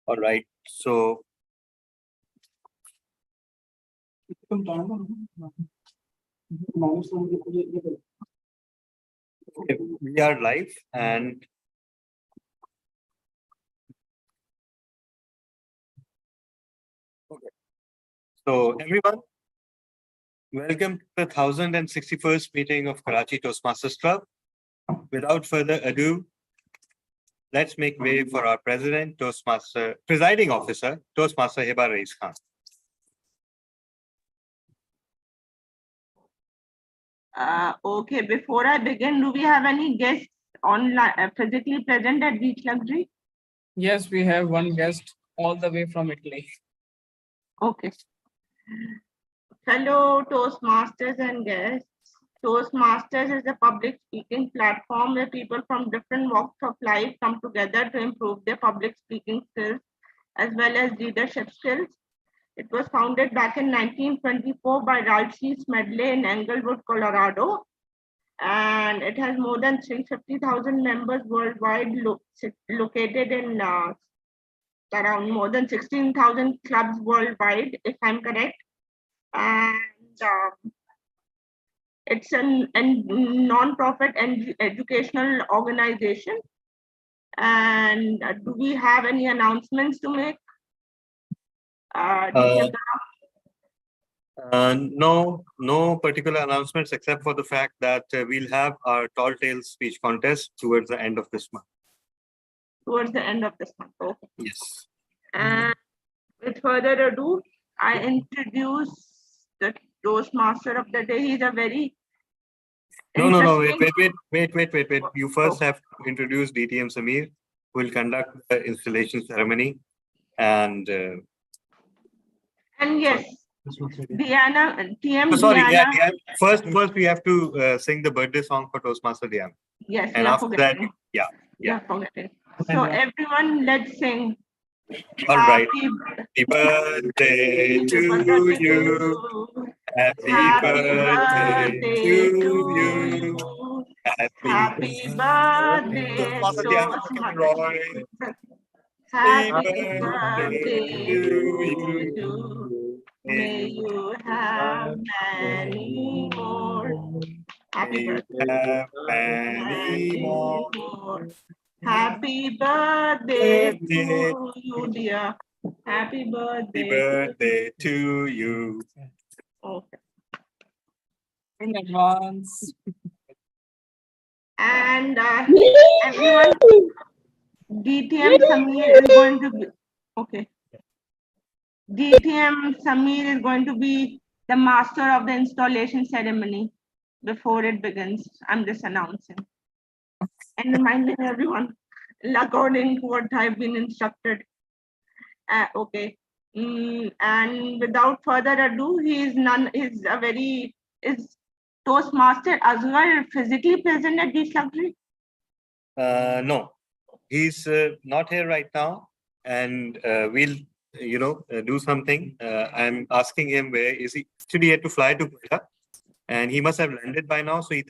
All right. So okay, we are live and okay. So everyone, welcome to the 1061st meeting of Karachi Toastmasters Club. Without further ado, let's make way for our president, presiding officer, Toastmaster Hiba Rais Khan. Okay, before I begin, do we have any guests online, physically present at Beach Luxury? Yes, we have one guest all the way from Italy. Okay. Fellow Toastmasters and guests, Toastmasters is a public speaking platform where people from different walks of life come together to improve their public speaking skills as well as leadership skills. It was founded back in 1924 by Ralph C. Smedley in Englewood, Colorado. And it has more than 350,000 members worldwide, located in around more than 16,000 clubs worldwide, if I'm correct. And it's a non-profit and educational organization. And do we have any announcements to make? No particular announcements except for the fact that we'll have our Tall Tales speech contest towards the end of this month. Towards the end of this month, okay. Yes. And with further ado, I introduce the Toastmaster of the day. He's a very No, wait. You first have to introduce DTM Samir, who will conduct the installation ceremony. And yes, Diana, TM sorry, Diana. Yeah. First we have to sing the birthday song for Toastmaster Diana. Yes, and after that, yeah. Forgetting. So everyone, let's sing. All right. Happy birthday to you. Happy birthday to you. Happy birthday, Toastmaster. Happy birthday to you. May you have many more. Happy birthday. Many more. Happy birthday to you, dear. Happy birthday to you. Okay. In advance. And everyone, DTM Samir is going to be okay. DTM Samir is going to be the master of the installation ceremony before it begins. I'm just announcing and reminding everyone according to what I've been instructed. Okay. And without further ado, is Toastmaster Azhar physically present at Beach Luxury? No, he's not here right now, and we'll do something. I'm asking him where is he. Actually, he had to fly to Kolkata, and he must have landed by now. So he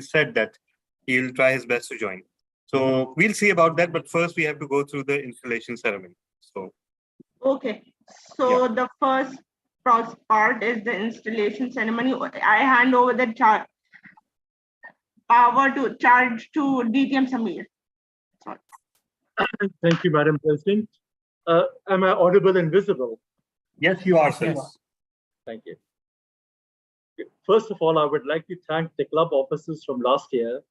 said that he'll try his best to join. So we'll see about that. But first, we have to go through the installation ceremony. So okay. So the first part is the installation ceremony. I hand over the power to charge to DTM Samir. Sorry. Thank you, Madam President. Am I audible and visible? Yes, you are, sir. Yes. Thank you. First of all, I would like to thank the club officers from last year.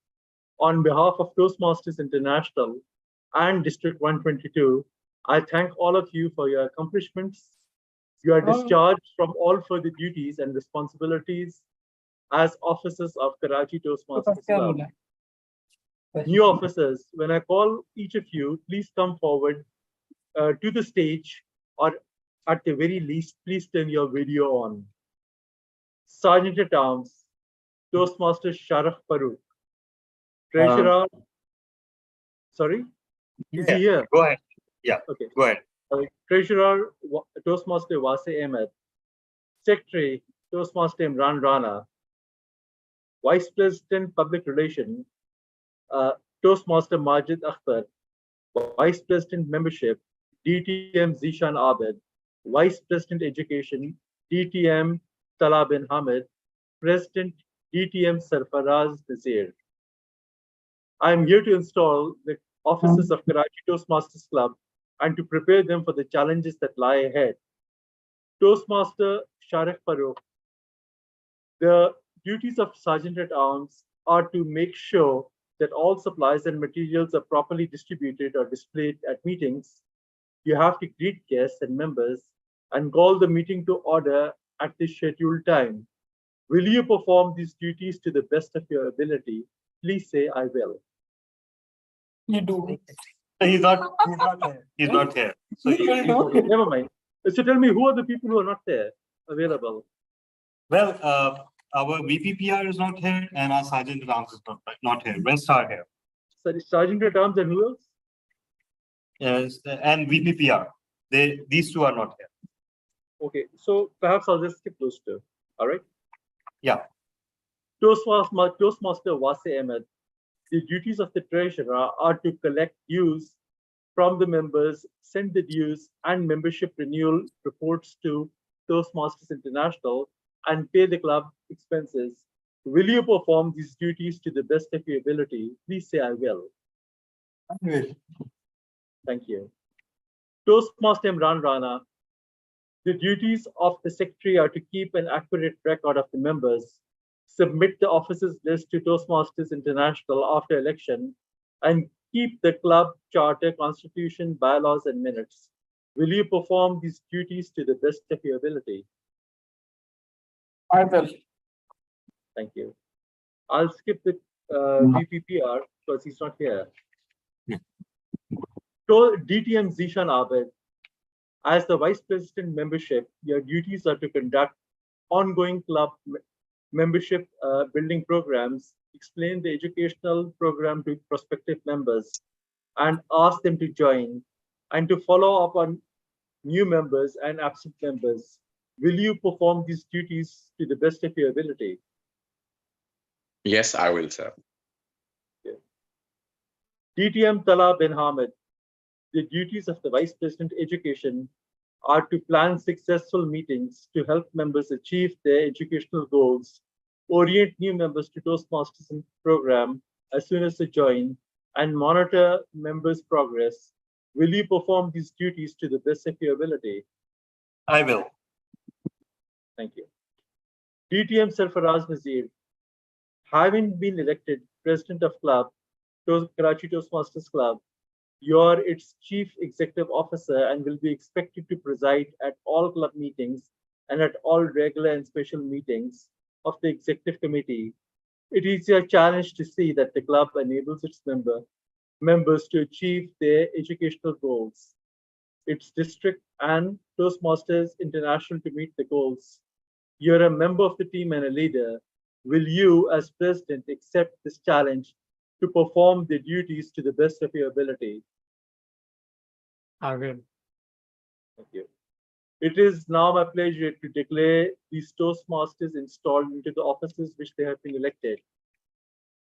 On behalf of Toastmasters International and District 122, I thank all of you for your accomplishments. You are discharged from all further duties and responsibilities as officers of Karachi Toastmasters Club. New officers, when I call each of you, please come forward to the stage, or at the very least, please turn your video on. Sergeant at Arms, Toastmaster Sharaf Farooq. Treasurer, sorry? Is he here? Go ahead. Yeah, okay. Go ahead. Treasurer, Toastmaster Wasi Ahmed. Secretary, Toastmaster Imran Rana. Vice President, Public Relations, Toastmaster Majid Akhtar. Vice President, Membership, DTM Zishan Abed, Vice President Education, DTM Tala bin Hamid, President DTM Sarfaraz Nazir. I am here to install the offices of Karachi Toastmasters Club and to prepare them for the challenges that lie ahead. Toastmaster Sharif Farooq. The duties of Sergeant at Arms are to make sure that all supplies and materials are properly distributed or displayed at meetings. You have to greet guests and members and call the meeting to order at the scheduled time. Will you perform these duties to the best of your ability? Please say, I will. You do. He's not here. He's not here. So Okay, never mind. So tell me, who are the people who are not there available? well, our VPPR is not here and our Sergeant at Arms is not here. When Star here? Sorry, Sergeant at Arms and who else? Yes, and VPPR. These two are not here. Okay, so perhaps I'll just skip those two. All right. Yeah. Toastmaster Wasi Ahmed. The duties of the treasurer are to collect dues from the members, send the dues and membership renewal reports to Toastmasters International, and pay the club expenses. Will you perform these duties to the best of your ability? Please say, I will. I will. Thank you. Toastmaster Imran Rana. The duties of the secretary are to keep an accurate record of the members, submit the officers list to Toastmasters International after election, and keep the club charter, constitution, bylaws, and minutes. Will you perform these duties to the best of your ability? I will. Thank you. I'll skip the VPPR because he's not here. Yeah. So DTM Zishan Abed, as the Vice President membership, your duties are to conduct ongoing club membership building programs, explain the educational program to prospective members, and ask them to join, and to follow up on new members and absent members. Will you perform these duties to the best of your ability? Yes, I will, sir. DTM Tala bin Hamid. The duties of the Vice President Education are to plan successful meetings to help members achieve their educational goals, orient new members to Toastmasters program as soon as they join, and monitor members' progress. Will you perform these duties to the best of your ability? I will. Thank you. DTM Sarfaraz Nazir. Having been elected President of Club, Karachi Toastmasters Club, you are its Chief Executive Officer and will be expected to preside at all club meetings and at all regular and special meetings of the Executive Committee. It is your challenge to see that the club enables its members to achieve their educational goals, its district and Toastmasters International to meet the goals. You're a member of the team and a leader. Will you, as president, accept this challenge to perform the duties to the best of your ability? I will. Thank you. It is now my pleasure to declare these Toastmasters installed into the offices which they have been elected.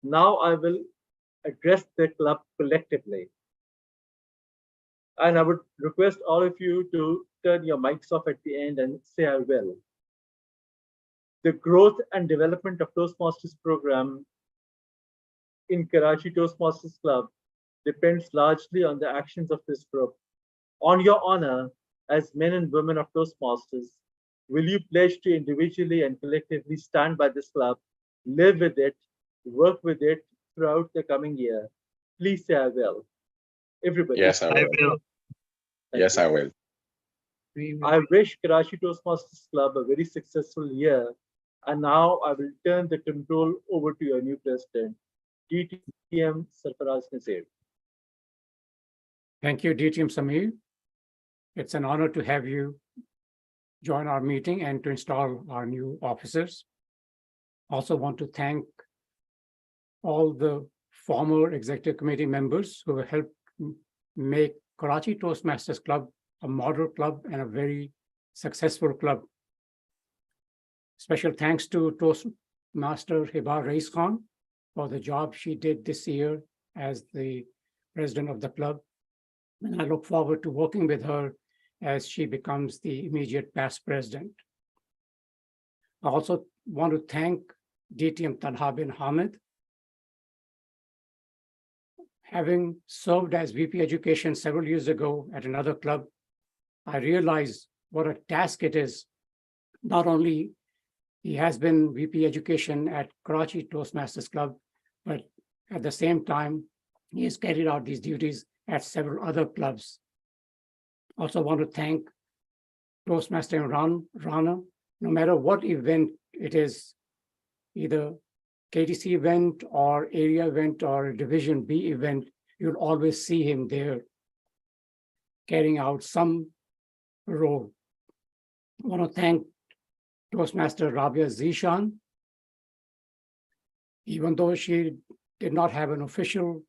Now I will address the club collectively. And I would request all of you to turn your mics off at the end and say I will. The growth and development of Toastmasters program in Karachi Toastmasters Club depends largely on the actions of this group. On your honor, as men and women of Toastmasters, will you pledge to individually and collectively stand by this club, live with it, work with it throughout the coming year? Please say I will. Everybody. Yes, I will. will. Yes, I will. I wish Karachi Toastmasters Club a very successful year. And now I will turn the control over to your new president, DTM Sarfaraz Nazir. Thank you, DTM Samir. It's an honor to have you join our meeting and to install our new officers. Also want to thank all the former executive committee members who have helped make Karachi Toastmasters Club a model club and a very successful club. Special thanks to Toastmaster Hibar Rais Khan for the job she did this year as the president of the club. And I look forward to working with her as she becomes the immediate past president. I also want to thank DTM Talha bin Hamid. Having served as VP Education several years ago at another club, I realized what a task it is. Not only he has been VP Education at Karachi Toastmasters Club, but at the same time, he has carried out these duties at several other clubs. Also want to thank Toastmaster Rana. No matter what event it is, either KTC event or area event or Division B event, you'll always see him there carrying out some role. I want to thank Toastmaster Rabia Zishan. Even though she did not have an official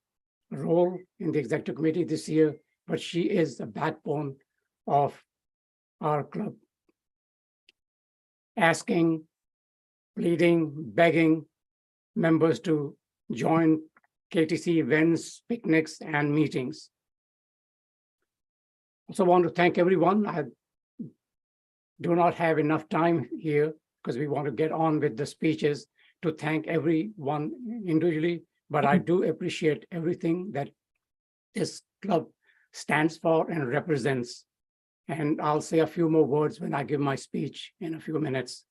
role in the executive committee this year, but she is the backbone of our club. Asking, pleading, begging members to join KTC events, picnics, and meetings. Also want to thank everyone. I do not have enough time here because we want to get on with the speeches to thank everyone individually, but I do appreciate everything that this club stands for and represents. And I'll say a few more words when I give my speech in a few minutes.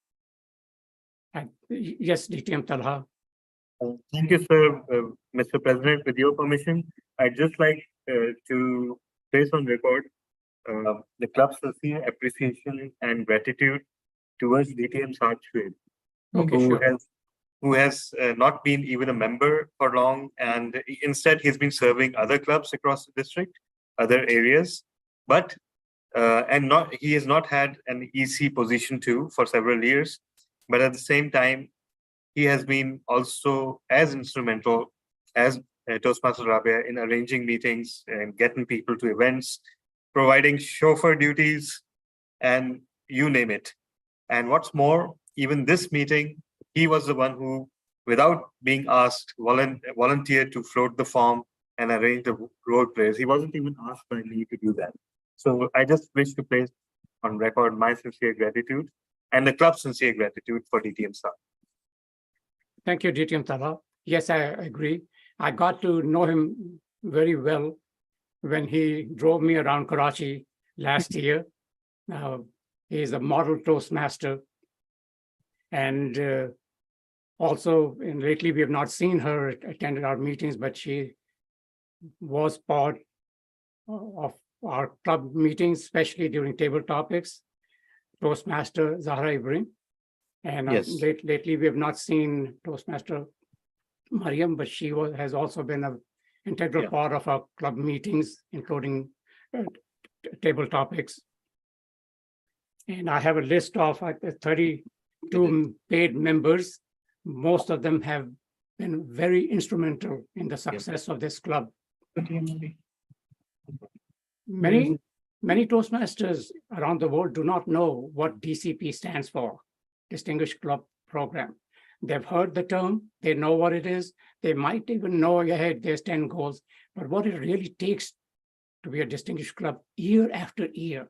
Yes, DTM Talha. Thank you, sir. Mr. President, with your permission, I'd just like to place on record the club's sincere appreciation and gratitude towards DTM Sarchway, Okay, sure. who has not been even a member for long, and instead he's been serving other clubs across the district, other areas, but he has not had an EC position too for several years, but at the same time, he has been also as instrumental as Toastmaster Rabia in arranging meetings and getting people to events, providing chauffeur duties, and you name it. And what's more, even this meeting, he was the one who, without being asked, volunteered to float the form and arrange the role plays. He wasn't even asked by me to do that. So I just wish to place on record my sincere gratitude and the club's sincere gratitude for DTM staff. Thank you, DTM Talha. Yes, I agree. I got to know him very well when he drove me around Karachi last year. He's a model Toastmaster. And also, lately, we have not seen her attended our meetings, but she was part of our club meetings, especially during table topics, Toastmaster Zahra Ibrahim. And Yes. Lately, we have not seen Toastmaster Mariam, but she has also been an integral part of our club meetings, including table topics. And I have a list of 32 paid members. Most of them have been very instrumental in the success of this club. Many Toastmasters around the world do not know what DCP stands for, Distinguished Club Program. They've heard the term, they know what it is, they might even know ahead there's 10 goals, but what it really takes to be a distinguished club year after year.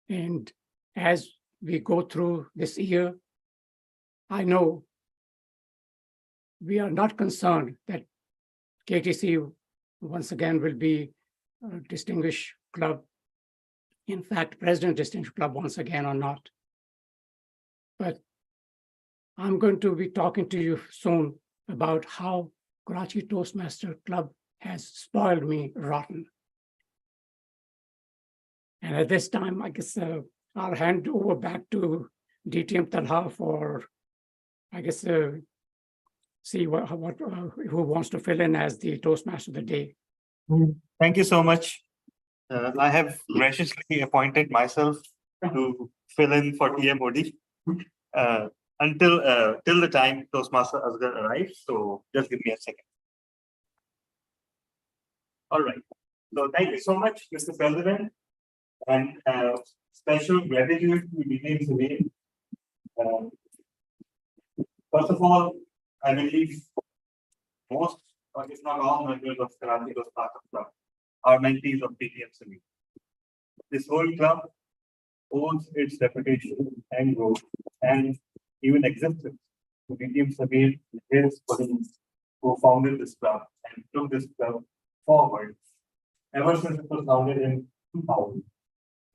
And as we go through this year, I know we are not concerned that KTC once again will be a distinguished club. In fact, President Distinguished Club once again or not. But I'm going to be talking to you soon about how Karachi Toastmaster Club has spoiled me rotten. And at this time, I guess I'll hand over back to DTM Talha for, I guess, see who wants to fill in as the Toastmaster of the day. Thank you so much. I have graciously appointed myself to fill in for TMOD till the time Toastmaster Asghar arrives. So just give me a second. All right. So thank you so much, Mr. President, and special gratitude to DTM today. First of all, I believe most or if not all members of Karachi Toastmasters Club, are mentees of PTM Samir. This whole club owes its reputation and growth and even existence to PTM Samir and his colleagues who founded this club and took this club forward ever since it was founded in 2000,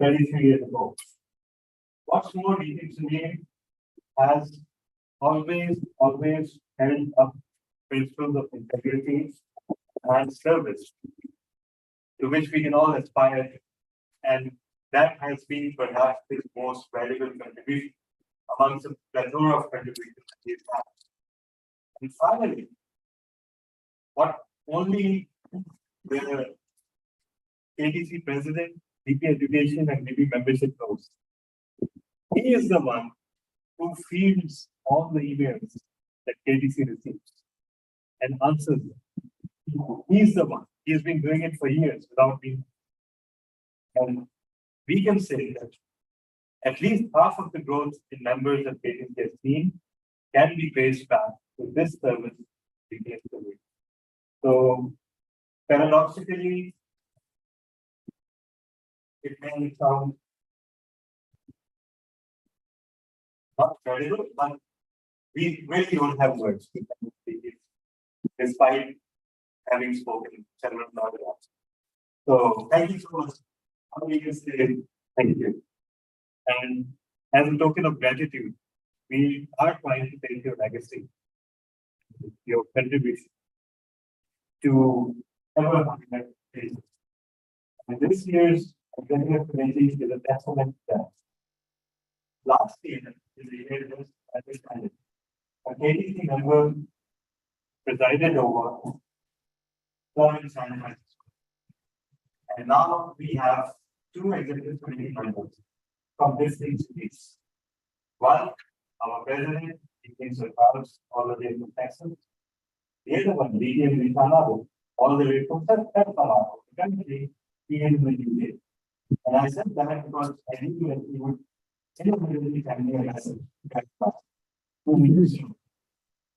33 years ago. What's more, PTM Samir has always held up principles of integrity and service to which we can all aspire, and that has been perhaps his most valuable contribution amongst the plethora of contributions that he's had. And finally, what only the KTC president, VP Education, and VP Membership knows. He is the one who feeds all the emails that KTC receives and answers them. He's the one. He has been doing it for years without being. And we can say that at least half of the growth in members that KTC has seen can be traced back to this service. So paradoxically, it may sound not credible, but we really don't have words to speak it, despite having spoken several times. So thank you so much. How we can say thank you. And as a token of gratitude, we are trying to take your legacy, your contribution to ever higher places. And this year's executive committee is a testament to that. Last year, is the year just understanding. A KTC member presided over four in San Francisco. And now we have two executive committee members from distinct cities. One, our president, Deacon Sarkars, all the way from Texas. The other one, Deacon Ritanado, all the way from Texas. Currently, he is in the UK. And I said that because I knew that he would inevitably send me a message.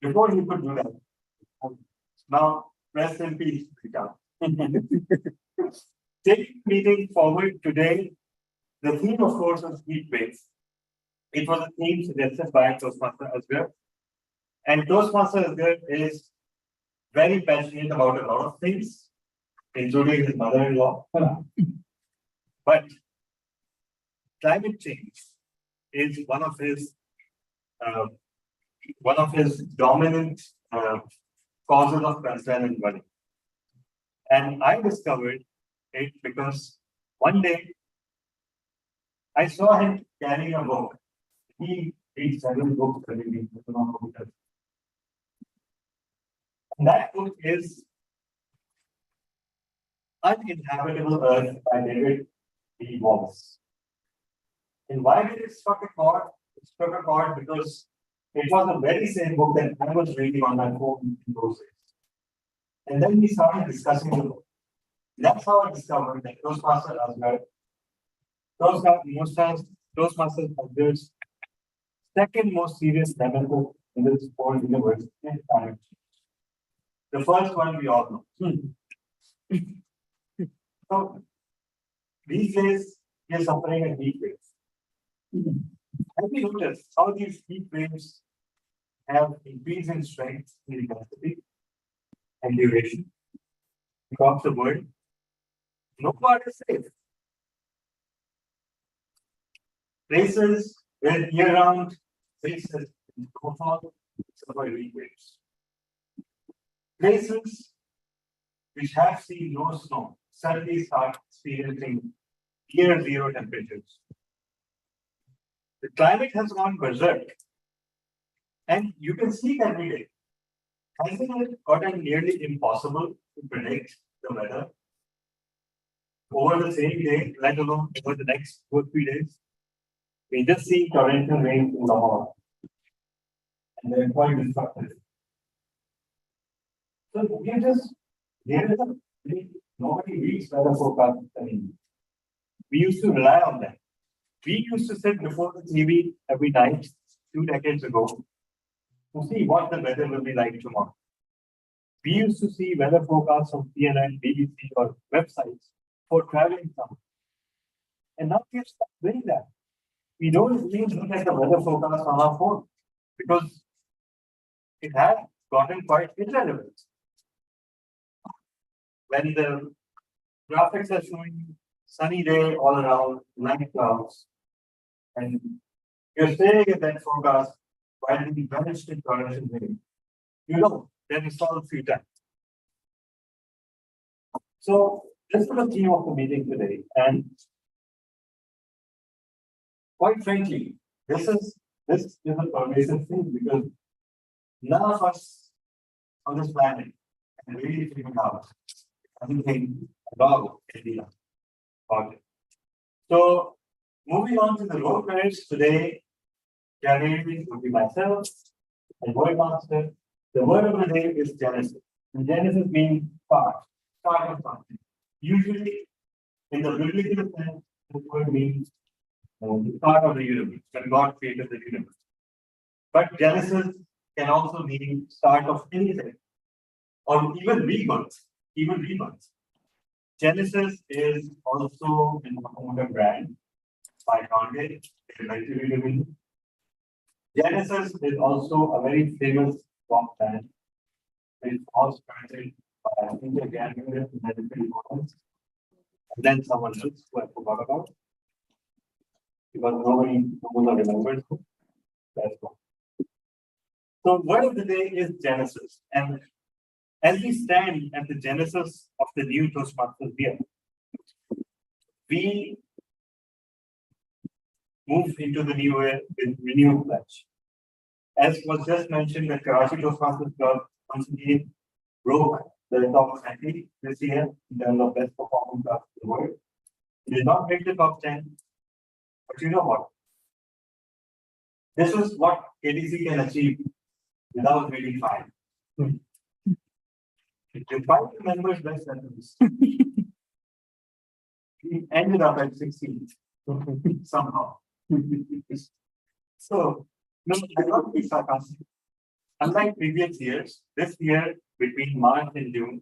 Before he could do that. Now, rest in peace, Rita. Taking meeting forward today, the theme, of course, was heat waves. It was a theme suggested by Toastmaster Asghar. And Toastmaster Asghar is very passionate about a lot of things, including his mother-in-law. But climate change is one of his dominant causes of concern and worry. And I discovered it because one day I saw him carrying a book. He reads several books every week. And that book is Uninhabitable Earth by David B. Wallace. And why did it struck a chord? It struck a chord because it was the very same book that I was reading on my phone in those days. And then we started discussing the book. That's how I discovered that Toastmaster Asghar, Toastmasters Asghar's second most serious dilemma in this whole universe is climate change. The first one we all know. So these days we are suffering a heat wave. Have you noticed how these heat waves have increased in strength, in intensity, and duration across the world? No part is safe. Places where year-round places suffer heat waves. Places which have seen no snow suddenly start experiencing near zero temperatures. The climate has gone berserk, and you can see it every day. Hasn't it gotten nearly impossible to predict the weather over the same day, let alone over the next 2 or 3 days? We just see torrential rain in Lahore, and they're quite destructive. So nobody reads weather forecasts anymore. We used to rely on them. We used to sit before the TV every night 2 decades ago to see what the weather will be like tomorrow. We used to see weather forecasts on CNN, BBC, or websites for traveling somewhere. And now we have stopped doing that. We don't even look at the weather forecast on our phone because it has gotten quite irrelevant. When the graphics are showing sunny day all around, light clouds, and you're staying at that forecast while being vanished in Karachi, you know, then it's all free time. So this is the theme of the meeting today, and quite frankly, this is a pervasive thing because none of us on this planet can really figure out anything about India. Okay. So moving on to the role players today, January will be myself and word master. The word of the day is Genesis. And Genesis means start of something. Usually in the biblical sense, this word means the start of the universe, when God created the universe. But Genesis can also mean start of anything, or even rebirth. Genesis is also an automotive brand by Hyundai in 1911. Genesis is also a very famous rock band. It was started by India Gandhi and then someone else who I forgot about. Because nobody remembers. That's one. So word of the day is Genesis. And as we stand at the genesis of the new Toastmasters here, we move into the new year with renewed pledge. As was just mentioned, the Karachi Toastmasters Club once again broke the top 20 this year in terms of best performing clubs in the world. It did not make the top 10, but you know what? This is what KTC can achieve without really trying. Despite the members' best efforts, we ended up at 16 somehow. So, no, I don't be sarcastic. Unlike previous years, this year between March and June,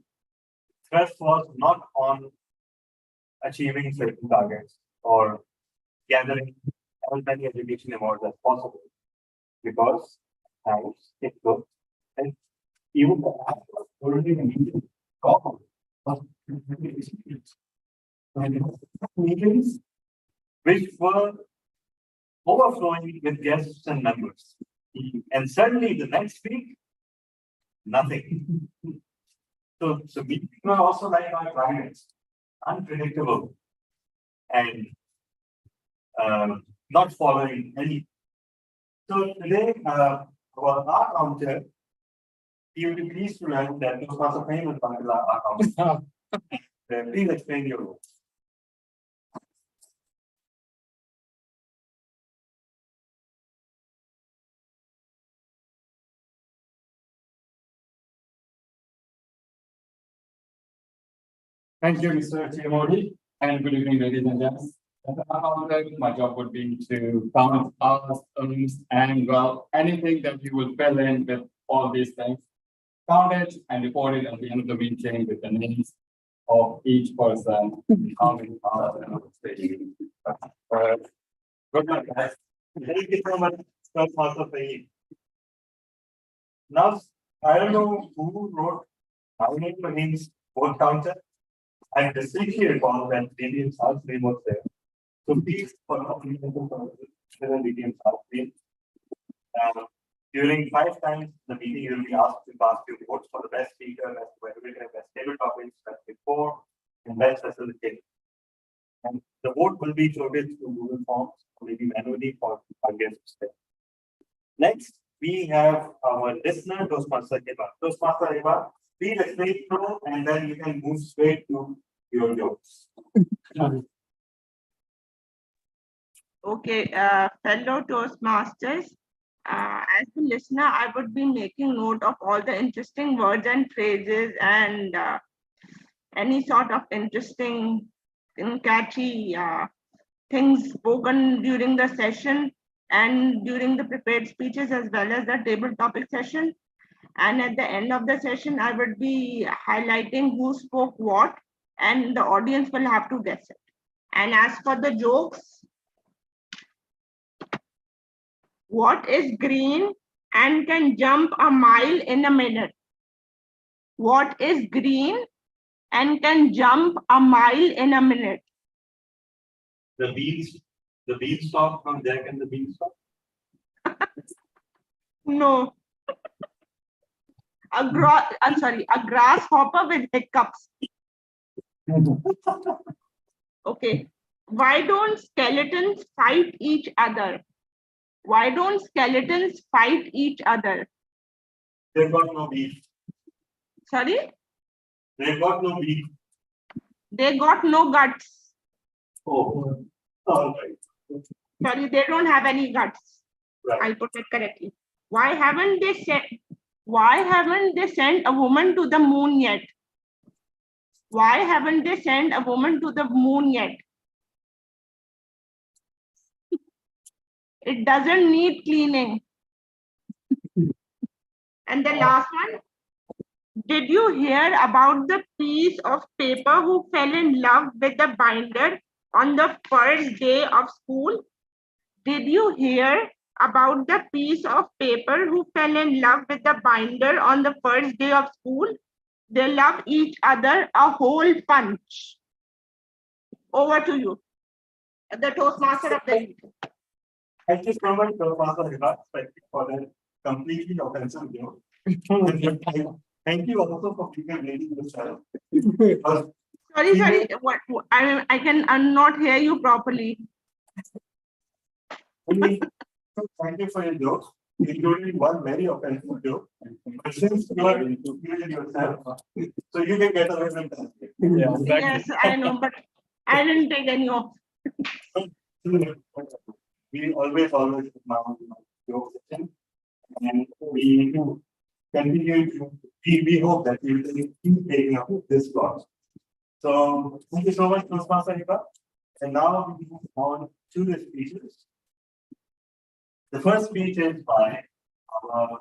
thrust was not on achieving certain targets or gathering as many education awards as possible, because times it took, and even the app was already needed meetings which were overflowing with guests and members. And suddenly the next week, nothing. So meetings were also like our clients, unpredictable and not following any. So today, our counter, you will be pleased to learn that this was a famous account. Please explain your role. Thank you, Mr. Chiamodi, and good evening, ladies and gents. As an accountant, my job would be to count hours, earnings, and well, anything that you will fill in with all these things, count it and report it at the end of the meeting with the names of each person, how many hours and Good luck, guys. Thank you so much, Toastmaster Fahim. Now, I don't know who wrote how many Fahim's vote counter. I distinctly recall that DDM's house name was there. So please follow DDM's house name. During 5 times the meeting, you will be asked to cast your votes for the best speaker, best webinar, best table topics, best before, and best facilitator. And the vote will be floated through Google Forms, maybe manually for our guests. Next, we have our listener, Toastmaster Eva. Toastmaster Eva, please explain through, and then you can move straight to your jokes. Okay, fellow Toastmasters, as the listener, I would be making note of all the interesting words and phrases and any sort of interesting and catchy things spoken during the session and during the prepared speeches as well as the table topic session. And at the end of the session, I would be highlighting who spoke what, and the audience will have to guess it. And as for the jokes, what is green and can jump a mile in a minute? What is green and can jump a mile in a minute? The beanstalk from Jack and the Beanstalk. No. A grasshopper with hiccups. Okay. Why don't skeletons fight each other? Why don't skeletons fight each other? They've got no beak. Sorry? They've got no beak. They got no guts. Oh, all right. Sorry, they don't have any guts. Right. I'll put it correctly. Why haven't they sent a woman to the moon yet? Why haven't they sent a woman to the moon yet? It doesn't need cleaning. And the last one, did you hear about the piece of paper who fell in love with the binder on the first day of school? Did you hear about the piece of paper who fell in love with the binder on the first day of school? They love each other a whole bunch. Over to you, the Toastmaster of the week. Thank you so much, Professor Hira, for that completely offensive joke. Thank you also for being reading this channel. Sorry. What I can not hear you properly. Thank you for your jokes, including one very offensive joke. But since you are included yourself, so you can get away with that. Yeah, Yes, I know, but I didn't take any of. We always now joke session, and we continue to. We hope that we will keep taking up this clause. So thank you so much, Toastmaster Hira. And now we move on to the speeches. The first speech is by our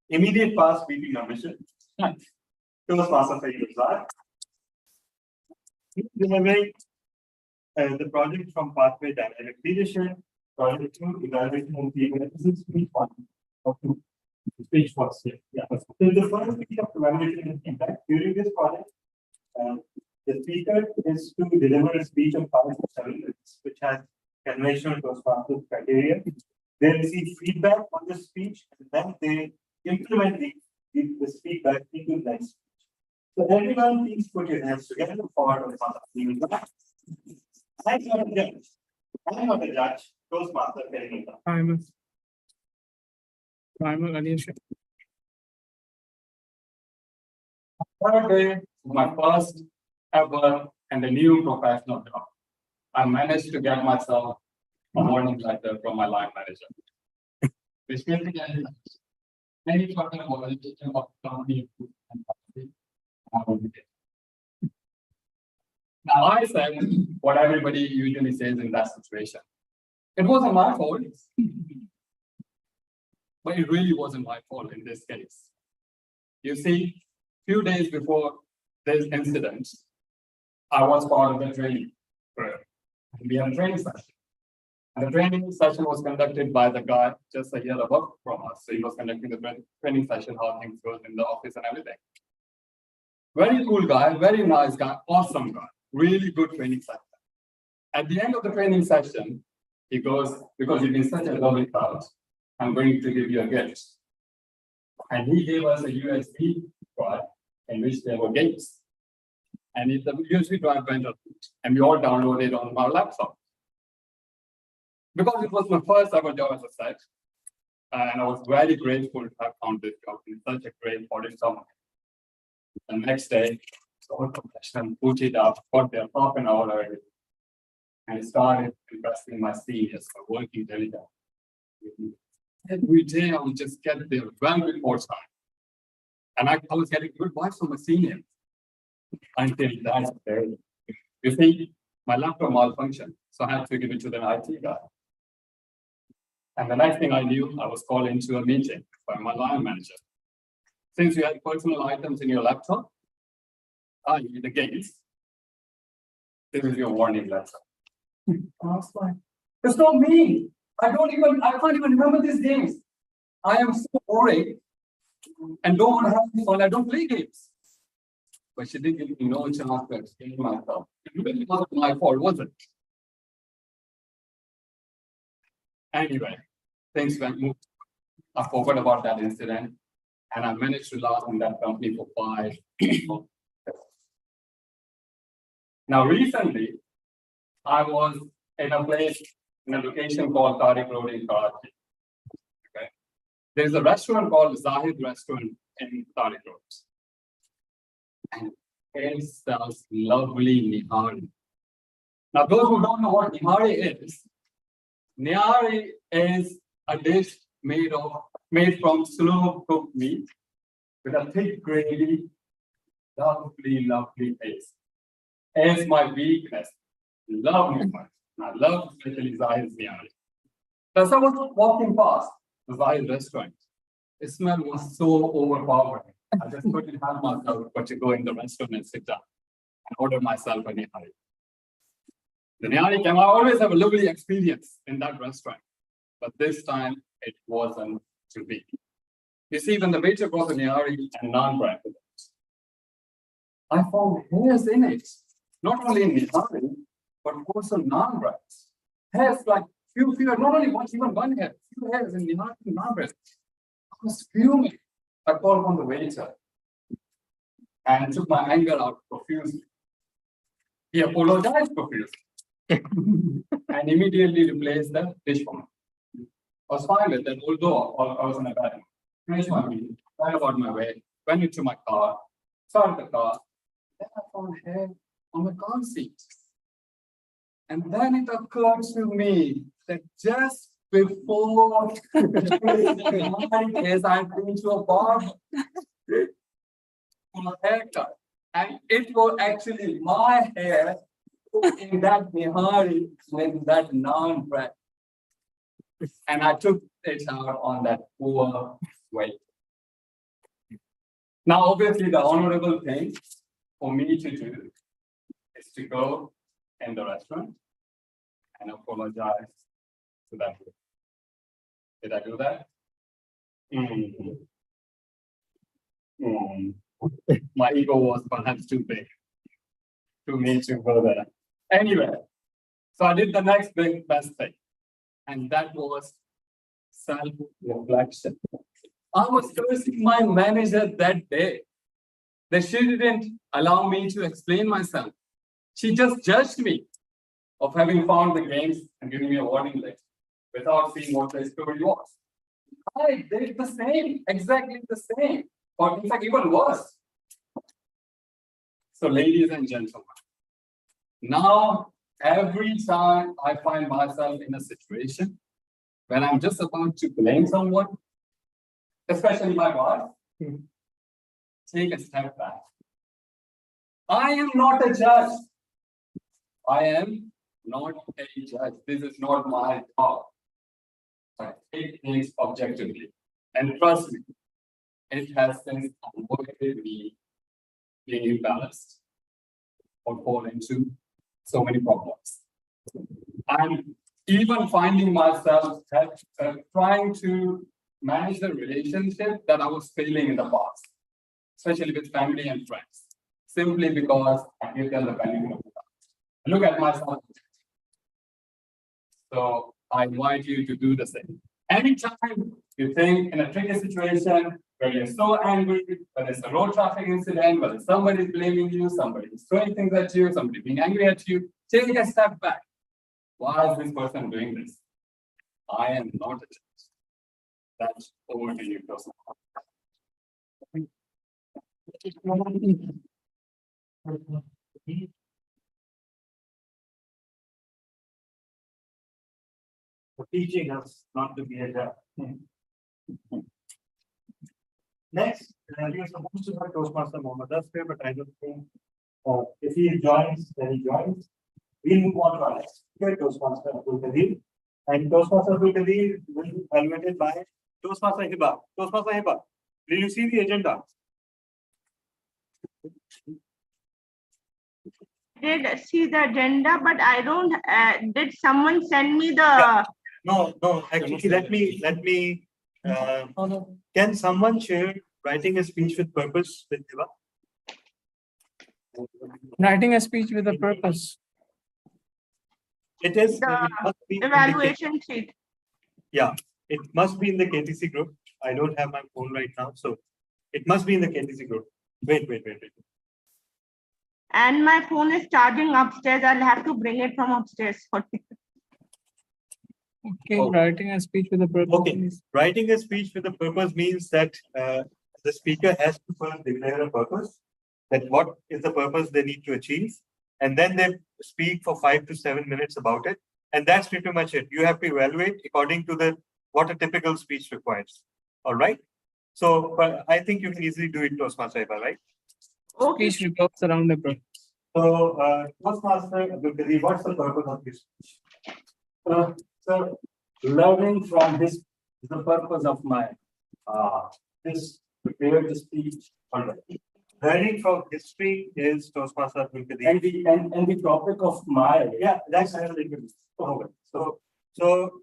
immediate past VP Commission, Toastmaster Hira. Delivering the project from Pathway Dynamic Leadership, Project 2, Evaluation and Feedback. This is speech 1 of 2. Speech 1. Yeah. So the first speech of evaluation and feedback during this project, the speaker is to deliver a speech of 5 to 7 minutes, which has conventional Toastmasters criteria. They receive feedback on the speech, and then they implement this feedback into the next speech. So everyone, please put your hands together for the I'm not a judge. I'm not a judge. Toastmaster Karachi. I'm Anish. Third day, my first ever and a new professional job. I managed to get myself a warning letter from my line manager. Which basically any talking about education of company and I will be there. Now I said what everybody usually says in that situation. It wasn't my fault. But it really wasn't my fault in this case. You see, few days before this incident, I was part of the training program. We had a training session. And the training session was conducted by the guy just a year above from us. So he was conducting the training session, how things go in the office and everything. Very cool guy, very nice guy, awesome guy, really good training session. At the end of the training session, he goes, because you've been such a lovely crowd, I'm going to give you a gift. And he gave us a USB drive in which there were games. And the USB drive went up, and we all downloaded on our laptop. Because it was my first ever job, as I said, and I was very grateful to have found this job in such a great audit summer. The next day, so professional, put it up, got there half an hour early, and started impressing my seniors for working diligently. Every day I would just get there well before time. And I was getting good advice from my seniors until that day. You see, my laptop malfunctioned, so I had to give it to the IT guy. And the next thing I knew, I was called into a meeting by my line manager. since you have personal items in your laptop, i.e. the games, this is your warning letter. I was like, it's not me. I can't even remember these games. I am so boring and don't want to have any fun. I don't play games. But she didn't give me no chance to explain myself. It wasn't my fault, was it? Anyway, things went moved. I forgot about that incident, and I managed to last in that company for 5 years. Now, recently, I was in a place, in a location called Tariq Road in Karachi. Okay. There's a restaurant called Zahid Restaurant in Tariq Road. And it sells lovely nihari. Now, those who don't know what nihari is a dish made from slow cooked meat with a thick gravy, lovely taste. It's my weakness. Love nihari. I love especially Zahid's nihari. As I was walking past the Zahid restaurant, the smell was so overpowering. I just couldn't help myself but to go in the restaurant and sit down and order myself a nihari. The nihari came. I always have a lovely experience in that restaurant, but this time it wasn't to be. You see, when the waiter brought the nihari and naan bread with it, I found hairs in it. Not only in nihari, but also naan bread. Hairs like few, not only one, even one hair, few hairs in nihari and naan bread. I was fuming. I called on the waiter and took my anger out profusely. He apologized profusely and immediately replaced the dish for me. I was fine with that, although I was in a bad mood. Finished my meal, went about my way, went into my car, started the car. Then I found hair on the car seat. And then it occurred to me that just before I had been to a barber for a haircut. And it was actually my hair in that nihari with that naan bread. And I took it out on that poor waiter. Now, obviously, the honorable thing for me to do is to go in the restaurant and apologize to that waiter. Did I do that? My ego was perhaps too big to me to go there. Anyway, so I did the next best thing, and that was self-reflection. I was cursing my manager that day that she didn't allow me to explain myself. She just judged me of having found the games and giving me a warning letter without seeing what the story was. I did the same, exactly the same, or in fact, even worse. So, ladies and gentlemen, now every time I find myself in a situation when I'm just about to blame someone, especially my wife, take a step back. I am not a judge. I am not a judge. This is not my job. I take things objectively. And trust me, it has since avoided me being imbalanced or fall into so many problems. I'm even finding myself trying to manage the relationship that I was failing in the past, especially with family and friends, simply because I give them the benefit of the doubt. Look at myself. So I invite you to do the same. Anytime you think in a tricky situation where you're so angry, whether it's a road traffic incident, whether somebody's blaming you, somebody's throwing things at you, somebody being angry at you, take a step back. Why is this person doing this? I am not a judge. That's over to you, person. For teaching us not to be a judge. Next, we are supposed to have Toastmaster Mohammed here, but I don't think if he joins, then he joins. We'll move on to our next speaker, Toastmaster Abdul Kadir. And Toastmaster Abdul Kadir will be evaluated by Toastmaster Hiba. Toastmaster Hiba. Did you see the agenda? Did see the agenda, but I don't. Did someone send me the? Yeah. No. Actually, let me. Can someone share writing a speech with purpose with Diva? Writing a speech with a purpose. It is. The it must be in the evaluation sheet. Yeah, it must be in the KTC group. I don't have my phone right now, so it must be in the KTC group. Wait. And my phone is charging upstairs. I'll have to bring it from upstairs. Okay, Oh. writing a speech with a purpose. Okay, writing a speech with a purpose means that the speaker has to first declare a purpose, that what is the purpose they need to achieve, and then they speak for 5 to 7 minutes about it, and that's pretty much it. You have to evaluate according to what a typical speech requires. All right. So, but I think you can easily do it, Toastmaster, right? Okay. Speech revolves around the purpose. So, Toastmaster, what's the purpose of this speech? So learning from this is the purpose of my this prepared speech already. Learning from history is Toastmaster Abdul Kadir. And the topic of my That's okay. So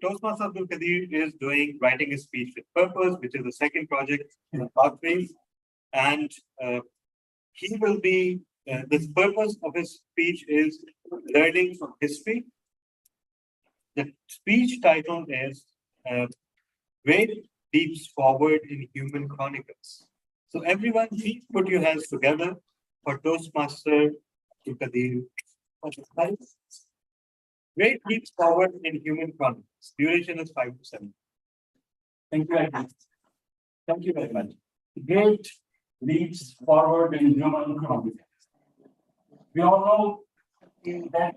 Toastmaster Abdul Kadir is doing writing a speech with purpose, which is the second project in the pathways, and he will be. The purpose of his speech is learning from history. The speech title is Great Leaps Forward in Human Chronicles. So everyone, please put your hands together for Toastmaster Abdul Kadir. Great Leaps Forward in Human Chronicles. Duration is 5 to 7. Thank you very much. Thank you very much. Great leaps forward in human chronicles. We all know that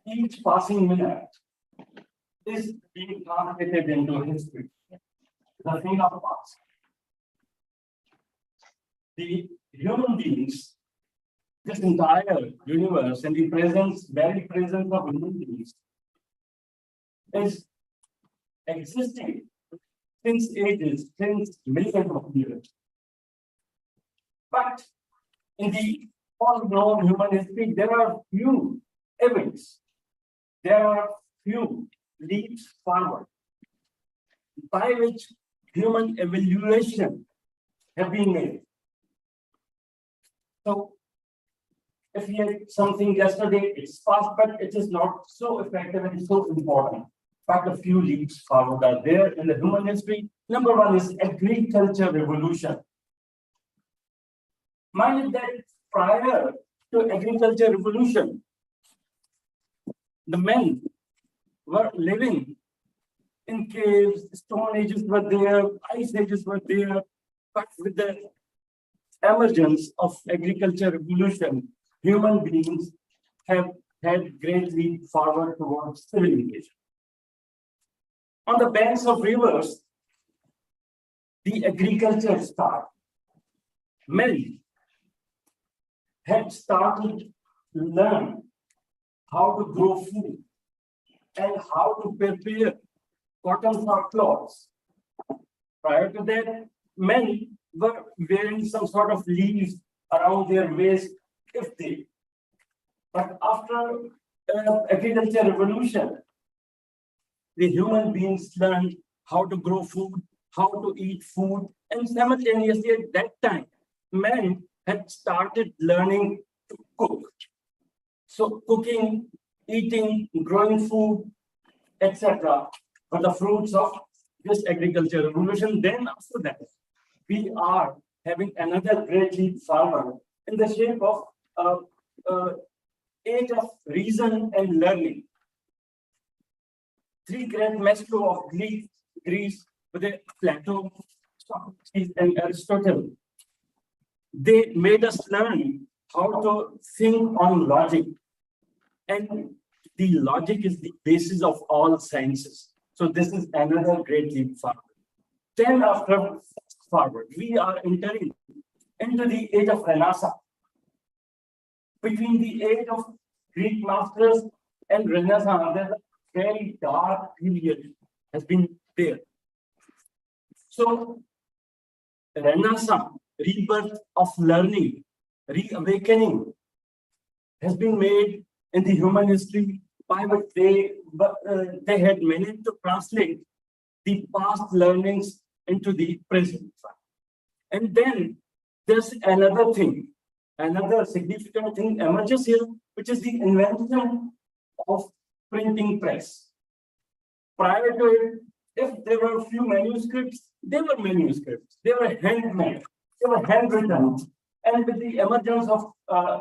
each passing minute is being translated into history. The thing of past. The human beings, this entire universe and the very presence of human beings is existing since ages, since millions of years. But in the all-known human history, there are few events, there are few leaps forward by which human evaluation have been made. So, if we had something yesterday, it's fast, but it is not so effective and so important. But a few leaps forward are there in the human history. Number one is agriculture revolution. Mind that prior to agriculture revolution, the men were living in caves, stone ages were there, ice ages were there, but with the emergence of agriculture revolution, human beings have had great leap forward towards civilization. On the banks of rivers, the agriculture started. Men had started to learn how to grow food and how to prepare cotton for cloths. Prior to that, men were wearing some sort of leaves around their waist if they. But after agriculture revolution, the human beings learned how to grow food, how to eat food, and simultaneously at that time, men had started learning to cook. So cooking, eating, growing food, etc. were the fruits of this agriculture revolution. Then after that, we are having another great leap forward in the shape of age of reason and learning. Three great masters of Greece, with Plato, Socrates, and Aristotle. They made us learn how to think on logic. And the logic is the basis of all sciences. So this is another great leap forward. Then after forward, we are entering into the age of Renaissance. Between the age of Greek masters and Renaissance, there's a very dark period has been there. So renaissance, rebirth of learning, reawakening has been made in the human history by which they had managed to translate the past learnings into the present. And then there's another thing, another significant thing emerges here, which is the invention of printing press. Prior to it, if there were a few manuscripts, they were manuscripts, they were handmade, they were handwritten. And with the emergence of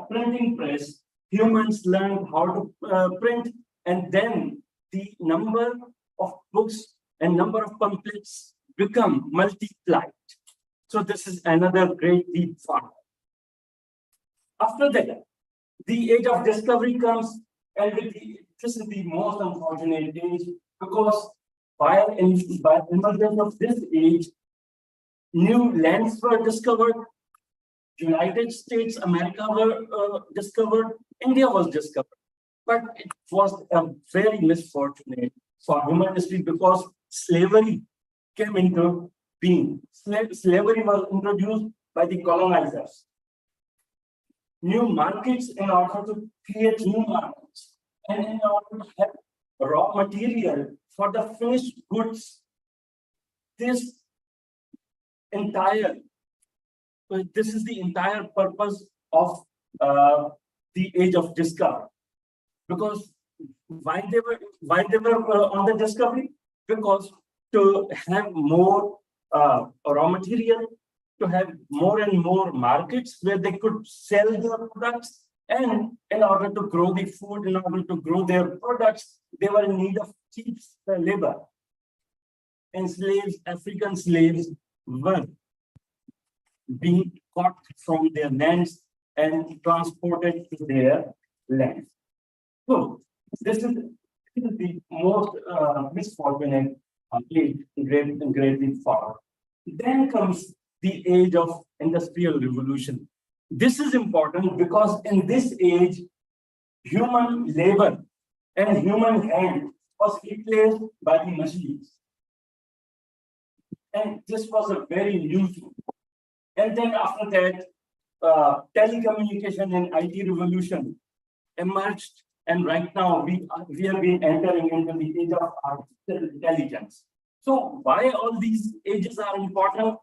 printing press, humans learned how to print, and then the number of books and number of pamphlets become multiplied. So this is another great leap forward. After that, the age of discovery comes, and this is the most unfortunate age, because by emergence of this age, new lands were discovered, United States, America were discovered, India was discovered. But it was a very misfortunate for human history because slavery came into being. Slavery was introduced by the colonizers. New markets in order to create new markets, and in order to have raw material for the finished goods. This is the entire purpose of the age of discovery. Because why they were on the discovery? Because to have more raw material, to have more and more markets where they could sell their products, and in order to grow the food, in order to grow their products, they were in need of cheap labor. And African slaves were being caught from their lands and transported to their lands. So this is the most misfortunate great forward. Then comes the age of industrial revolution. This is important because in this age, human labor and human hand was replaced by the machines. And this was a very new thing. And then after that, telecommunication and IT revolution emerged. And right now we have been entering into the age of artificial intelligence. So why all these ages are important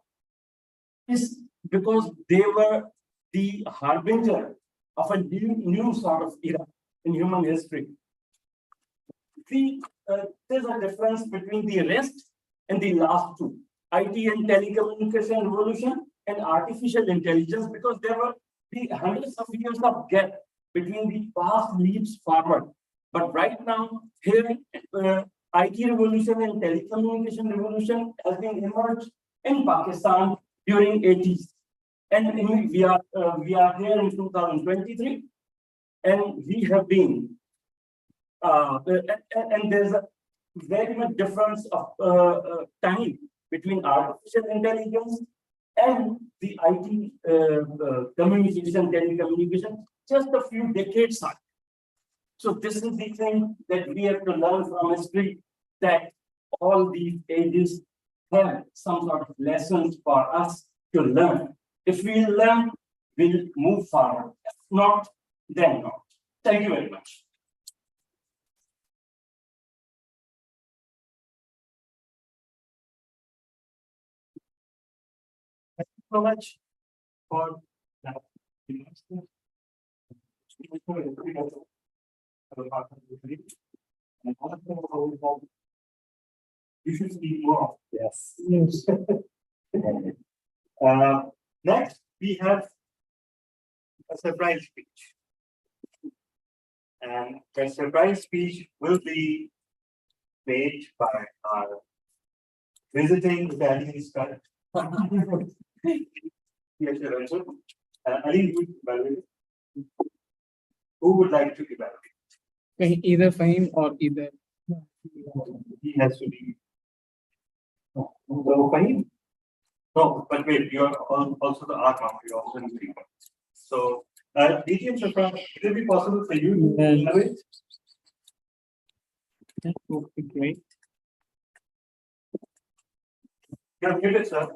is because they were the harbinger of a new sort of era in human history. There's a difference between the rest and the last two, IT and telecommunication revolution and artificial intelligence, because there were the hundreds of years of gap between the past leaps forward. But right now, here, IT revolution and telecommunication revolution has been emerged in Pakistan during 80s. And we are here in 2023, and we have been, and there's a very much difference of time between artificial intelligence and the IT communication, telecommunication, just a few decades on. So this is the thing that we have to learn from history, that all these ages have some sort of lessons for us to learn. If we learn, we'll move forward. If not, then not. Thank you very much. Thank you so much for that. You should speak more. Yes. Next, we have a surprise speech. And the surprise speech will be made by our visiting Italian scholar. Yes, who would like to evaluate? Either Fahim or either. He has to be. No, Fahim? No, but wait, you're also the art master, you also need 3 points. So, DT and Shafra, would it be possible for you to evaluate? That would be great. You're muted, sir.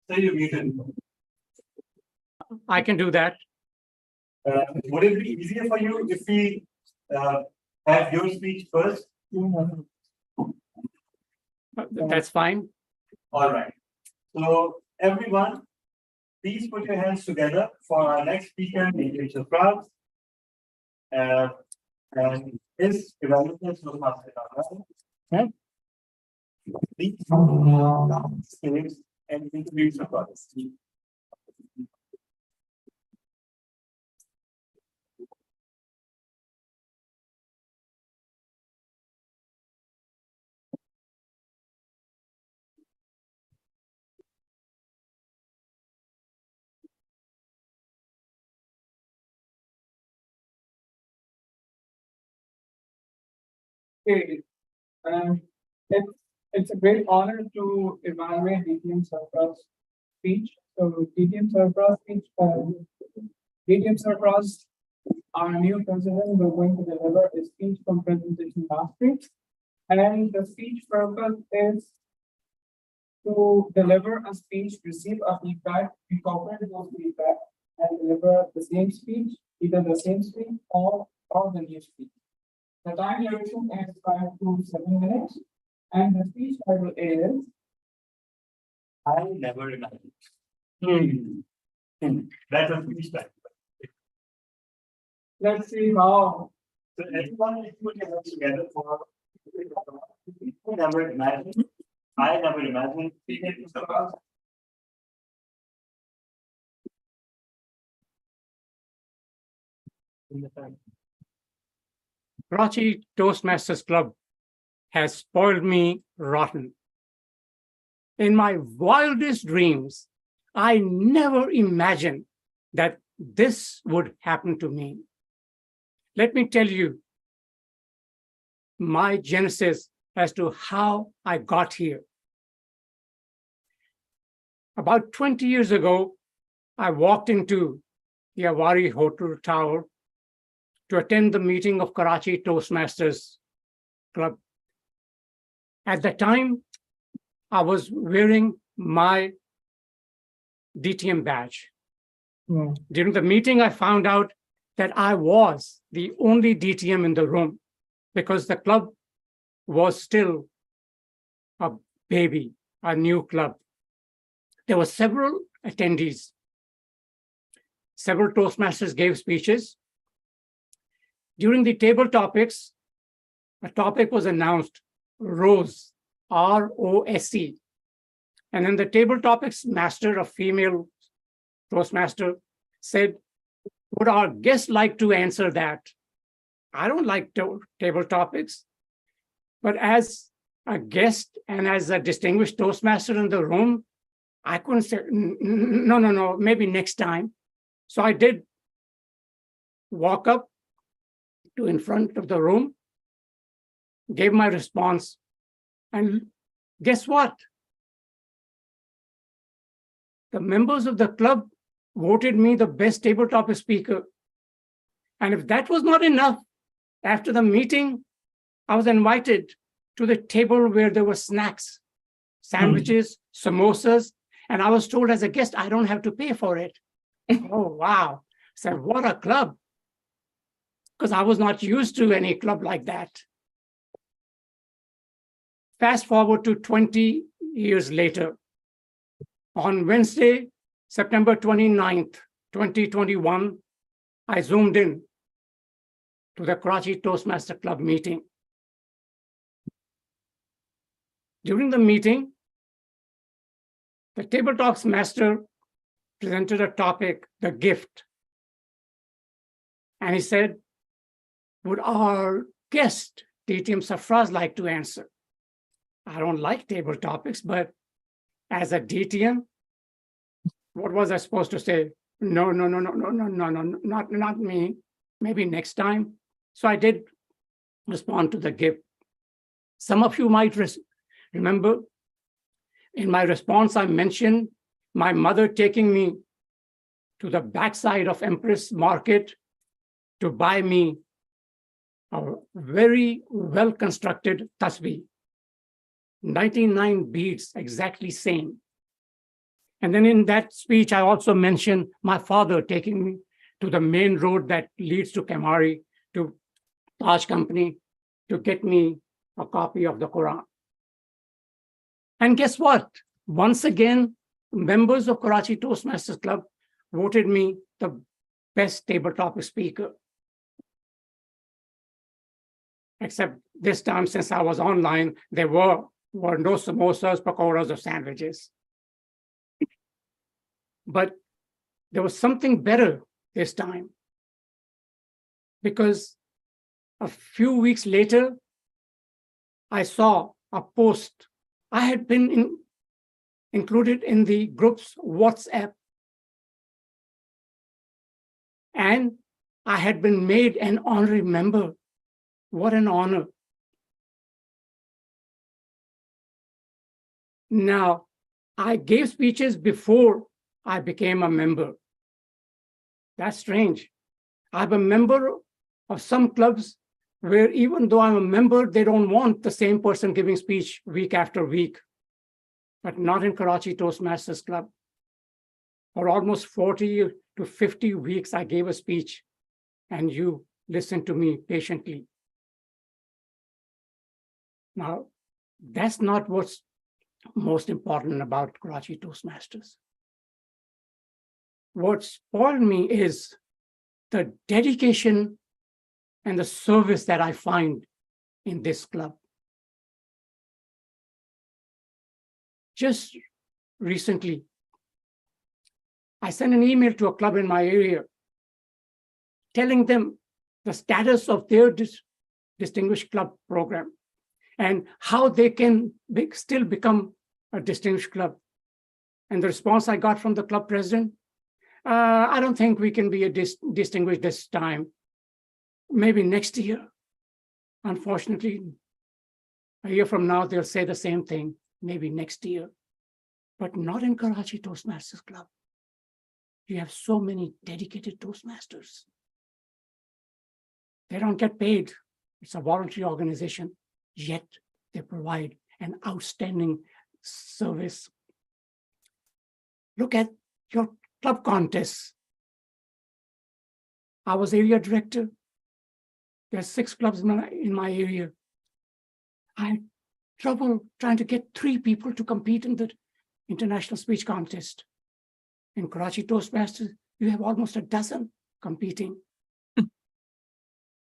So you're muted. I can do that. Would it be easier for you if we have your speech first? That's fine. All right. So everyone, please put your hands together for our next speaker, Mr. Surprise. And his developments will pass it on. Okay. Please stage and introduce the products. Okay. Um, it's a great honor to evaluate DTM Sarfraz speech. So DTM Sarfraz speech, DTM Sarfraz, our new president, we're going to deliver a speech from presentation last week. And the speech purpose is to deliver a speech, receive a feedback, incorporate those feedback, and deliver the same speech, either the same speech or the new speech. The time duration is 5 to 7 minutes, and the speech title is I never imagined. That's a speech back. Let's see how. So everyone is put your hands together for I never imagined. I never imagined speaking so fast. Karachi Toastmasters Club has spoiled me rotten. In my wildest dreams, I never imagined that this would happen to me. Let me tell you my genesis as to how I got here. About 20 years ago, I walked into the Awari Hotel Tower to attend the meeting of Karachi Toastmasters Club. At the time, I was wearing my DTM badge. During the meeting, I found out that I was the only DTM in the room because the club was still a baby, a new club. There were several attendees. Several Toastmasters gave speeches. During the table topics, a topic was announced, ROSE, R-O-S-E. And then the table topics master, a female Toastmaster, said, would our guest like to answer that? I don't like table topics, but as a guest and as a distinguished Toastmaster in the room, I couldn't say, no, maybe next time. So I did walk up to in front of the room, gave my response, and guess what? The members of the club voted me the best table topic speaker. And if that was not enough, after the meeting, I was invited to the table where there were snacks, sandwiches, samosas, and I was told as a guest, I don't have to pay for it. Oh, wow. I said, what a club. Because I was not used to any club like that. Fast forward to 20 years later. On Wednesday, September 29th, 2021, I zoomed in to the Karachi Toastmaster Club meeting. During the meeting, the Table Talks Master presented a topic, the gift. And he said, would our guest, DTM Sarfraz, like to answer? I don't like table topics, but as a DTM, what was I supposed to say? No, not me. Maybe next time. So I did respond to the gift. Some of you might remember in my response, I mentioned my mother taking me to the backside of Empress Market to buy me a very well-constructed tasbih. 99 beads, exactly same. And then in that speech, I also mentioned my father taking me to the main road that leads to Kamari, to Taj Company, to get me a copy of the Quran. And guess what? Once again, members of Karachi Toastmasters Club voted me the best tabletop speaker. Except this time, since I was online, there were no samosas, pakoras, or sandwiches. But there was something better this time, because a few weeks later, I saw a post. I had been included in the group's WhatsApp, and I had been made an honorary member. What an honor. Now, I gave speeches before I became a member. That's strange. I'm a member of some clubs where even though I'm a member, they don't want the same person giving speech week after week, but not in Karachi Toastmasters Club. For almost 40 to 50 weeks, I gave a speech and you listened to me patiently. Now, that's not what's most important about Karachi Toastmasters. What spoiled me is the dedication and the service that I find in this club. Just recently, I sent an email to a club in my area telling them the status of their distinguished club program and how they can still become a distinguished club. And the response I got from the club president, I don't think we can be a distinguished this time. Maybe next year. Unfortunately, a year from now, they'll say the same thing, maybe next year, but not in Karachi Toastmasters Club. You have so many dedicated Toastmasters. They don't get paid. It's a voluntary organization, yet they provide an outstanding service. Look at your club contests. I was area director. There are 6 clubs in my area. I had trouble trying to get 3 people to compete in the international speech contest. In Karachi Toastmasters, you have almost a dozen competing.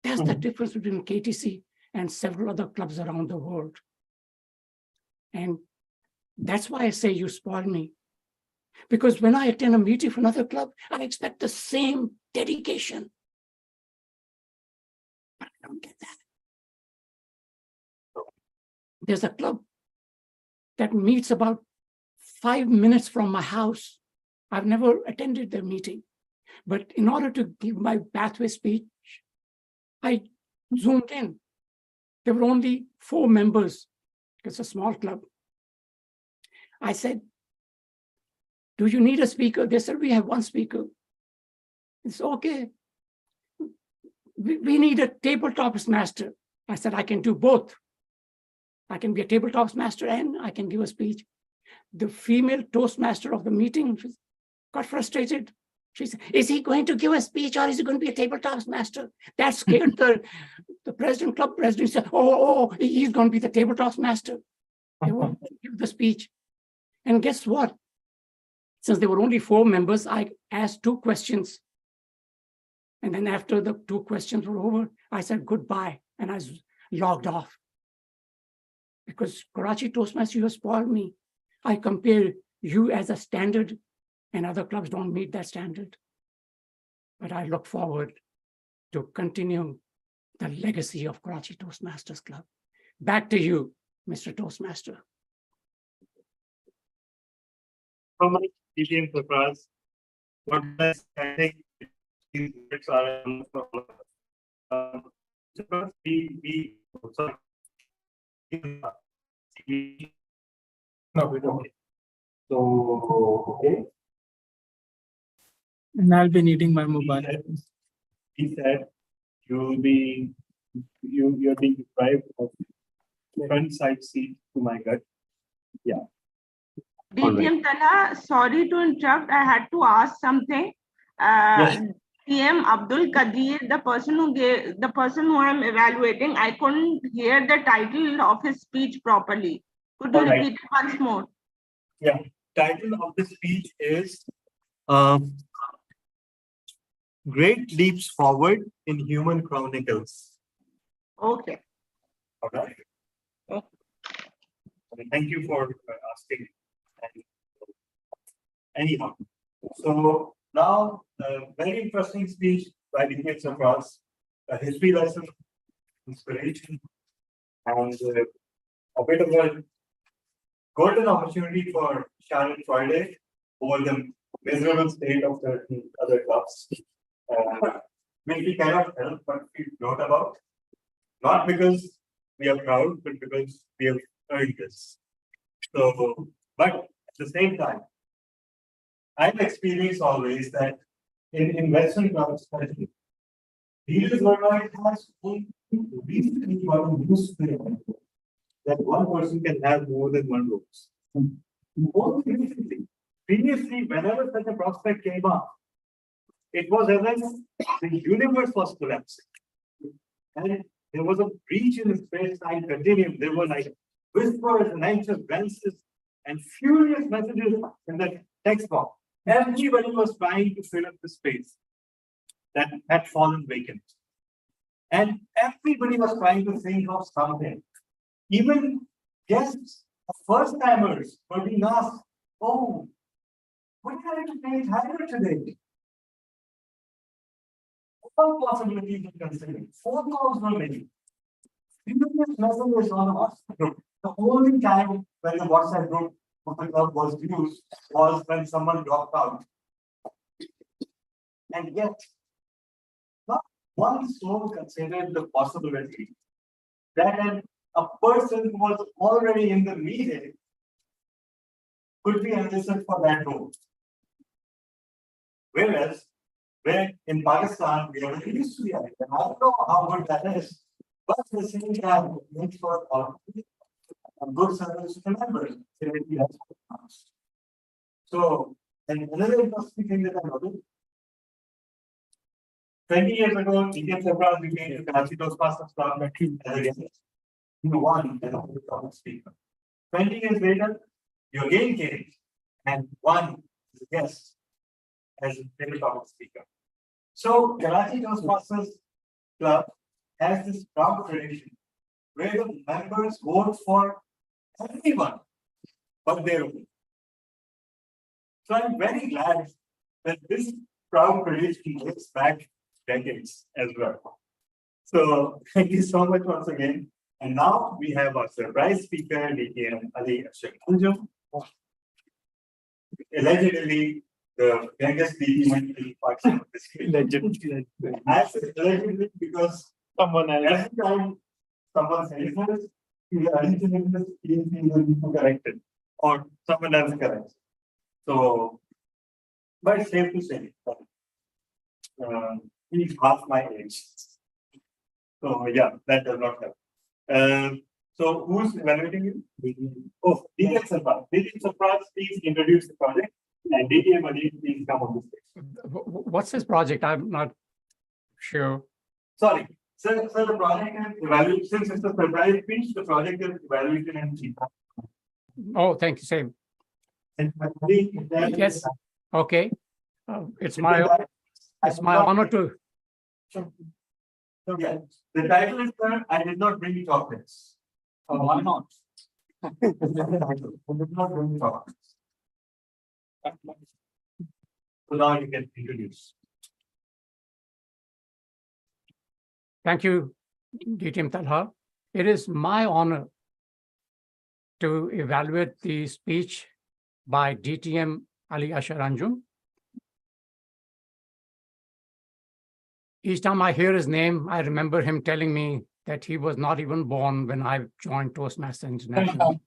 That's the difference between KTC and several other clubs around the world. And that's why I say you spoil me. Because when I attend a meeting for another club, I expect the same dedication. But I don't get that. There's a club that meets about 5 minutes from my house. I've never attended their meeting. But in order to give my pathway speech, I zoomed in. There were only 4 members. It's a small club. I said, do you need a speaker? They said, we have 1 speaker. It's okay. We need a tabletop master. I said, I can do both. I can be a tabletop master and I can give a speech. The female Toastmaster of the meeting got frustrated. She said, is he going to give a speech or is he going to be a tabletop master? That scared the president, club president. He said, oh, he's going to be the tabletop master. They won't give the speech. And guess what? Since there were only 4 members, I asked 2 questions. And then after the 2 questions were over, I said goodbye and I logged off. Because Karachi Toastmasters, you have spoiled me. I compare you as a standard and other clubs don't meet that standard. But I look forward to continue the legacy of Karachi Toastmasters Club. Back to you, Mr. Toastmaster. So much DTM Prakash. What I think these words are No, we don't. So, okay. And I'll be needing my mobile. He said you're being deprived of front side seat to my gut. Yeah. DTM Tala, sorry to interrupt. I had to ask something. Yes. TM Abdul Qadir, the person who I'm evaluating, I couldn't hear the title of his speech properly. Could you All right. repeat it once more? Yeah. Title of the speech is Great Leaps Forward in Human Chronicles. Okay. All right. Okay. Thank you for asking. Anyhow, so now very interesting speech by DTM Sarfraz, a history lesson, inspiration, and a bit of a golden opportunity for Sharon Friday over the miserable state of certain other clubs, which we cannot help but feel proud about. Not because we are proud, but because we have earned this. So, but at the same time, I've experienced always that in Western clubs, especially, leaders worldwide has recently gotten used to it, that one person can have more than one roles. Only recently. Previously, whenever such a prospect came up, it was as if the universe was collapsing. And there was a breach in the space-time continuum. There were like whispers and anxious glances and furious messages in the text box. Everybody was trying to fill up the space that had fallen vacant. And everybody was trying to think of something. Even guests, first-timers were being asked, oh, what are you to pay higher today? All possibilities were considered. 4 calls were made. Numerous messages on the WhatsApp group. The only time when the WhatsApp group of the club was used was when someone dropped out. And yet, not one soul considered the possibility that a person who was already in the meeting could be enlisted for that role. Whereas, where in Pakistan, we are very used to it. And I don't know how good that is, but at the same time, it makes for a good service to the members. So, and another interesting thing that I noticed, 20 years ago, DTM Sarfraz became the Karachi Toastmasters Club as a guest. You won as a public speaker. 20 years later, you again came and won as a guest as a public speaker. So, Karachi Toastmasters Club has this proud tradition where the members vote for everyone but their own. So, I'm very glad that this proud tradition goes back decades as well. So, thank you so much once again. And now we have our surprise speaker, DTM Ali Ashakanjum. Allegedly, the youngest DTM in Pakistan. Allegedly. Allegedly because every time someone says this, he is corrected or someone else corrects. So, but it's safe to say he's half my age. So yeah, that does not help. So who's evaluating you? Oh, DTM Sarfraz. DTM Sarfraz, please introduce the project, and DTM Ali, please come on the stage. What's this project? I'm not sure. Sorry, sir, the project is evaluation. Since it's a surprise speech, the project is evaluation and feedback. Oh, thank you, Sam. And Ali, Yes. Okay. It's my honor to. So yeah, the title is I did not bring chocolates. Why not? I did not bring chocolates. So now you can introduce. Thank you, DTM Talha. It is my honor to evaluate the speech by DTM Ali Ashakanjum. Each time I hear his name, I remember him telling me that he was not even born when I joined Toastmasters International.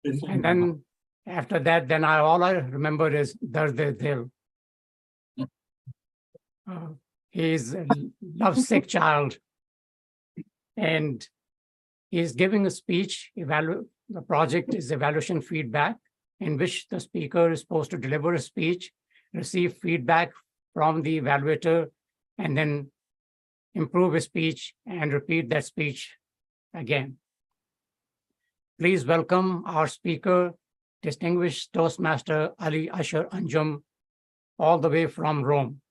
And then after that, all I remember is Dard-e-Dil. He's a lovesick child. And he's giving a speech The project is evaluation feedback, in which the speaker is supposed to deliver a speech, receive feedback from the evaluator, and then improve his speech and repeat that speech again. Please welcome our speaker, distinguished Toastmaster Ali Ashar Anjum, all the way from Rome.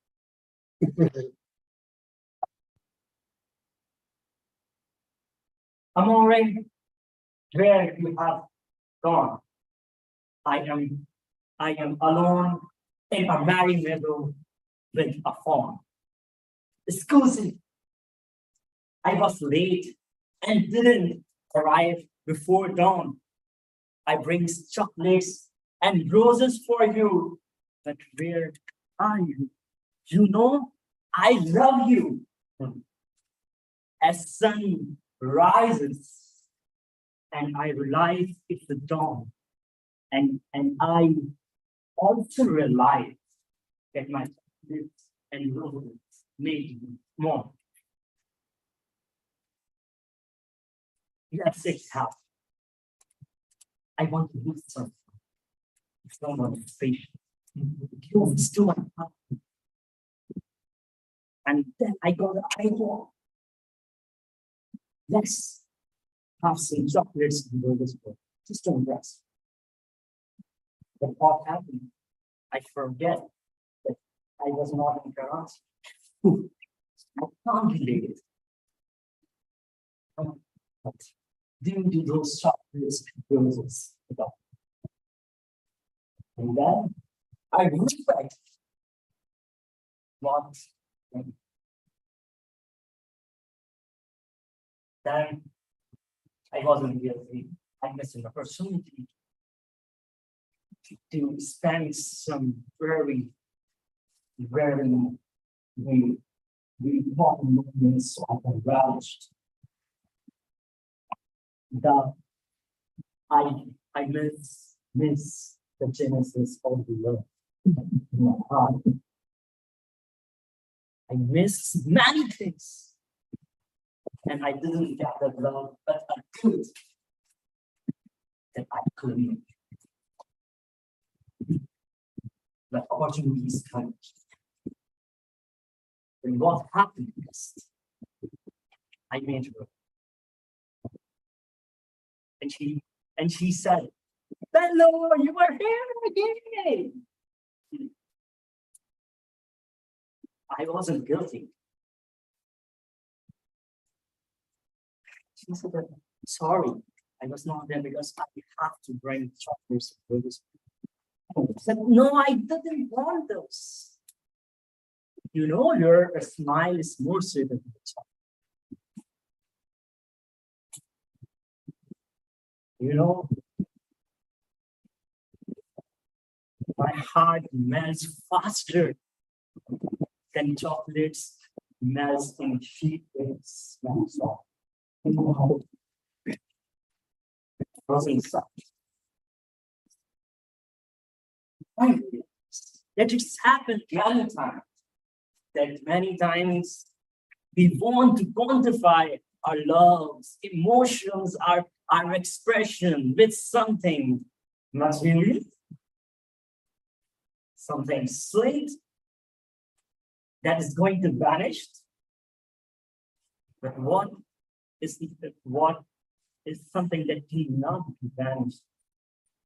Amore, where you have gone, I am alone in a merry meadow with a fawn. Excuse me, I was late and didn't arrive before dawn. I bring chocolates and roses for you, but where are you? You know, I love you. As sun rises and I realize it's the dawn, and I also realize that my lips and roses made me more. Let's sit down. I want to do something. Someone is patient. You still my heart. And then I got an idea. Let's have some chocolates and roses for just don't rest. But what happened? I forget that I was not in Karachi. I can't relate it. But due to those chocolates and roses, and then I respect what. Then I wasn't guilty. I missed an opportunity to spend some very important moments of a relished. I miss the genesis of the love in my heart. I miss many things. And I didn't get that love, but I could. That I couldn't. The opportunities come. And what happened next? I made her. And she said, "Hello, you are here again." I wasn't guilty. She said, "Sorry, I was not there because I have to bring chocolates and roses." I said, "No, I didn't want those. You know, your smile is more sweet than the chocolate. You know, my heart melts faster than chocolates melts in sheet waves. Wasn't such. That it's happened many times. That many times we want to quantify our loves, emotions, our expression with something material, something sweet that is going to vanish. But what is something that cannot be vanished?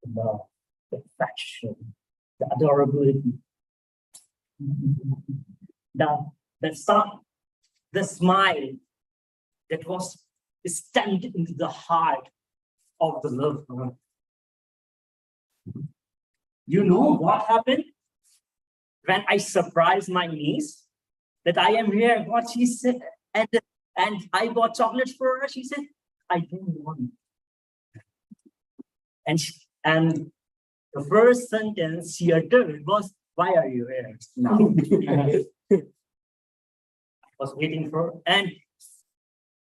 The love, the affection, the adorability, the smile that was stamped into the heart of the loved one. You know what happened when I surprised my niece that I am here? What she said, and I bought chocolates for her. She said, "I don't want it." And the first sentence she uttered was, "Why are you here now?" I was waiting for her, and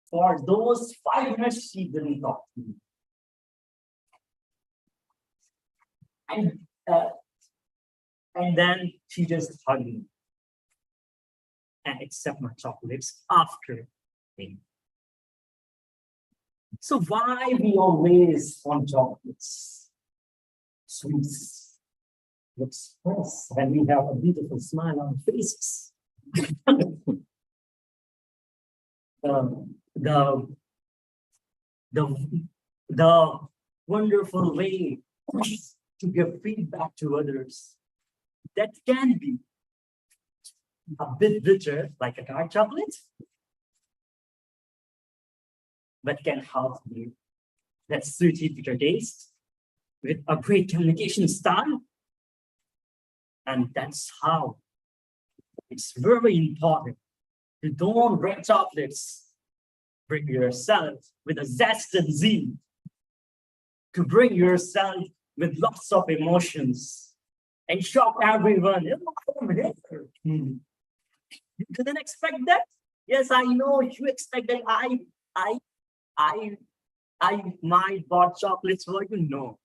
for those 5 minutes she didn't talk to me. And then she just hugged me and accepted my chocolates after me. So why we always want chocolates, sweets, looks nice, and we have a beautiful smile on our faces. The the wonderful way to give feedback to others that can be a bit bitter, like a dark chocolate, but can help you that sweety bitter taste with a great communication style. And that's how it's very important to don't bring chocolates, bring yourself with a zest and zeal, to bring yourself with lots of emotions and shock everyone. You didn't expect that? Yes, I know you expect that I might bought chocolates for you. No,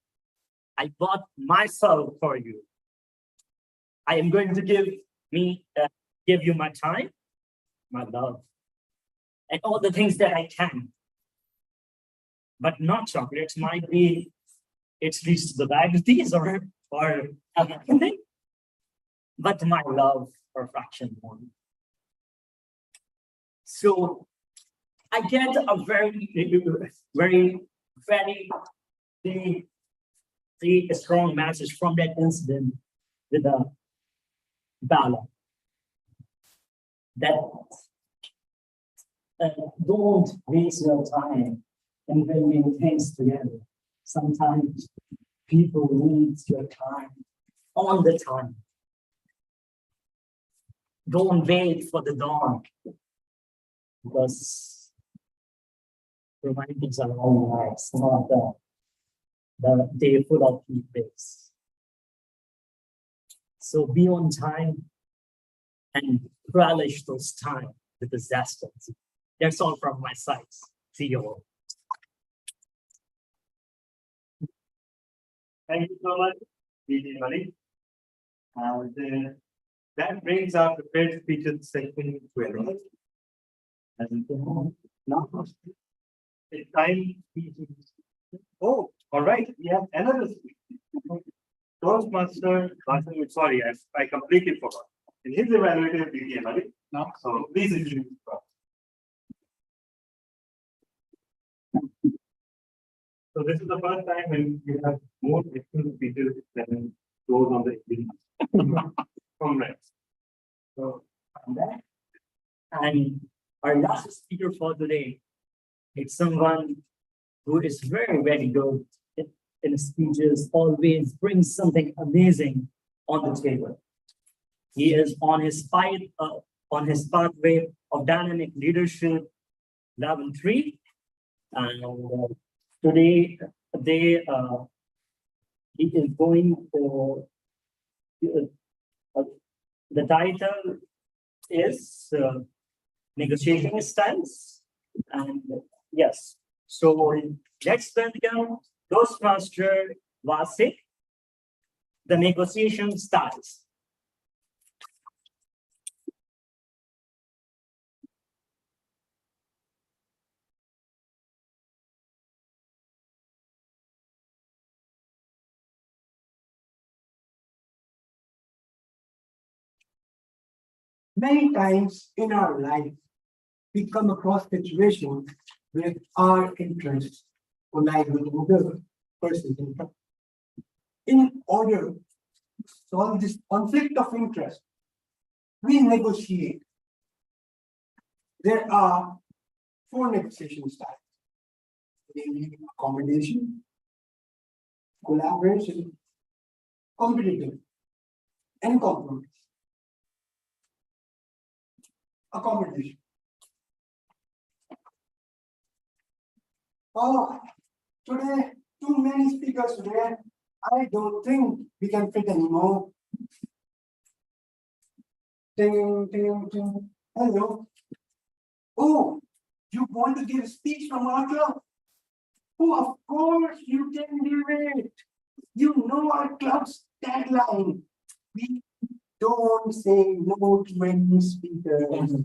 I bought myself for you. I am going to give you my time, my love, and all the things that I can. But not chocolates. Might be it's reached the diabetes or anything. But my love for fraction one. So I get a very strong message from that incident with Bala that don't waste your time in bringing things together. Sometimes people need your time all the time. Don't wait for the dawn, because romantics are all nice, not the day full of heat waves. So be on time and relish those time with the zest. That's all from my side. See you all. Thank you so much, DJ Malik. And that brings our prepared speeches section to an end. And now it's time. Oh, all right. We have another speech. Toastmaster, sorry, I completely forgot. And his evaluator, DJ Malik. Now, So please introduce yourself. So this is the first time when we have more excellent speeches than those on the evening. Congrats. So and our last speaker for today is someone who is very good in speeches, always brings something amazing on the table. He is on his pathway of dynamic leadership, level 3, and today he is going to the title is negotiating styles, and yes, so let's welcome Toastmaster Vasik, the negotiation styles. Many times in our life, we come across situations where our interests collide with other person's interest. In order to solve this conflict of interest, we negotiate. There are 4 negotiation styles, namely accommodation, collaboration, competitive, and compromise. Accommodation. Oh, today, too many speakers today. I don't think we can fit anymore. Ding, ding, ding. Hello. Oh, you want to give a speech from our club? Oh, of course you can do it. You know our club's tagline. We don't say no to any speakers.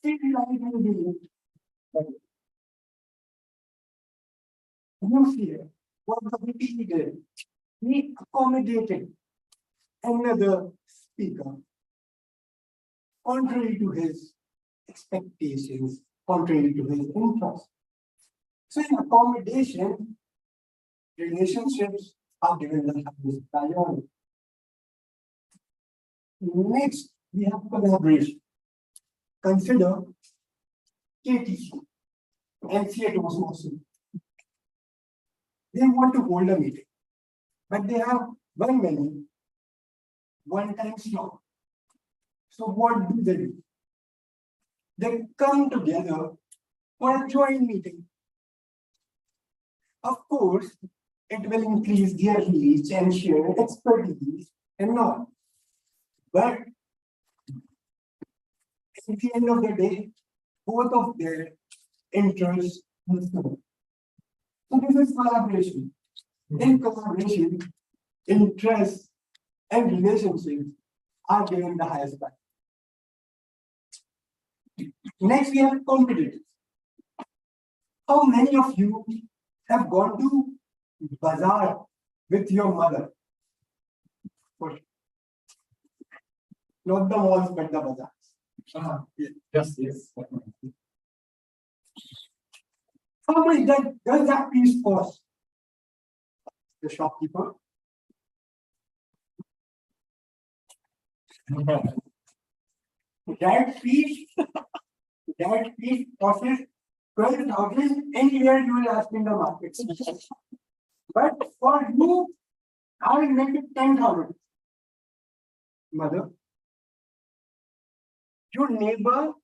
Feel like you do it. You see what the VP did. He accommodated another speaker, contrary to his expectations, contrary to his interest. So in accommodation, relationships are given the highest priority. Next, we have collaboration. Consider KTC and Toastmasters. They want to hold a meeting, but they have one menu, one time slot. So what do? They come together for a joint meeting. Of course, it will increase their reach and share expertise and all. But at the end of the day, both of their interests will serve. So this is collaboration. In collaboration, interests and relationships are given the highest value. Next, we have competitors. How many of you have gone to bazaar with your mother? Not the malls, but the bazaars. Yes. How much does that piece cost? The shopkeeper. That piece costs 12,000 anywhere you will ask in the market. But for you, I will make it 10,000. Mother, your neighbor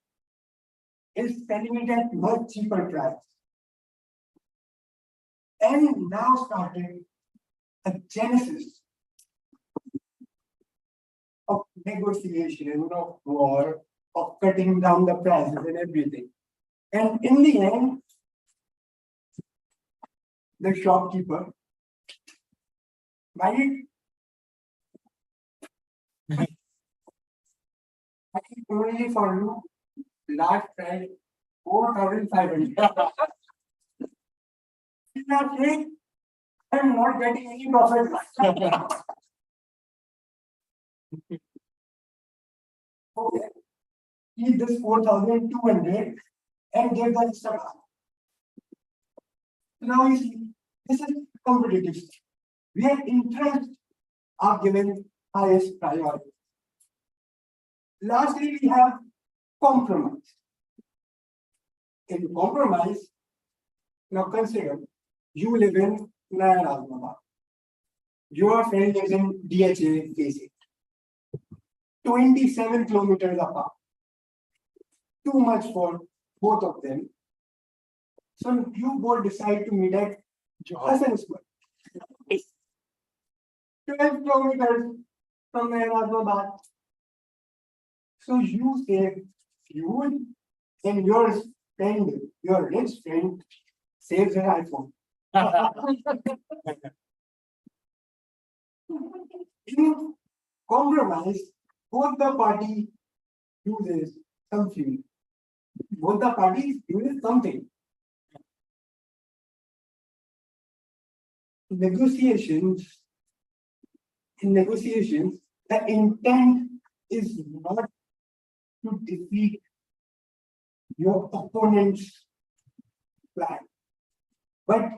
is selling it at much cheaper price. And now started a genesis of negotiation, of war, of cutting down the prices and everything. And in the end, the shopkeeper buy it. I think only for you, last price 4,500. I'm not getting any profit. Okay. Keep this 4,200 and give that extra. Now you see, this is competitive, where interests are given highest priority. Lastly, we have compromise. In compromise, now consider you live in Nayarabad. Your friend lives in DHA phase 8. 27 kilometers apart. Too much for both of them. So you both decide to meet at Johannesburg. 12 kilometers from Nayarabad. So you save fuel and your friend, your rich friend, saves her iPhone. In compromise, both the party uses some fuel. Both the parties use something. In negotiations, the intent is not to defeat your opponent's plan, but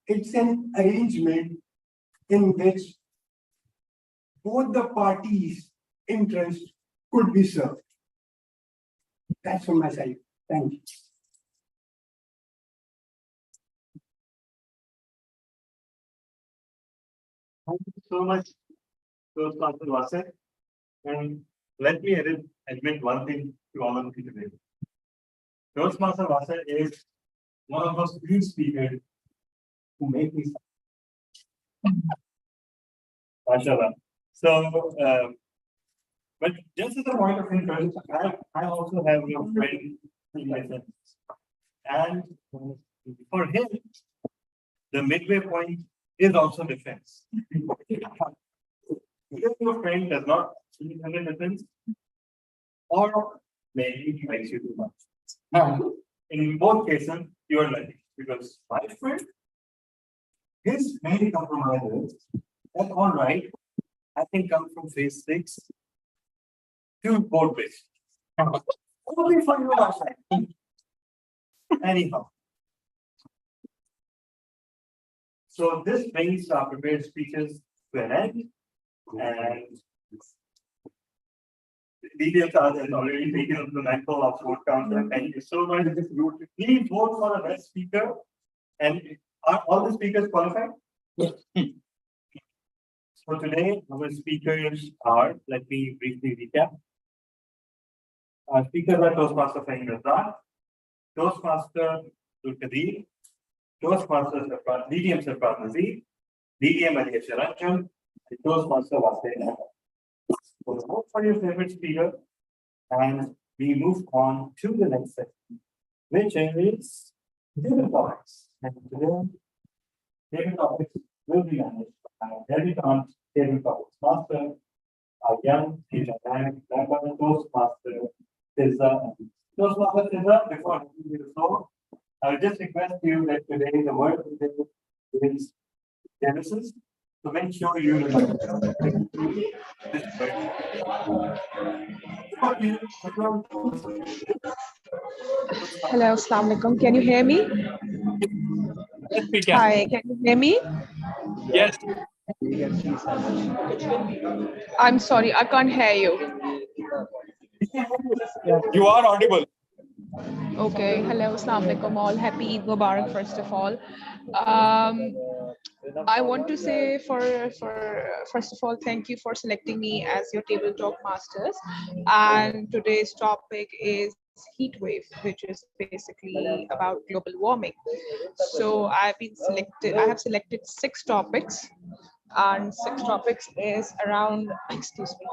it's an arrangement in which both the parties' interests could be served. That's from my side. Thank you. Thank you so much, Toastmaster Vasa. And let me admit one thing to all of you today. Toastmaster Vasa is one of those few speakers who make me Mashallah. So, but just as a point of interest, I also have a friend in my sense. And for him, the midway point is also defense. If your friend does not see defense, or maybe he makes you too much. in both cases, you are lucky because my friend, his main compromise is that all right, I can come from phase 6 to board base. Only for you last time. Anyhow. So this brings our prepared speeches to an end. And details are already taken up the mantle of vote counter. Thank you so much. Please vote for the best speaker. And are all the speakers qualified? Yes. So today, our speakers are, let me briefly recap. Our speakers are Toastmaster Fahim Razak, Toastmaster Kadir, Toastmaster DDM Sarfraz Nazir, DDM Ali Sharanjan, and Toastmaster Vasai. So vote for your favorite speaker, and we move on to the next section, which is table topics. And today, table topics will be managed by debutante table topics master, our young teacher and Toastmaster Tizza. Toastmaster Tizza, before I give you the floor, I would just request you that today the word is Genesis. So make sure you remember this Hello, Assalamu alaikum. Can you hear me? Yes, we can. Hi, can you hear me? Yes. I'm sorry, I can't hear you. You are audible. Okay, hello, Assalamu alaikum all. Happy Eid Mubarak, first of all. I want to say first of all, thank you for selecting me as your table talk masters. And today's topic is heat wave, which is basically about global warming. So I have selected 6 topics, and 6 topics is around, excuse me,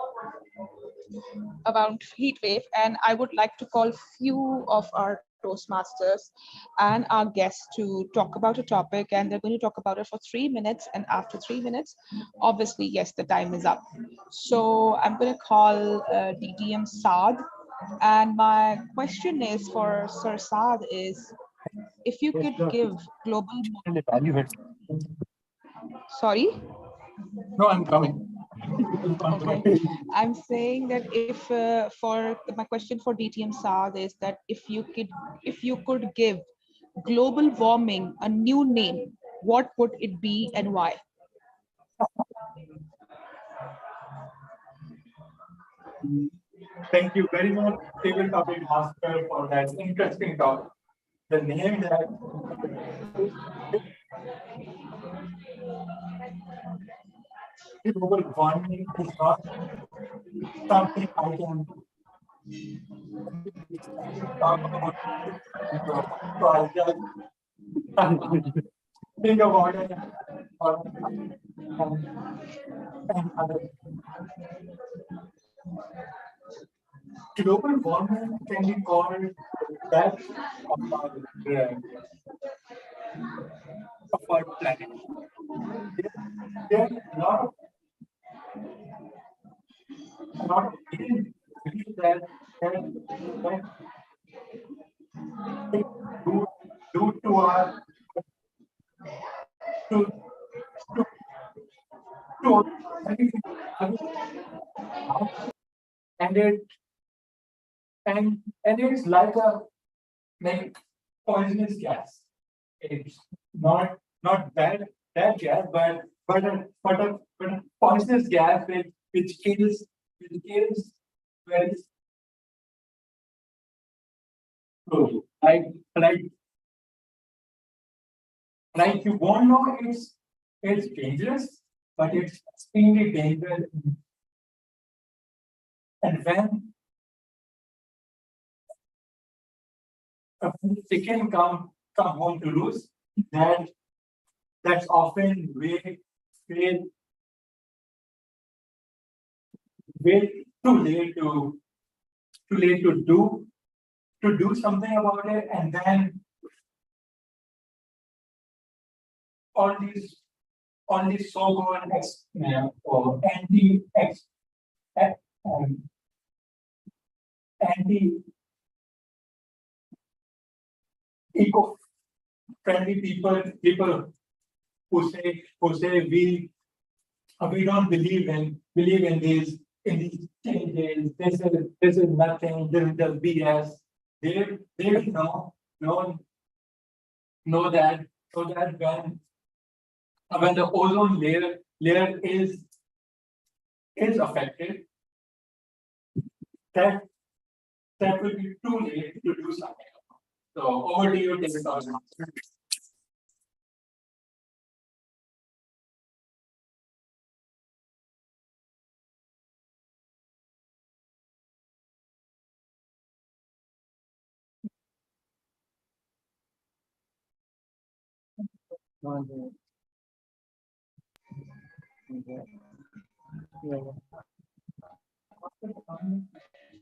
about heat wave, and I would like to call few of our Toastmasters and our guests to talk about a topic, and they're going to talk about it for 3 minutes, and after 3 minutes, obviously, yes, the time is up. So I'm going to call DDM Saad, and my question is for Sir Saad is, if you could give global... Sorry? No, I'm coming. Okay, I'm saying that if for my question for DTM Saad is that if you could give global warming a new name, what would it be and why? Thank you very much, table topic master, for that interesting topic. The name that global warming is not something I can talk about. So I'll just think about it and other. Global warming can be called that of our planet. There are a lot of people believe that due to our to and it's like a poisonous gas. It's not bad gas, but a poisonous gas which kills very slowly. Like you won't know it's dangerous, but it's extremely dangerous. And when a chicken come home to roost, that's often way too late to do something about it, and then all these so-called or eco-friendly people who say we don't believe in these changes. This is nothing. This is just BS. They will know that so that when the ozone layer is affected, that will be too late to do something. So over to you, David.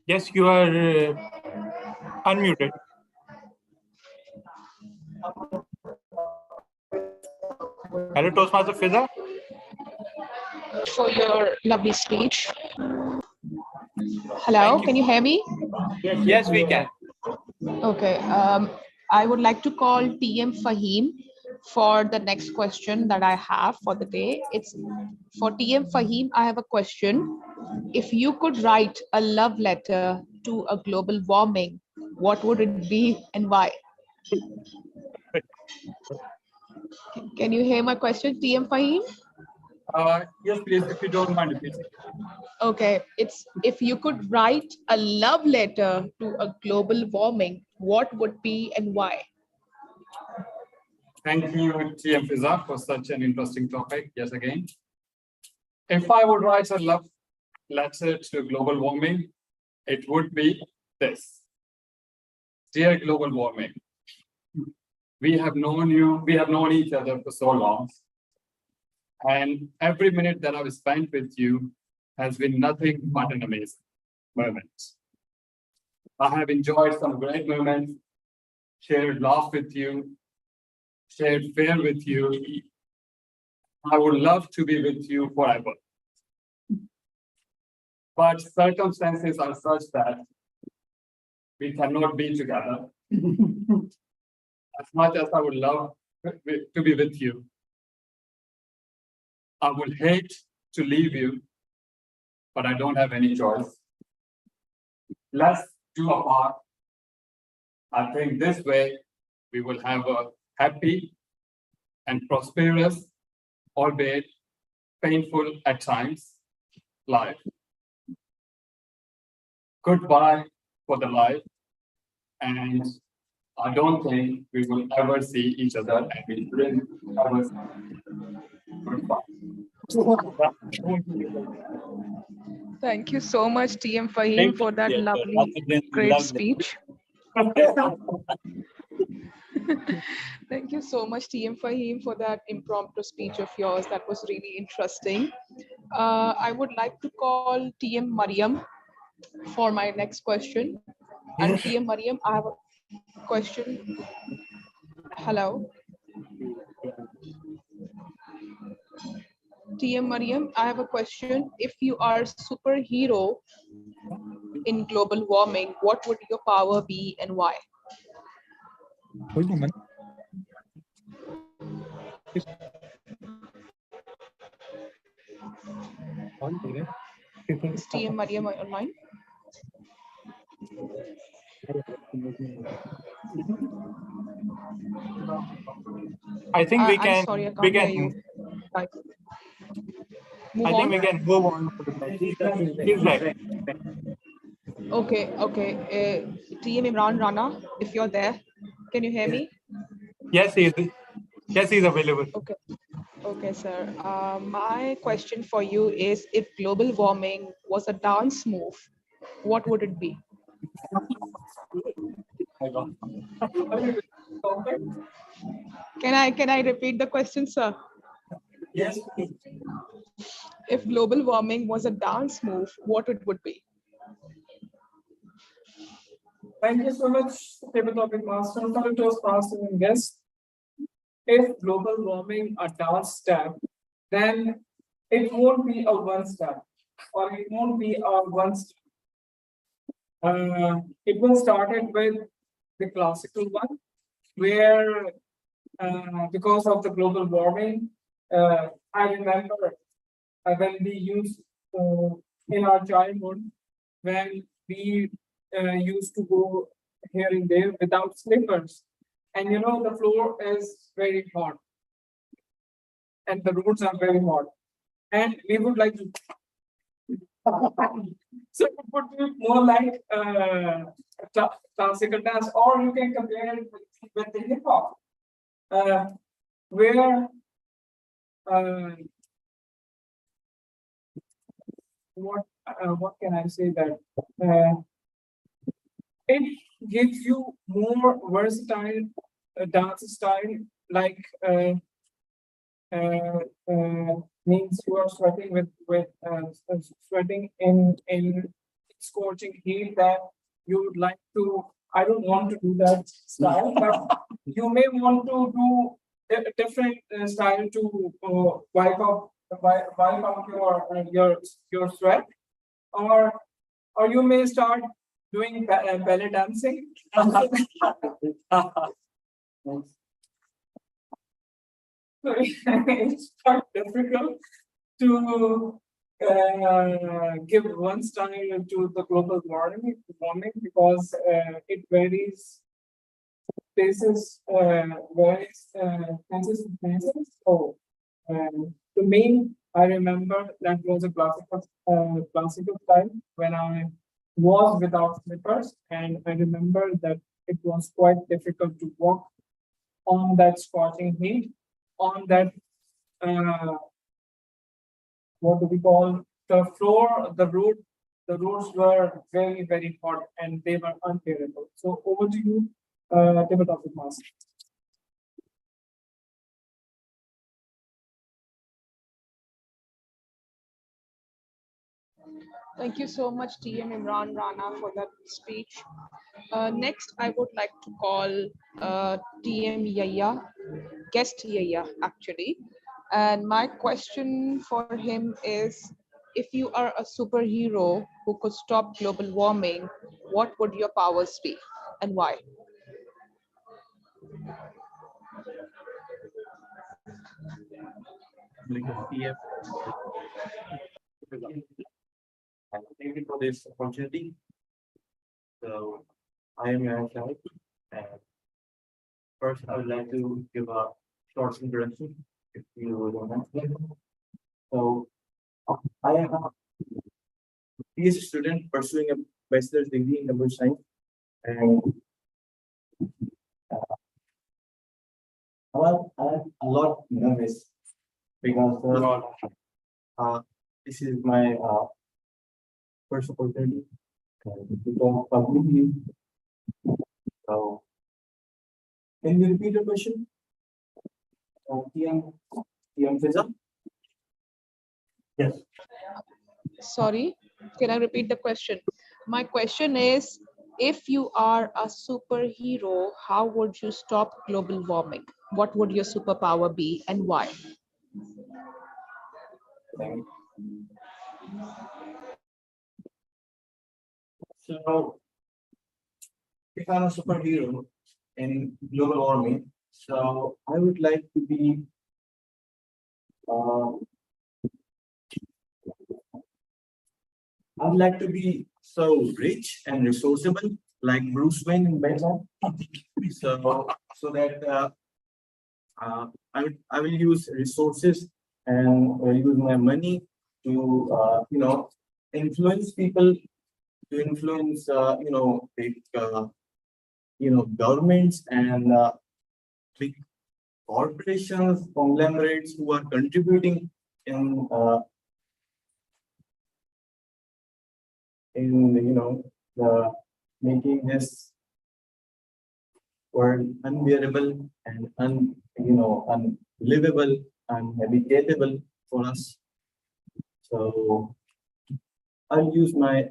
Yes, you are unmuted. Hello, Toastmaster Fiza. For your lovely speech. Hello, can you hear me? Yes, we can. Okay. I would like to call TM Fahim for the next question that I have for the day. It's for TM Fahim. I have a question. If you could write a love letter to a global warming, what would it be and why? Can you hear my question, TM Fahim? Yes, please, if you don't mind, please. Okay, it's if you could write a love letter to a global warming, what would be and why? Thank you, TM Fiza, for such an interesting topic. Yes, again. If I would write a love letter to global warming, it would be this. Dear global warming, we have known each other for so long. And every minute that I've spent with you has been nothing but an amazing moment. I have enjoyed some great moments, shared laugh with you, shared fear with you. I would love to be with you forever. But circumstances are such that we cannot be together. As much as I would love to be with you, I would hate to leave you, but I don't have any choice. Let's do our part. I think this way we will have a happy and prosperous, albeit painful at times, life. Goodbye for the life, and I don't think we will ever see each other, and we shouldn't ever see. Goodbye. Thank you so much, TM Fahim, for that lovely, great speech. Thank you so much, TM Fahim, for that impromptu speech of yours. That was really interesting. I would like to call TM Mariam for my next question. And TM Mariam, I have a question. Hello. TM Mariam, I have a question. If you are a superhero in global warming, what would your power be and why? Is TM Mariam online? I think we can. I'm sorry, I can't hear you. Right. I think we can move on to the next. He's right. Okay. TM Imran Rana, if you're there, can you hear me? Yes, he's available. Okay, sir. My question for you is, if global warming was a dance move, what would it be? Can I repeat the question, sir? Yes. If global warming was a dance move, what it would be? Thank you so much, Table Topic Master, Karachi Toastmasters and guests. If global warming a dance step, then it won't be a one step, or it won't be a one step. It will start it with the classical one, where because of the global warming, I remember when we used in our childhood, when we used to go here and there without slippers, and you know the floor is very hot, and the roads are very hot, and we would like to. So it would be more like classical dance, or you can compare it with the hip hop, where what can I say that it gives you more versatile dance style, like means you are sweating with sweating in scorching heat that you would like to. I don't want to do that style, but you may want to do a different style to wipe out your sweat, or you may start doing belly dancing. It's quite difficult to give one style to the global warming because it varies places, varies places to places. So to me, I remember that was a classical time when I was without slippers, and I remember that it was quite difficult to walk on that scorching heat, on that what do we call the floor, the roads were very, very hot and they were unbearable. So over to you, Tabletop Master. Thank you so much, TM Imran Rana, for that speech. Next, I would like to call TM Yaya, guest Yaya, actually. And my question for him is, if you are a superhero who could stop global warming, what would your powers be and why? Thank you for this opportunity. So I am Yash, and first I would like to give a short introduction, if you don't mind. So I am a PhD student pursuing a bachelor's degree in computer science, and I'm a lot nervous because this is my first opportunity to talk publicly. So, can you repeat the question? TM Fiza? Yes. Sorry, can I repeat the question? My question is, if you are a superhero, how would you stop global warming? What would your superpower be and why? So, if I'm a superhero in global warming, so I would like to be I'd like to be so rich and resourceable like Bruce Wayne in Batman. So that I will use resources and use my money to influence people, to influence big governments and big corporations, conglomerates who are contributing in the making this world unbearable and unlivable, unhabitatable for us. So I'll use my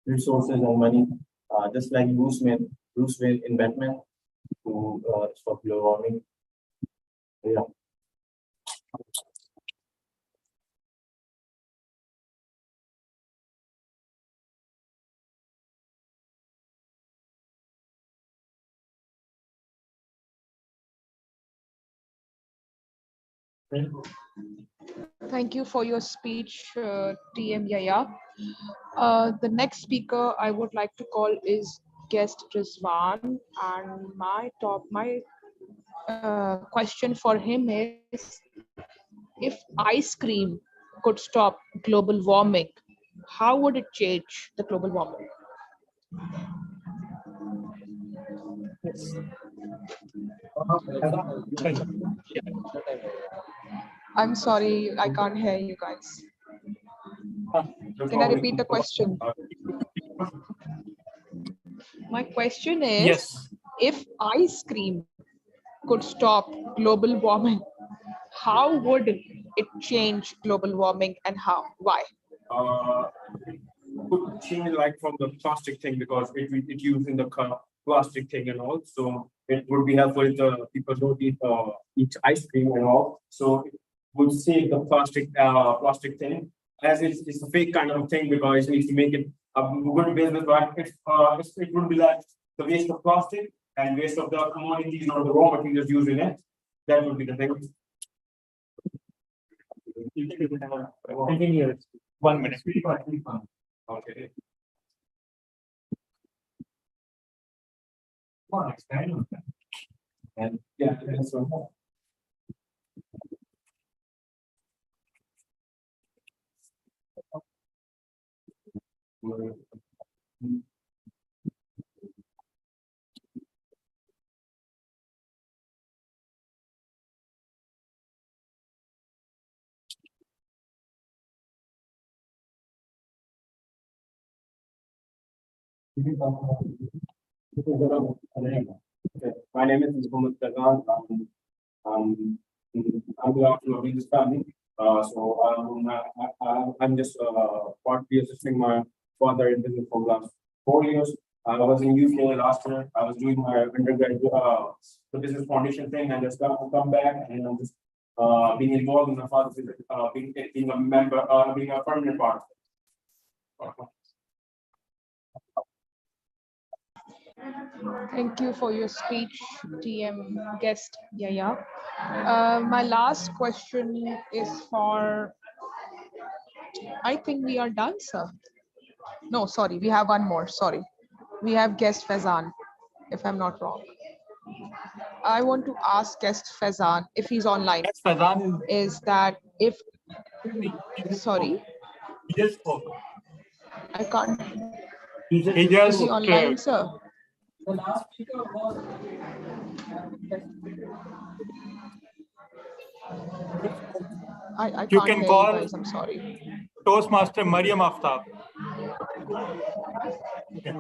resources and money, just like Bruce Wayne in Batman, to stop global warming. Yeah. Thank you for your speech, TM Yaya. The next speaker I would like to call is guest Rizwan, and my question for him is, if ice cream could stop global warming, how would it change the global warming? I'm sorry, I can't hear you guys. Can I repeat the question? My question is, Yes. if ice cream could stop global warming, how would it change global warming and how? Why? Could change like from the plastic thing because it used in the plastic thing and all. So it would be helpful if the people don't eat ice cream and all. So it would save the plastic thing as it's a fake kind of thing because it needs to make it a good business. But it would be like the waste of plastic and waste of the commodities or the raw materials used in it. That would be the thing. Continue. 1 minute. Okay. And yeah, that's one more. My name is Mohammed Kazan. I'm the author of this family. I'm just partly assisting my father in business for the last 4 years. I was in UK last year. I was doing my undergraduate the business foundation thing, and just come back and I'm just being involved in my father's business, being a member, being a permanent part. Thank you for your speech, TM guest Yaya. My last question is for, I think we are done, sir. No, sorry, we have one more. Sorry. We have guest Faizan, if I'm not wrong. I want to ask guest Faizan, if he's online, is that if, sorry, He just spoke. I can't, He is just he online, sir? the last speaker was I you can't can hear call you guys, I'm sorry. Toastmaster Mariam Aftab.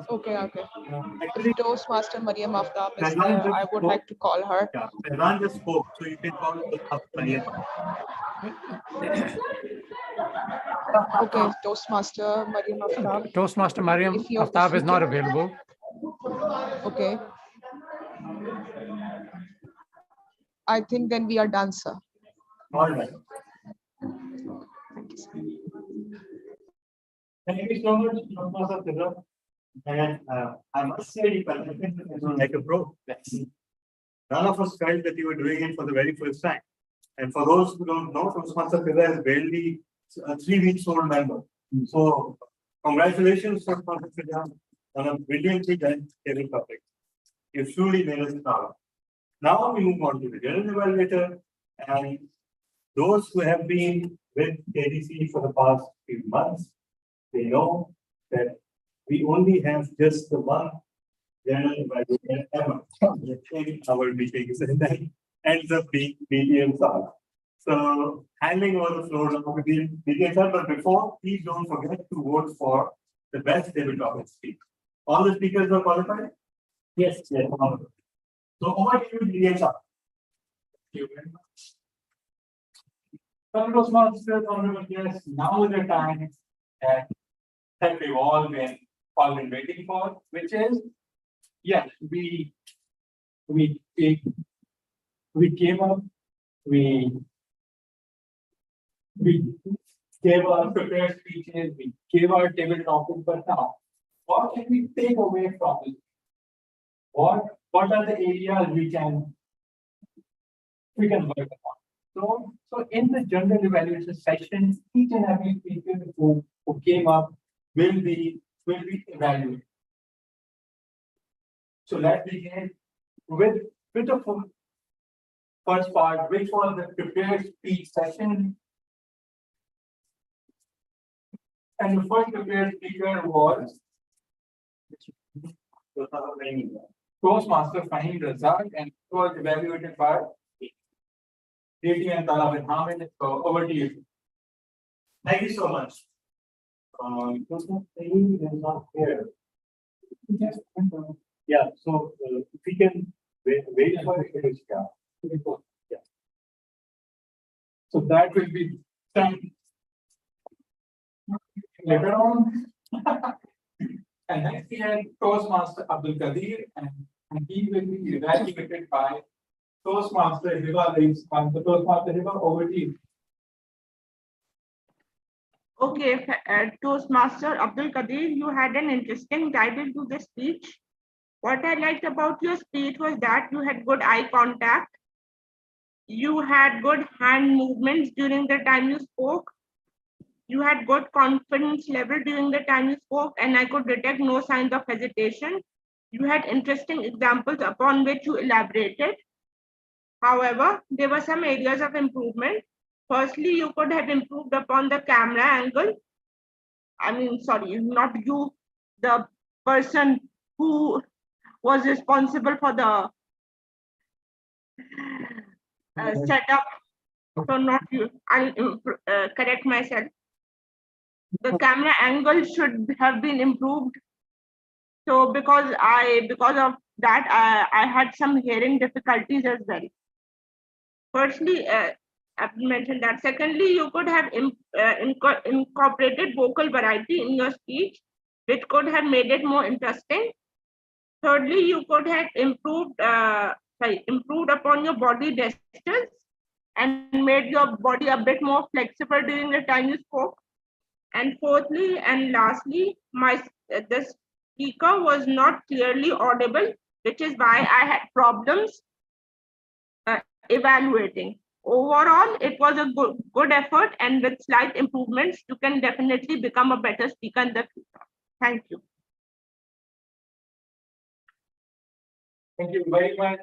Okay. Actually, If Toastmaster Mariam Aftab is Faizan there, just I would spoke. like to call her. Yeah, Faizan just spoke, so you can call it Mariam. Okay, Toastmaster Mariam Aftab. Toastmaster Mariam If Aftab you is not can- available. Okay. I think then we are done, sir. All right. Thank you, sir. Thank you so much, Toastmaster Faizan. And I must say, you presented it like a pro. None of us felt that you were doing it for the very first time. And for those who don't know, Toastmaster Faizan is barely a 3 weeks old member. So, congratulations, Toastmaster Faizan, on a brilliantly done table topic. You truly made us proud. Now we move on to the general evaluator, and those who have been with KDC for the past few months, they know that we only have just the one general evaluator ever in our meetings, and then ends up being BDM Sal. So handing over the floor now to BDM Sal, but before, please don't forget to vote for the best table topic speaker. All the speakers are qualified? Yes. So over to you, BDM Sal. Thank you very much. Toastmasters, honorable guests, now is the time that we've all been waiting for, which is, yes, we came up, we gave our prepared speeches, we gave our table topics, but now, what can we take away from it? What are the areas we can work on? So in the general evaluation sessions, each and every people who came up will be evaluated. So let's begin with the first part, which was the prepared speech session. And the first prepared speaker was Toastmaster Fahim Razak, and it was evaluated by DT and Talab Hamid. So over to you. Thank you so much. Toastmaster Fahim is not here. Yes. Yeah, so if we can wait for it. Yeah. So that will be done later on. And next we have Toastmaster Abdul Qadir, and he will be evaluated by Toastmaster Hiba. The Toastmaster Hiba, over to you. Okay, Toastmaster Abdul Qadir, you had an interesting title to the speech. What I liked about your speech was that you had good eye contact. You had good hand movements during the time you spoke. You had good confidence level during the time you spoke, and I could detect no signs of hesitation. You had interesting examples upon which you elaborated. However, there were some areas of improvement. Firstly, you could have improved upon the camera angle. I mean, sorry, not you, the person who was responsible for the setup. So not you. I'll correct myself. The camera angle should have been improved. So because of that, I had some hearing difficulties as well. Firstly, I've mentioned that. Secondly, you could have incorporated vocal variety in your speech, which could have made it more interesting. Thirdly, you could have improved upon your body gestures and made your body a bit more flexible during the time you spoke. And fourthly and lastly, the speaker was not clearly audible, which is why I had problems evaluating. Overall, it was a good effort, and with slight improvements, you can definitely become a better speaker in the future. Thank you. Thank you very much.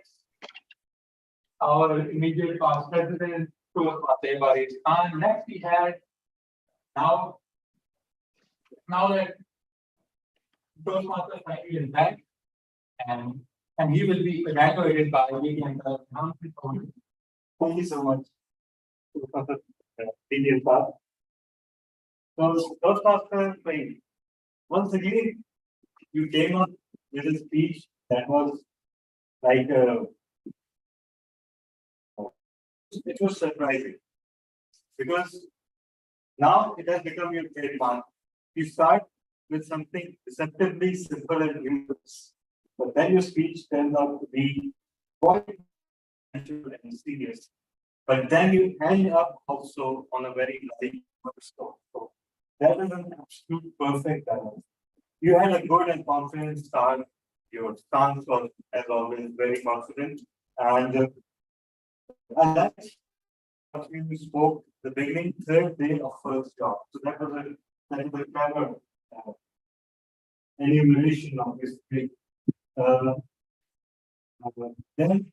Our immediate past president, Toastmaster Baris Khan. Next, we had now that Toastmaster Fahim is back, and he will be evaluated by DT and Talab Hamid. Thank you so much, Toastmaster Indian Park. So, Toastmaster Fahim, once again, you came up with a speech that was like it was surprising because now it has become your trademark. You start with something deceptively simple and humorous, but then your speech turns out to be quite natural and serious. But then you end up also on a very light note. So that is an absolute perfect balance. You had a good and confident start. Your stance was, as always, very confident, and that's what you spoke the beginning, third day of first job. So that was a clever enumeration of this thing. Then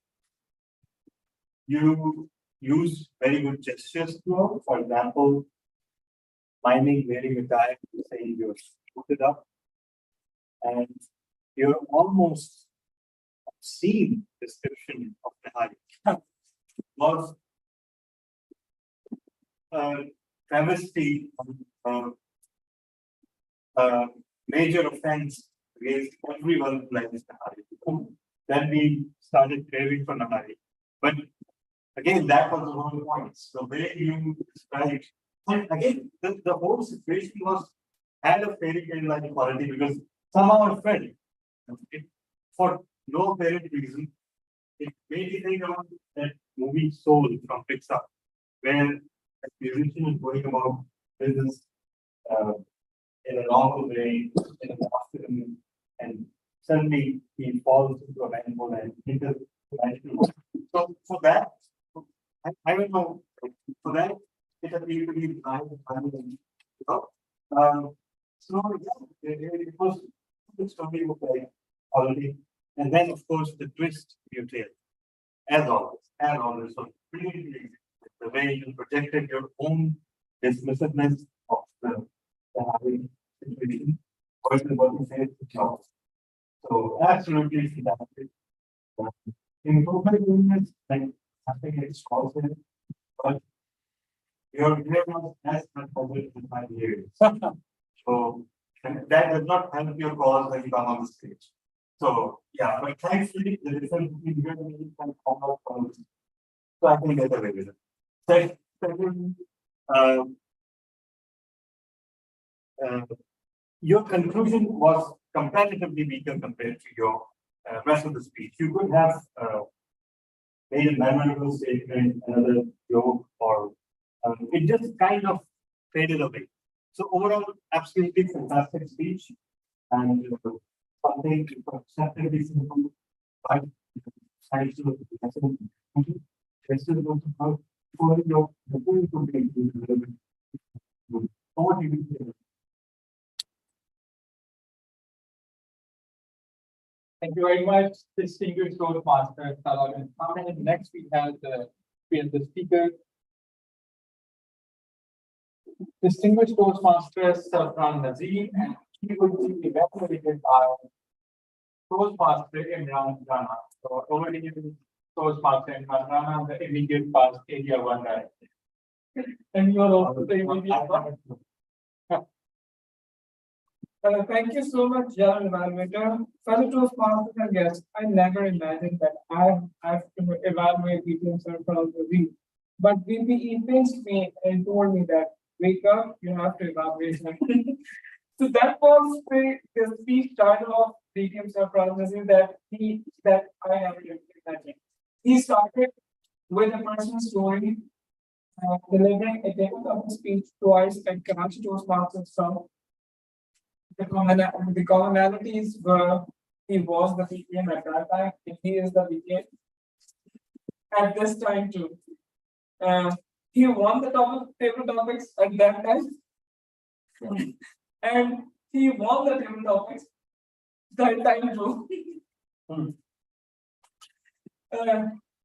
you use very good gestures throughout. For example, miming wearing a tie, saying you're suited up, and you're almost obscene description of Nihari was travesty, major offense against everyone who likes Nihari. Then we started craving for Nihari. But again, that was the whole point. The way you described, and again, the whole situation had a fairy tale like quality because somehow I felt it, for no apparent reason, it made me think about that movie Soul from Pixar, where a musician is going about business in a normal way, in an afternoon, and suddenly he falls into a manhole and enters the manhole. So for that, I don't know So that it appeared to be blind. So yeah, it was the story of like already. And then of course the twist you tell, as always, so really, the way you projected your own dismissiveness of the having situation versus what you said to job. So absolutely fantastic. Improvement in like I think it's also, but your hair was as much positive in 5 years. So and that does not help your cause when you come on the stage. So yeah, but thankfully the difference between you and me can come out from this. So I think that's a way with it. Second, your conclusion was comparatively weaker compared to your rest of the speech. You could have made a memorable statement, another joke, or it just kind of faded away. So overall, absolutely fantastic speech, and something acceptably simple, but science of the lesson. This is also how for your the full complete relevant. Over to you. Thank you very much, distinguished Toastmaster Salaman. Next, we have the speaker, distinguished Toastmaster Sarfran Nazim, and he will be evaluated by Toastmaster Imran Rana. So, over to you, Toastmaster Imran Rana, the immediate past area 1 director. And you are also the immediate past. Thank you so much, General Evaluator. Fellow Toastmasters and guests, I never imagined that I have to evaluate VP Sarfraz Nazim. But VP pinched me and told me that, wake up, you have to evaluate him. So that was the speech title of VP Sarfraz Nazim that I never imagined. He started with a personal story, delivering a difficult speech twice at Karachi Toastmasters. So the commonalities were he was the VPM at that time, and he is the VPM at this time too. He won the table topics at that time, and he won the table topics that time too.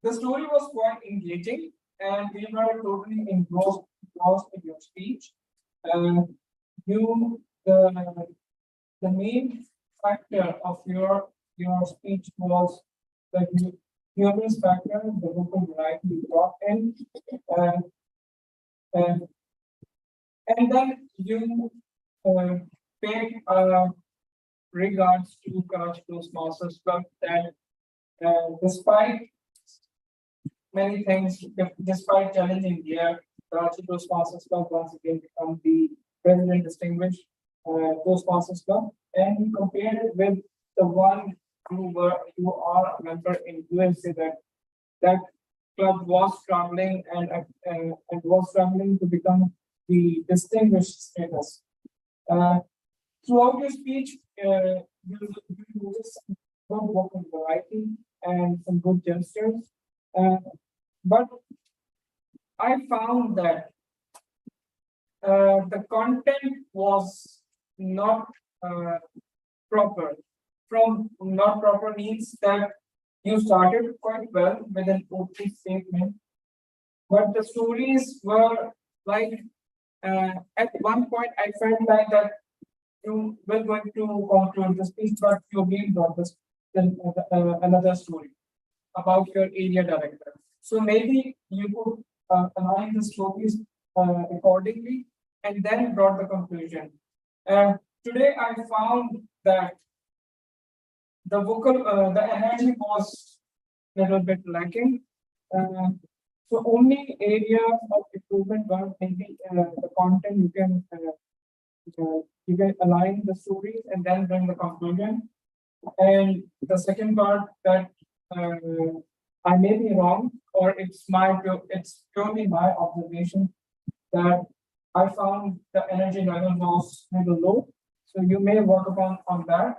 The story was quite engaging, and we were totally engrossed in your speech. The main factor of your speech was the humorous factor, the vocal variety you brought in, and then you paid regards to Karachi Toastmasters Club that despite many things, despite challenging year, Karachi Toastmasters Club once again become the President Distinguished Toastmasters Club, and he compared it with the one you are a member in USA that club was struggling and was struggling to become the distinguished status. Throughout your speech, you used some good vocal variety and some good gestures, but I found that the content was not proper. From not proper means that you started quite well with an opening statement, but the stories were like at one point I felt like that you were going to conclude the speech, but you again brought this another story about your area director. So maybe you could align the stories accordingly and then brought the conclusion. Today I found that the the energy was a little bit lacking. So only area of improvement were maybe the content you can align the stories and then bring the conclusion. And the second part that I may be wrong, or it's purely my observation that I found the energy level was a little low. So you may work on that.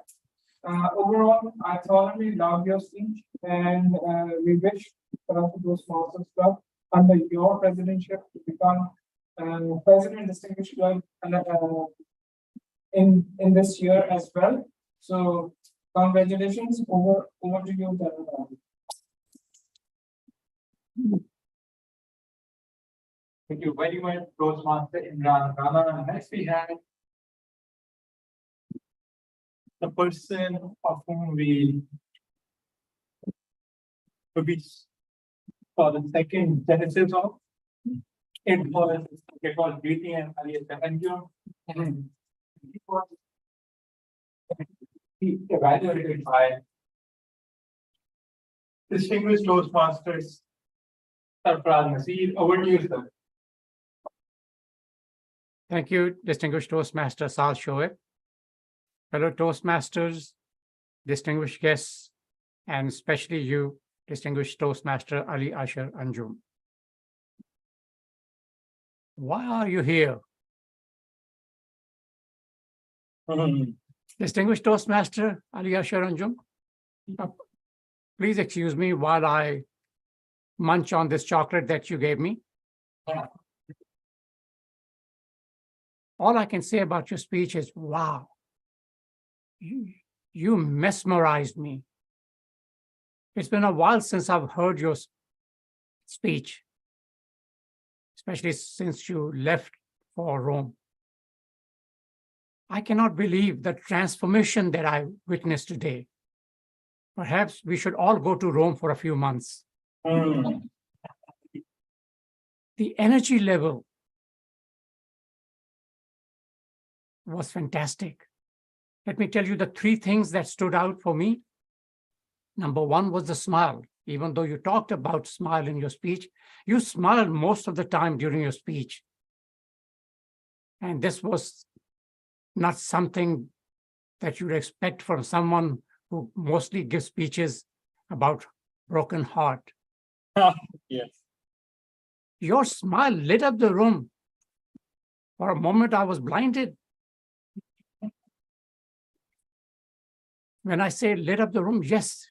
Overall, I thoroughly loved your speech, and we wish Karachi Toastmasters Club under your presidency to become President Distinguished Club in this year as well. So congratulations, over to you, General. Thank you very much, Toastmaster Imran Rana. Next we have the person of whom we will be for the second genesis of. It was BT and alias Anju. He evaluated by distinguished Toastmasters Sarfraz Nasir. Over to you, sir. Thank you, distinguished Toastmaster Sal Shoaib, fellow Toastmasters, distinguished guests, and especially you, distinguished Toastmaster Ali Asher Anjum. Why are you here? Distinguished Toastmaster Ali Asher Anjum, please excuse me while I munch on this chocolate that you gave me. All I can say about your speech is, wow, you mesmerized me. It's been a while since I've heard your speech, especially since you left for Rome. I cannot believe the transformation that I witnessed today. Perhaps we should all go to Rome for a few months. The energy level was fantastic. Let me tell you the three things that stood out for me. Number one was the smile. Even though you talked about smile in your speech, you smiled most of the time during your speech. And this was not something that you'd expect from someone who mostly gives speeches about broken heart. Yes. Your smile lit up the room. For a moment, I was blinded. When I say lit up the room, yes,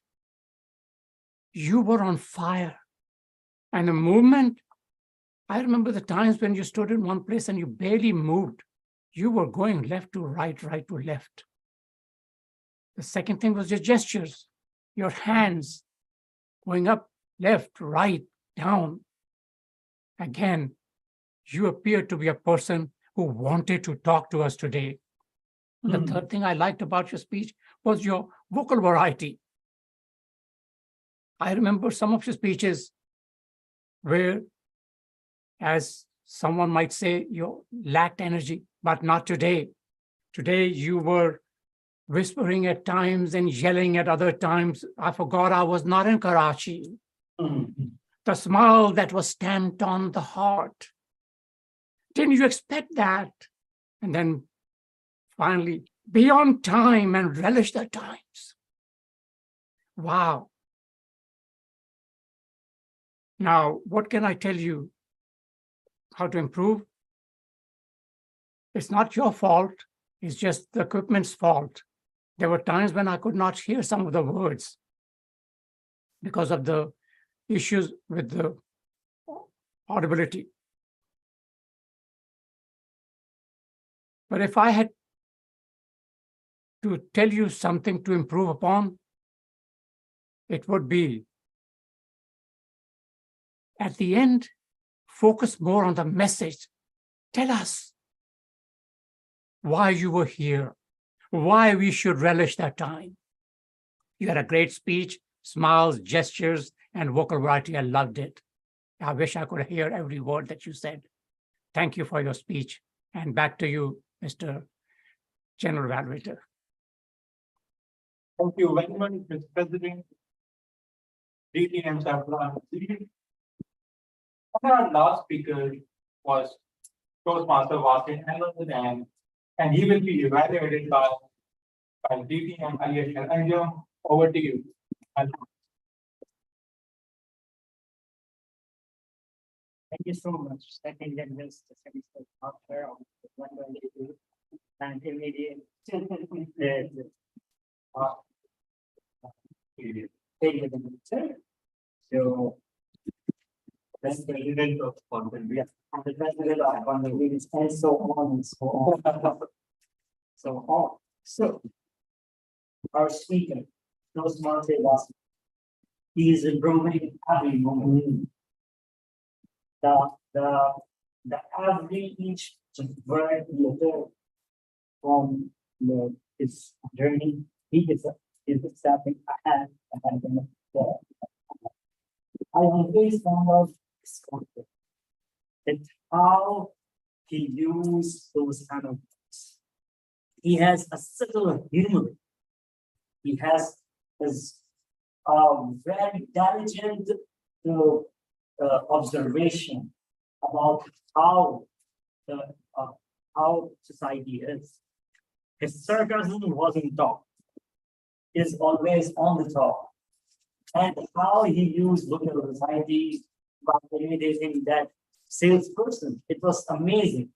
you were on fire. And the movement, I remember the times when you stood in one place and you barely moved. You were going left to right, right to left. The second thing was your gestures, your hands going up, left, right, down. Again, you appeared to be a person who wanted to talk to us today. The third thing I liked about your speech was your vocal variety. I remember some of your speeches where, as someone might say, you lacked energy, but not today. Today, you were whispering at times and yelling at other times. I forgot I was not in Karachi. The smile that was stamped on the heart. Didn't you expect that? And then finally, be on time and relish the times. Wow. Now, what can I tell you? How to improve? It's not your fault. It's just the equipment's fault. There were times when I could not hear some of the words because of the issues with the audibility. But if I had to tell you something to improve upon, it would be, at the end, focus more on the message. Tell us why you were here, why we should relish that time. You had a great speech, smiles, gestures, and vocal variety. I loved it. I wish I could hear every word that you said. Thank you for your speech. And back to you, Mr. General Evaluator. Thank you very much, Mr. President. DTM Sarfraz. Our last speaker was Toastmaster Wasim Ahmed, and he will be evaluated by DTM alias Anjum. Over to you. Thank you so much. Second youngest semester after of 122 and immediate. So Best president of content. Yes, and the president of conference, and so on and so on. So on. So our speaker, Toastmasters, he is improving every moment. The every each word letter from his journey, he is stepping ahead. I always found out this concept, that how he used those kind of words. He has a subtle humor. He has his very intelligent observation about how how society is. His sarcasm wasn't top, is always on the top. And how he used vocabulary by imitating that salesperson, it was amazing.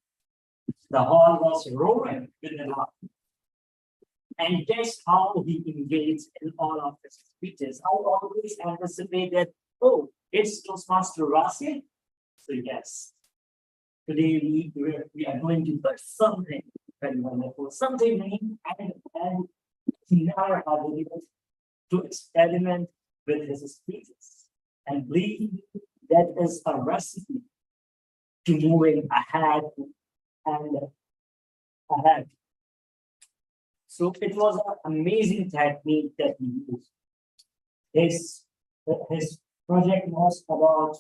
The hall was roaring with the laugh. And that's how he engaged in all of his speeches. I always anticipated, oh, it's Toastmaster Rasi. So yes, today we are going to learn something very wonderful, something new, and he never had been able to experiment with his speeches. And believe that is a recipe to moving ahead and ahead. So it was an amazing technique that he used. His project was about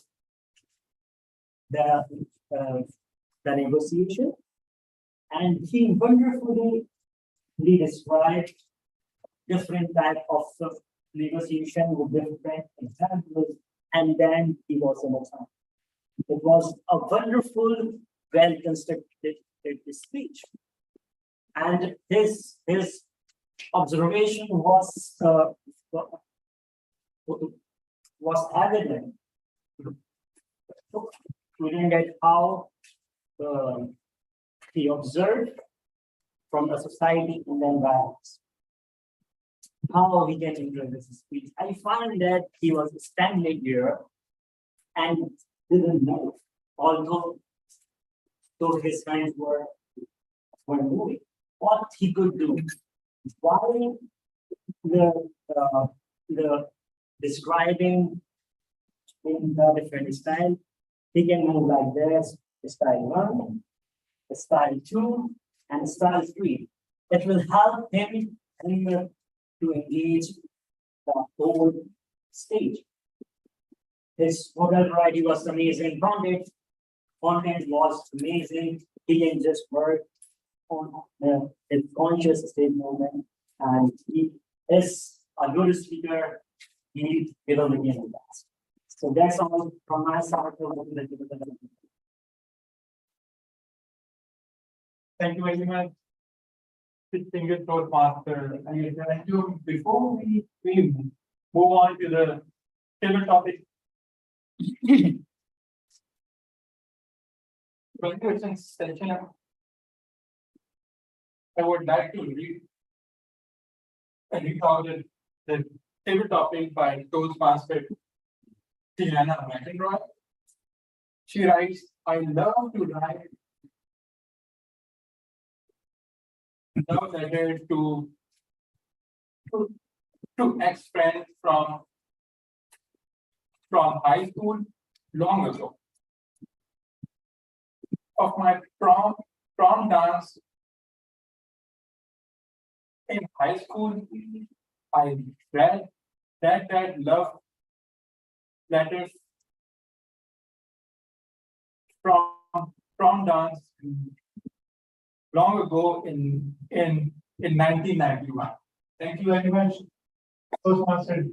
the negotiation, and he wonderfully described different type of negotiation with different examples, and then he was in a time. It was a wonderful, well-constructed speech. And his observation was evident. Looking at how he observed from the society and the environment, how he can enjoy this speech. I found that he was standing here and didn't move, although his hands were moving. What he could do, while the describing in the different style, he can move like this, style 1, style 2, and style 3. It will help him to engage the whole stage. His model variety was amazing. Content was amazing. He can just work on his conscious state movement, and he is a good speaker. He will begin with that. So that's all from my side. Thank you very much, distinguished Toastmaster. And thank you. Before we move on to the table topic, question session, I would like to read out the table topic by Toastmaster Tiana McEnroy. She writes, I love to write love letter to ex-friends from high school long ago. Of my prom dance in high school, I read that love letters from prom dance long ago in 1991. Thank you very much, Toastmaster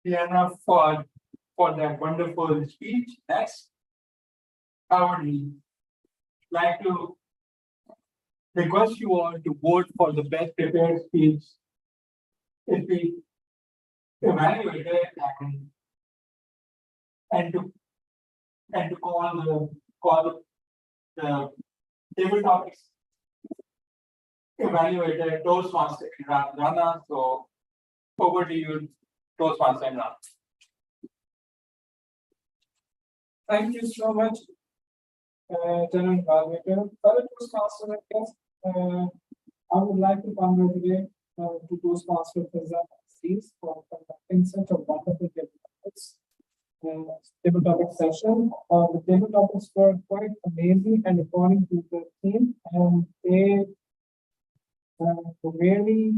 Diana, for that wonderful speech. Next, I would like to request you all to vote for the best prepared speech. If we evaluate it and to call the table topics evaluator Toastmaster Rana. So over to you, Toastmaster Rana. Thank you so much, General Valmekar. Fellow Toastmasters, I guess, I would like to congratulate to Toastmaster Fizz for conducting such a wonderful table topic session. The table topics were quite amazing and according to the theme, and they really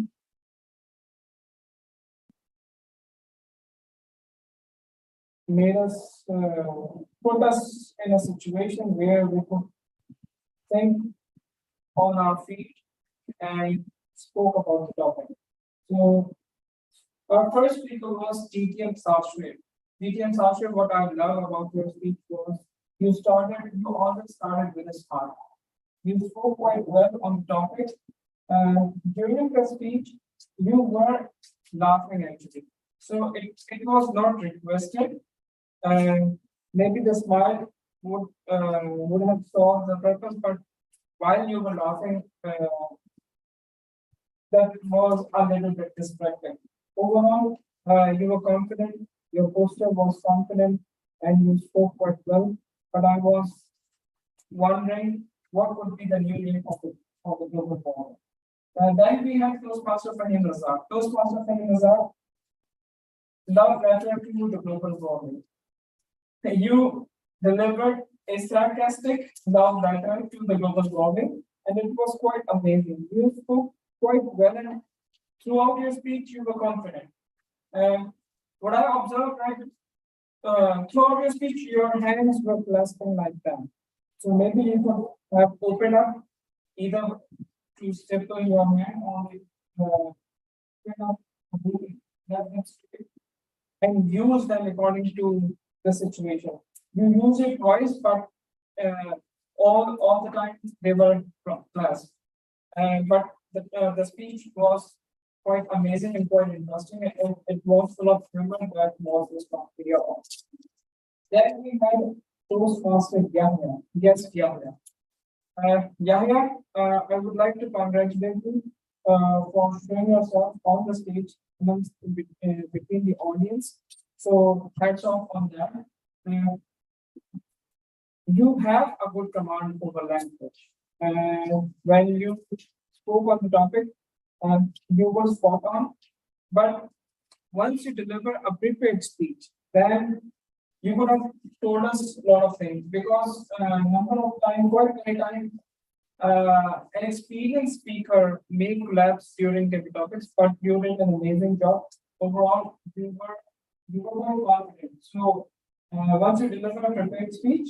made us put us in a situation where we could think on our feet and spoke about the topic. So our first speaker was TTM Sashway. TTM Sashway, what I love about your speech was you always started with a smile. You spoke quite well on the topic. During the speech, you were laughing actually. So it was not requested. Maybe the smile would have solved the purpose, but while you were laughing, that was a little bit distracting. Overall, you were confident, your posture was confident, and you spoke quite well. But I was wondering what would be the new name of the global forum. Then we have Toastmaster Fahim Razak. Toastmaster Fahim Razak, love letter to the global warming. You delivered a sarcastic love letter to the global warming, and it was quite amazing. You spoke quite well, and throughout your speech, you were confident. What I observed, right, throughout your speech, your hands were clasping like that. So maybe you could have opened up either to stipple your hand or and use them according to the situation. You use it twice, but all the time they were clasped. But the speech was quite amazing and quite interesting, and it was full of humor that was responsible of. Then we had Toastmaster Yahya. Yes, Yahya. Yahya, I would like to congratulate you for showing yourself on the stage between the audience. So hats off on that. You have a good command over language. And when you spoke on the topic, you were spot on. But once you deliver a prepared speech, then you could have told us a lot of things, because number of times, quite many times, an experienced speaker may collapse during the topics, but you did an amazing job. Overall, you were very confident. So once you deliver a prepared speech,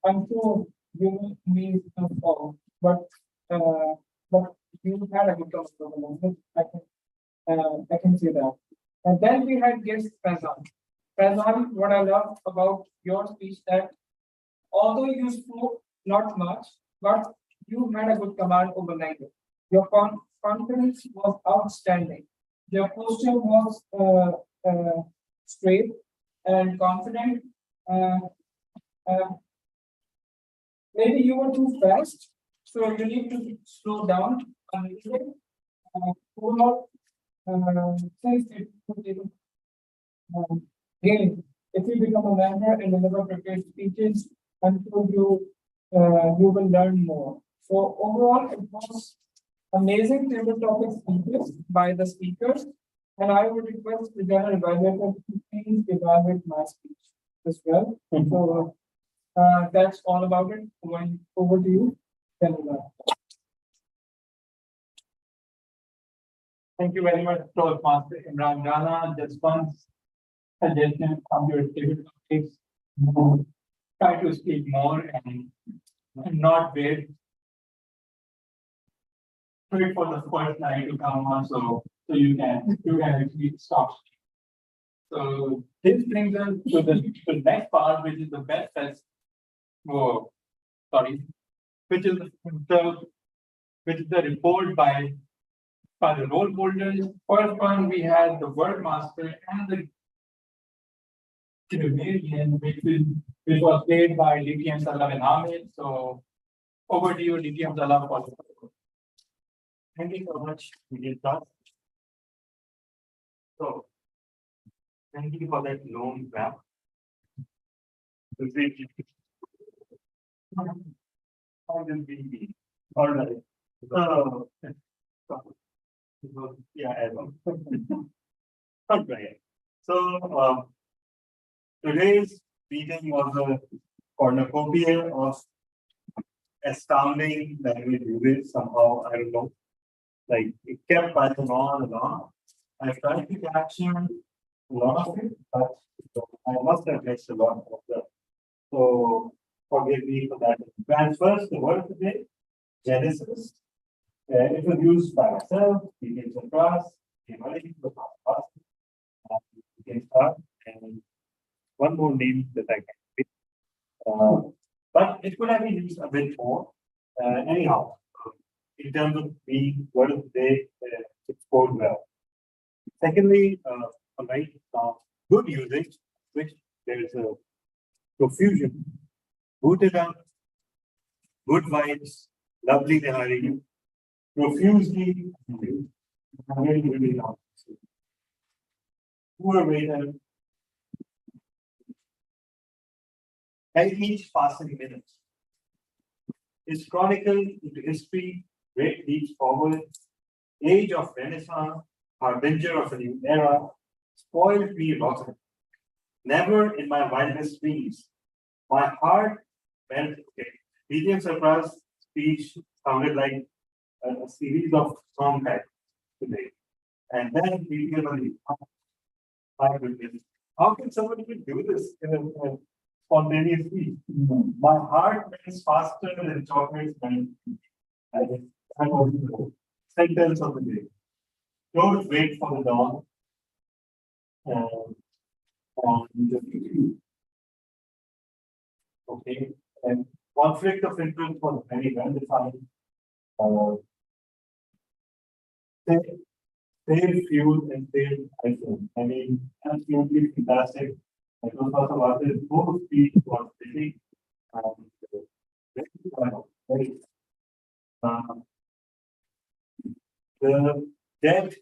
I'm sure you will be all. But you had a good conversation. I can see that. And then we had guest Fazan. Fazan, what I love about your speech that although you spoke not much, but you had a good command over language. Your confidence was outstanding. Your posture was straight and confident. Maybe you were too fast, so you need to slow down a little bit. Overall, since again, if you become a member and deliver prepared speeches, I'm sure you will learn more. So overall, it was amazing table topic speeches by the speakers, and I would request the general evaluator to please evaluate my speech as well. So that's all about it. Going over to you, General. Thank you very much, Toastmaster Imran Rana. Just one suggestion from your table topics. Try to speak more and not wait for the first line to come on, so you can actually stop. So this brings us to the next part, which is the best test. Which is the report by the role holders. First one, we had the word master and the grammarian, which was played by DTM Salah and Hamid. So over to you, DTM Salah. Thank you so much, Vidya. So, thank you for that long clap. The same. All right. Yeah, I know. Okay. So today's meeting was a cornucopia of astounding language usage somehow. I don't know. Like it kept piling on and on. I tried to capture a lot of it, but I must have missed a lot of them. So forgive me for that. And first, the word of the day, Genesis. It was used by myself, details of class, we can start, and one more name that I can pick. But it could have been used a bit more. Anyhow, in terms of being word of the day, it's scored well. Secondly, all right, good usage, which there is a profusion, booted up, good vibes, lovely Nihari, profusely, really not. Poor waiter, and each passing minute is chronicled into history, great leaps forward, age of Renaissance, harbinger of a new era, spoiled me rotten. Never in my wildest dreams. My heart went, okay. Medium surprise speech sounded like a series of song types today. And then medium, my goodness. How can someone even do this in a spontaneous speech? My heart beats faster than chocolates melt. I was the sentence of the day. Don't wait for the dawn. On the okay, and conflict of interest was very well defined. Save fuel and save iPhone. I mean, absolutely fantastic. I was also about this. Both speech was pretty. Very, the depth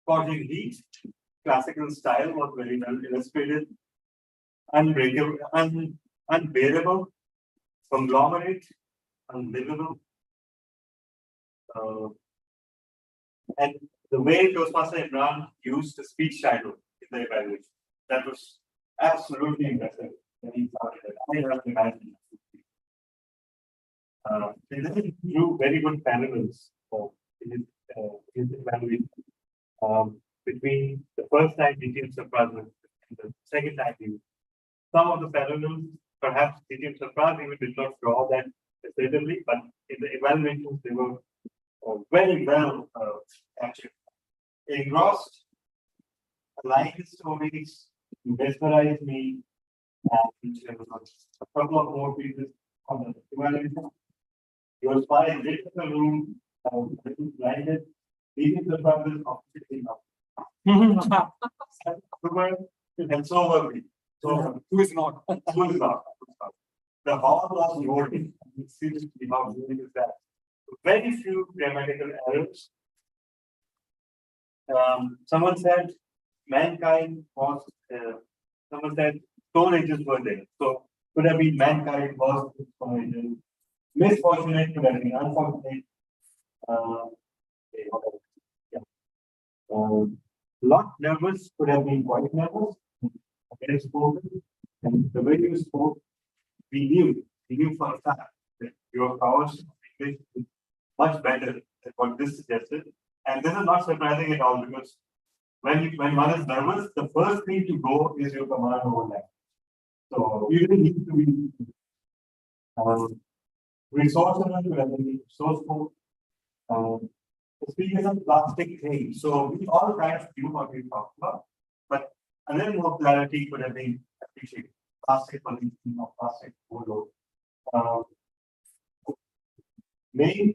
causing heat, classical style was very well illustrated, unbreakable, unbearable, conglomerate, unlivable. And the way Toastmaster Imran used the speech title in the evaluation, that was absolutely impressive. When he started it. I have imagined. And then he drew very good parallels in his evaluation. Between the first time DTM surprise and the second time he some of the parallels, perhaps DTM surprise even did not draw that assertively, but in the evaluations they were very well captured. Engrossed, like the stories, mesmerized me, and a couple of more pieces on the evaluation. Your spy lit the room, blinded, leading the brothers of sitting up. And so were we. So who is not? Who is not? The hall was roaring. It seems to be how good is that. Very few grammatical errors. Someone said mankind was. Someone said stone ages were there. So could have been mankind was stone ages. Misfortunate could have been unfortunate. Lot nervous could have been quite nervous. Very spoken, and the way you spoke, we knew for a fact that your powers of English is much better than what this suggested. And this is not surprising at all because when one is nervous, the first thing to go is your command over language. So you really need to be resourceful could have been resourceful. Speaking of plastic things, so we all kind of knew what we talked about, but a little more clarity could have been appreciated. Plastic pollution or plastic overload. Main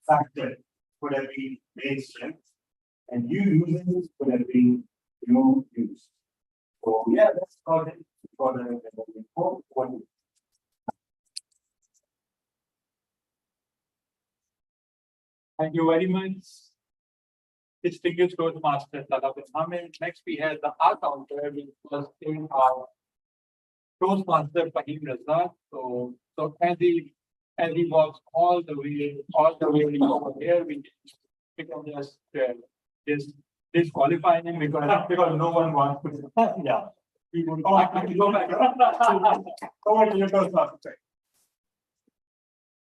factor could have been main strength, and you using could have been your use. So yeah, that's about it for the report. Thank you very much. distinguished Toastmaster Talab Hamid. Next, we have the art counter, which was in our Toastmaster Fahim Razak. So as he walks all the way over here, we can just disqualify him because no one wants to. Yeah. We will go back. Over to your Toastmaster.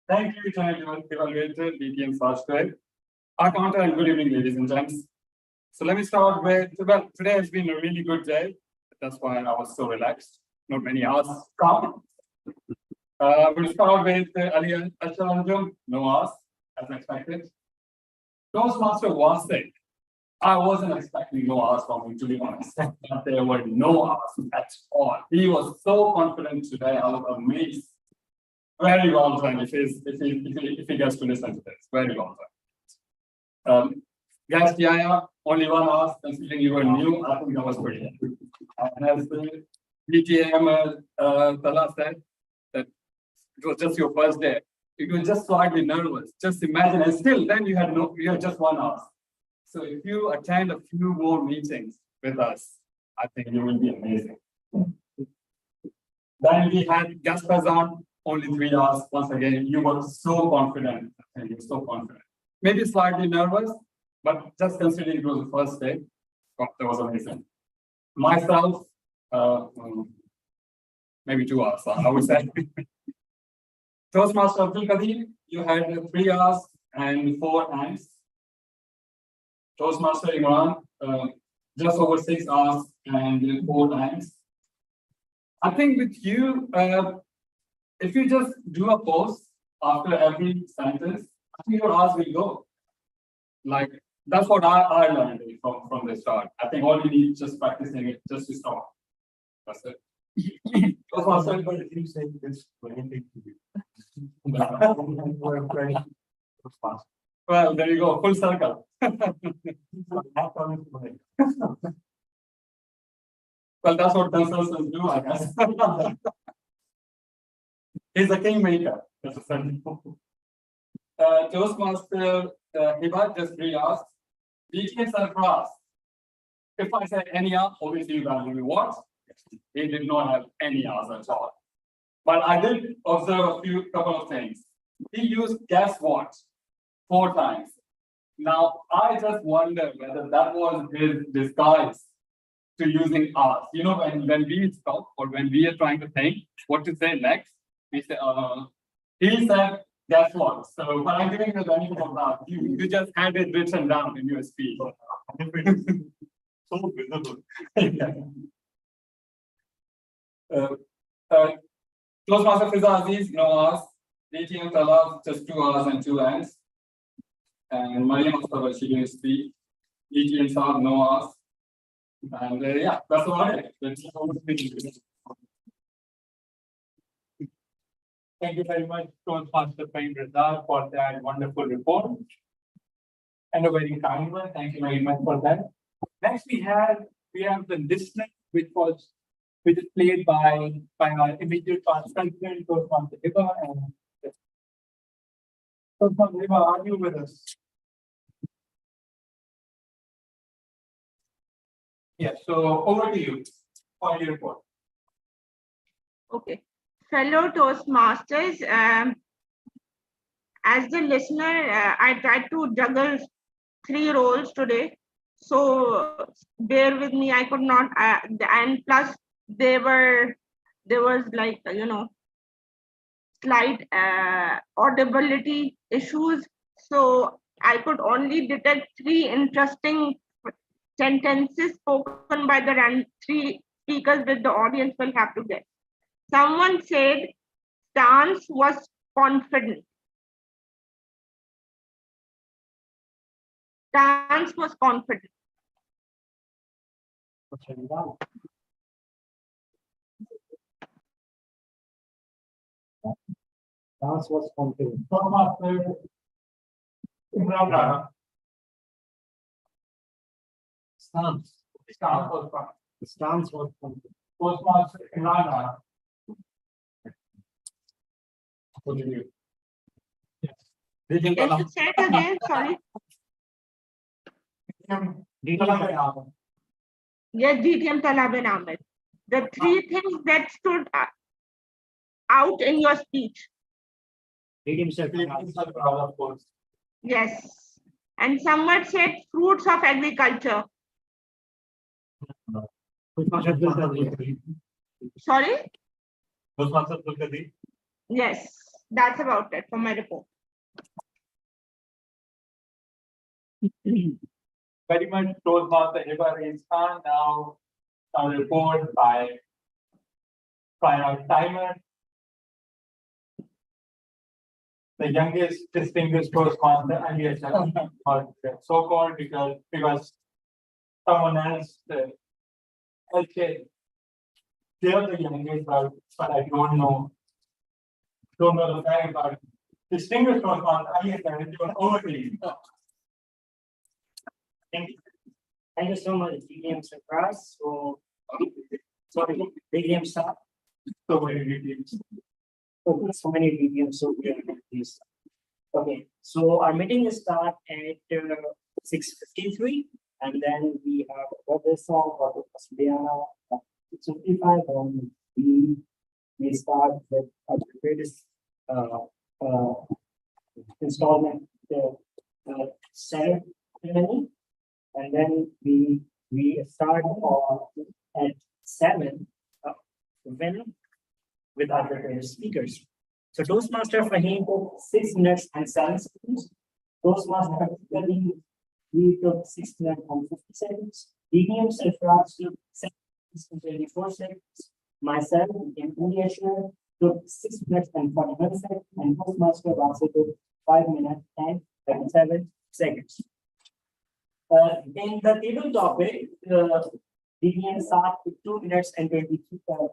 Thank you, Channel Evaluator, DTM Software. Our counter and good evening, ladies and gents. So let me start with, well, today has been a really good day. That's why I was so relaxed. Not many hours come. We'll start with Ali Asharanjum, no hours, as expected. Toastmaster was sick. I wasn't expecting no hours from him, to be honest. But there were no hours at all. He was so confident today. I was amazed. Very well done if he gets to listen to this. Very well done. Guys, Yaya, only 1 hour, considering you were new, I think that was pretty good. And as the BTM Tala said, that it was just your first day. You were just slightly nervous. Just imagine, and still then you had just 1 hour. So if you attend a few more meetings with us, I think you will be amazing. Then we had Gaspazan, only 3 hours. Once again, you were so confident. And you were so confident. Maybe slightly nervous, but just considering it was the first day, that was amazing. Myself, maybe 2 hours, I would say. Toastmaster Abdul Kadir, you had 3 hours and 4 times. Toastmaster Imran, just over 6 hours and 4 times. I think with you, if you just do a pause after every sentence, I think your hours will go. Like, that's what I learned from the start. I think all you need is just practicing it just to start. That's it. Toastmaster, But if you say this, well, there you go, full circle. Well, that's what consultants do, I guess. He's a kingmaker. That's a certain. Toastmaster Hibat just re-asked, DTM surprise. If I said any hour, obviously you guys will be what? He did not have any hours at all. But I did observe couple of things. He used guess what 4 times. Now, I just wonder whether that was his disguise to using hours. You know, when we stop or when we are trying to think what to say next, we say, he said, guess what? So, but I'm giving you the benefit of that. You just had it written down in your speech. So visible. Toastmaster Fiza Aziz, no hours. DTM Talab, just 2 hours and 2 ends. And Mariam Mustafa, she didn't speak. DTM Saab, no hours. And yeah, that's all right. Thank you very much, Toastmaster Fahim Razak, for that wonderful report. And a very kind one. Thank you very much for that. Next, we have the listener, which is played by our immediate past president, Toastmaster Hiba. And Toastmaster Hiba, are you with us? Yes. So over to you for your report. Okay. Fellow Toastmasters, as the listener, I tried to juggle 3 roles today. So bear with me, I could not, and plus there was like, slight audibility issues. So I could only detect 3 interesting sentences spoken by the 3 speakers that the audience will have to get. Someone said stance was confident. Stance was confident. Stance was confident. Stance was confident. Toastmaster Imran. Yes, you said again, sorry. Yes, DTM Talab and Ahmed. The three things that stood out in your speech. Of course. Yes. And someone said fruits of agriculture. Sorry? Yes, that's about it for my report. Very much Toastmaster Hiba is on now. A report by our timer. The youngest distinguished Toastmaster, and yes, so called because someone else, okay, they're the youngest, but I don't know the fact about it. Distinguished Toastmaster, yes, over to you. Thank you. Thank you so much, DDM Surprise. So, sorry, DDM start. So many DTMs. Okay, so many DDMs. So we are doing this. Okay, so our meeting will start at 6:53, and then we have a birthday song for Diana at 6:55, and we start with our greatest installment, the Senate ceremony. And then we start at 7 with our prepared speakers. So Toastmaster Fahim took 6 minutes and 7 seconds. Toastmaster we took 6 minutes and 50 seconds. DDM Surprise took 7 minutes and 24 seconds. Myself, India took 6 minutes and 41 seconds. And Toastmaster also took 5 minutes and 37 seconds. In the table topic, DDM start with 2 minutes and 25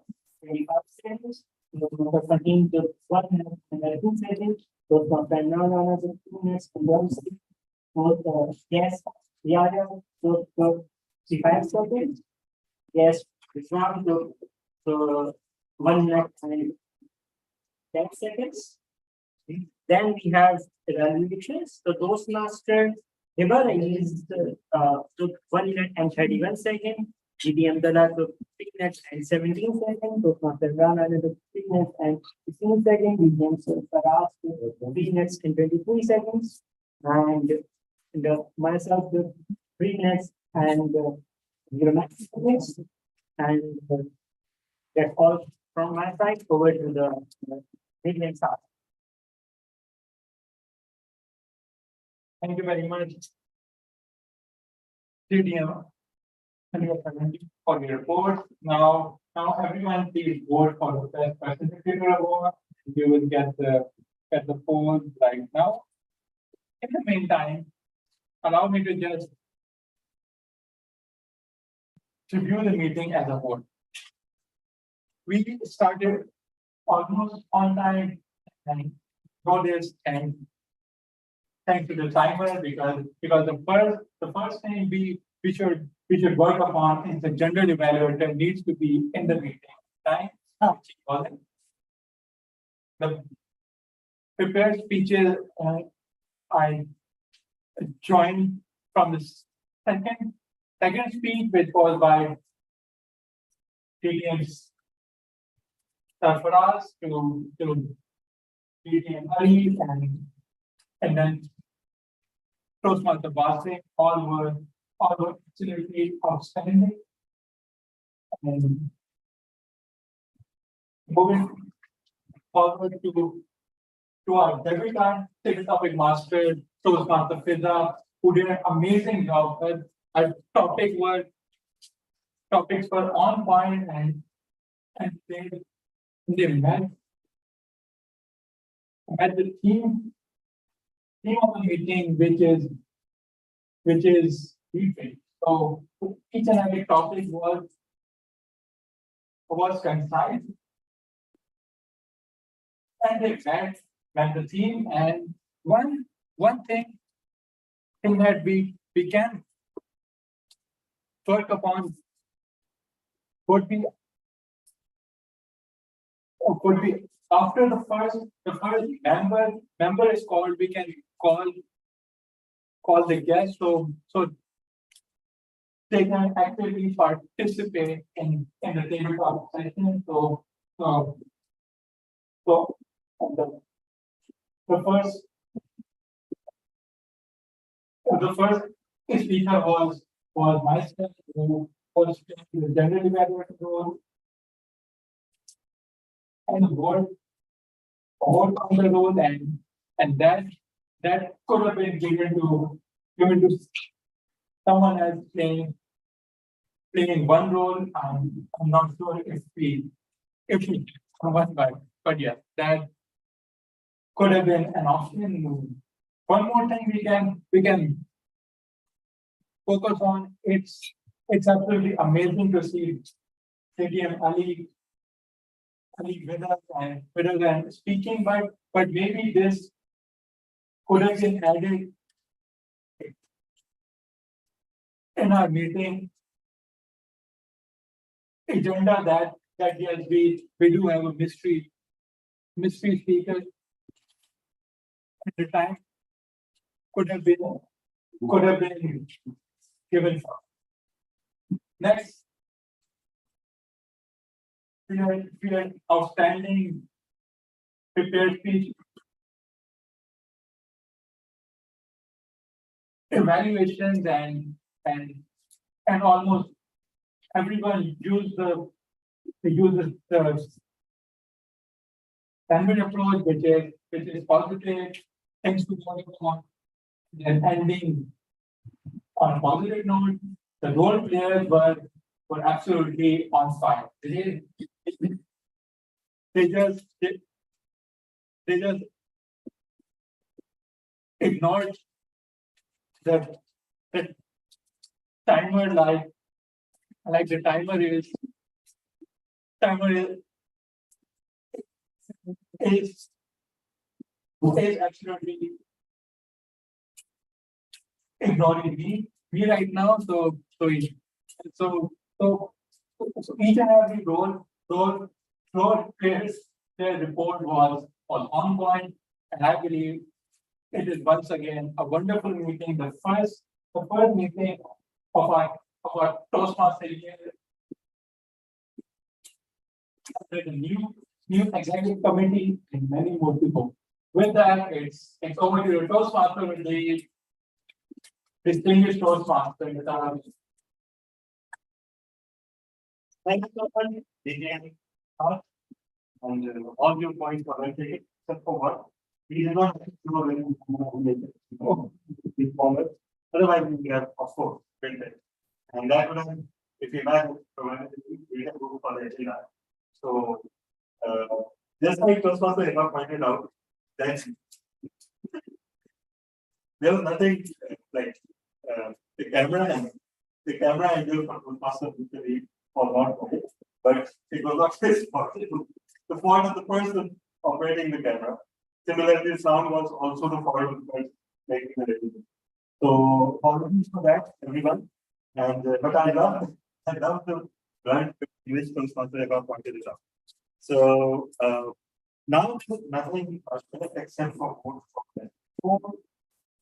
seconds. Fahim took 1 minute and 2 seconds. Both of them now 2 minutes and 1 second. Both yes, Yaya took 35 seconds. Yes, Vishram took 1 minute and 10 seconds. Then we have evaluations. So Toastmaster Hiba took 1 minute and 31 seconds. GDM Dala took 3 minutes and 17 seconds. Toastmaster Rana took 3 minutes and 16 seconds. GDM Faraz took 3 minutes and 23 seconds. And myself took 3 minutes and 09 seconds. And that's all from my side. Over to the GDM side. Thank you very much, DDM, for your report. Now everyone please vote for the best facilitator award. You will get the polls right now. In the meantime, allow me to just review the meeting as a whole. We started almost on time and got this, and thanks to the timer, because the first thing we should work upon is the general evaluator needs to be in the meeting. Time. The prepared speeches I joined from the second speech, which was by DDM Sarfaraz to DDM Ali and then Toastmaster Basi, all were absolutely outstanding. And moving forward to our debutant topic master, Toastmaster Fiza, who did an amazing job. Our topics were on point and they met the theme of the meeting, which is briefing. So each and every topic was concise, and they met the theme. And one thing that we can work upon would be after the first member is called, we can call the guest. So they can actively participate in the tabletop session. So, the first speaker was myself, who was the general evaluator role, and the board on the role, and that could have been given to someone else playing one role. I'm not sure if we someone, but yes, that could have been an option. One more thing we can focus on. It's absolutely amazing to see KTM Ali with us and speaking, but maybe this could have been added in our meeting agenda that yes, we do have a mystery speaker at the time. Could have been given. Next, we had outstanding prepared speech, evaluations, and almost everyone used the standard approach, which is positive, things to work on, and ending on a positive note. The role players were absolutely on fire. They just ignored the timer, like the timer is absolutely ignoring me right now. So each and every role players, their report was on point, and I believe it is once again a wonderful meeting. The first meeting of our Toastmaster year. There's a new executive committee and many more people. With that, it's over to the Toastmaster with the distinguished Toastmaster. Thank you so much, DJ. And all your points are well taken, except for one. We did not know when we forward. Otherwise, we have, of course, built it. And that would have, if we had provided, we have go for the agenda. So, just like Toastmaster Eva pointed out, that there was nothing like the camera angle for Toastmaster or not, but it was not his fault. The fault of the person operating the camera. Similarly, the sound was also the fault of the person making the recording. So, apologies for that, everyone. And but I love the blunt which Toastmaster Eva pointed it out. So now nothing except for vote.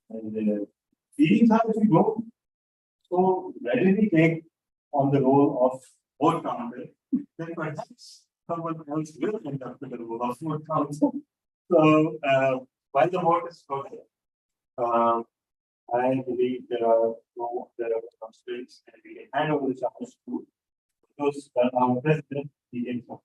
And meetings are as we go. So readily take on the role of vote counter, then perhaps someone else will end up with the role of vote counter. So while the vote is going, I believe there are constraints, and we can hand over the challenge to those our president, the info.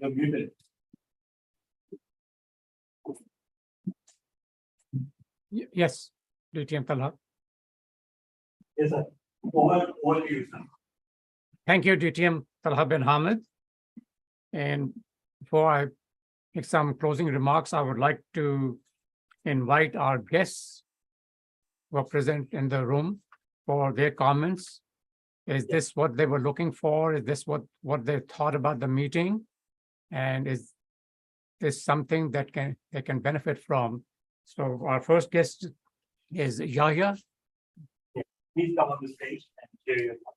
You're muted. Yes, DTM Talha. Yes, sir. Over to you, sir. Thank you, DTM Talha bin Hamid. And before I make some closing remarks, I would like to invite our guests who are present in the room for their comments. Is this what they were looking for? Is this what they thought about the meeting? And is there's something that they can benefit from. So our first guest is Yahya. Please come on the stage and share your thoughts.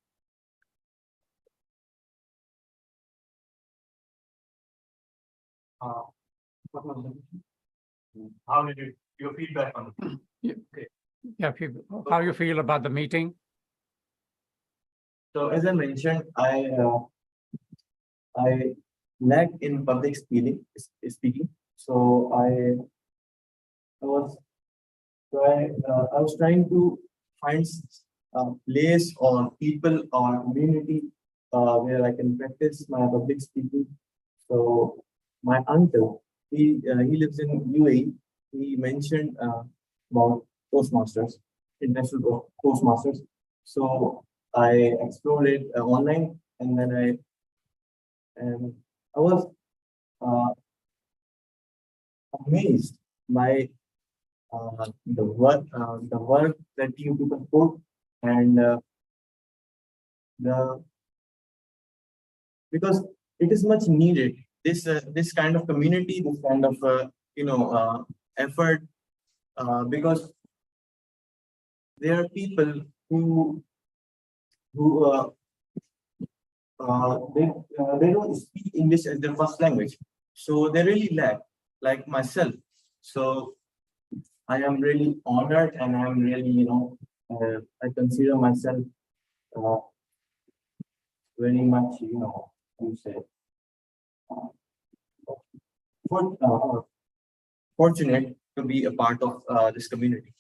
How did your feedback on the Yeah, how you feel about the meeting? So as I mentioned, I lack in public speaking. So I was trying to find a place or people or community where I can practice my public speaking. So my uncle, he lives in UAE. He mentioned about Toastmasters, International Toastmasters. So I explored it online, and then I was amazed by the work that you people put, and because it is much needed. This kind of community, this kind of effort, because there are people who they don't speak English as their first language, so they really lack, like myself. So I am really honored, and I am really, I consider myself very much, you say, fortunate to be a part of this community.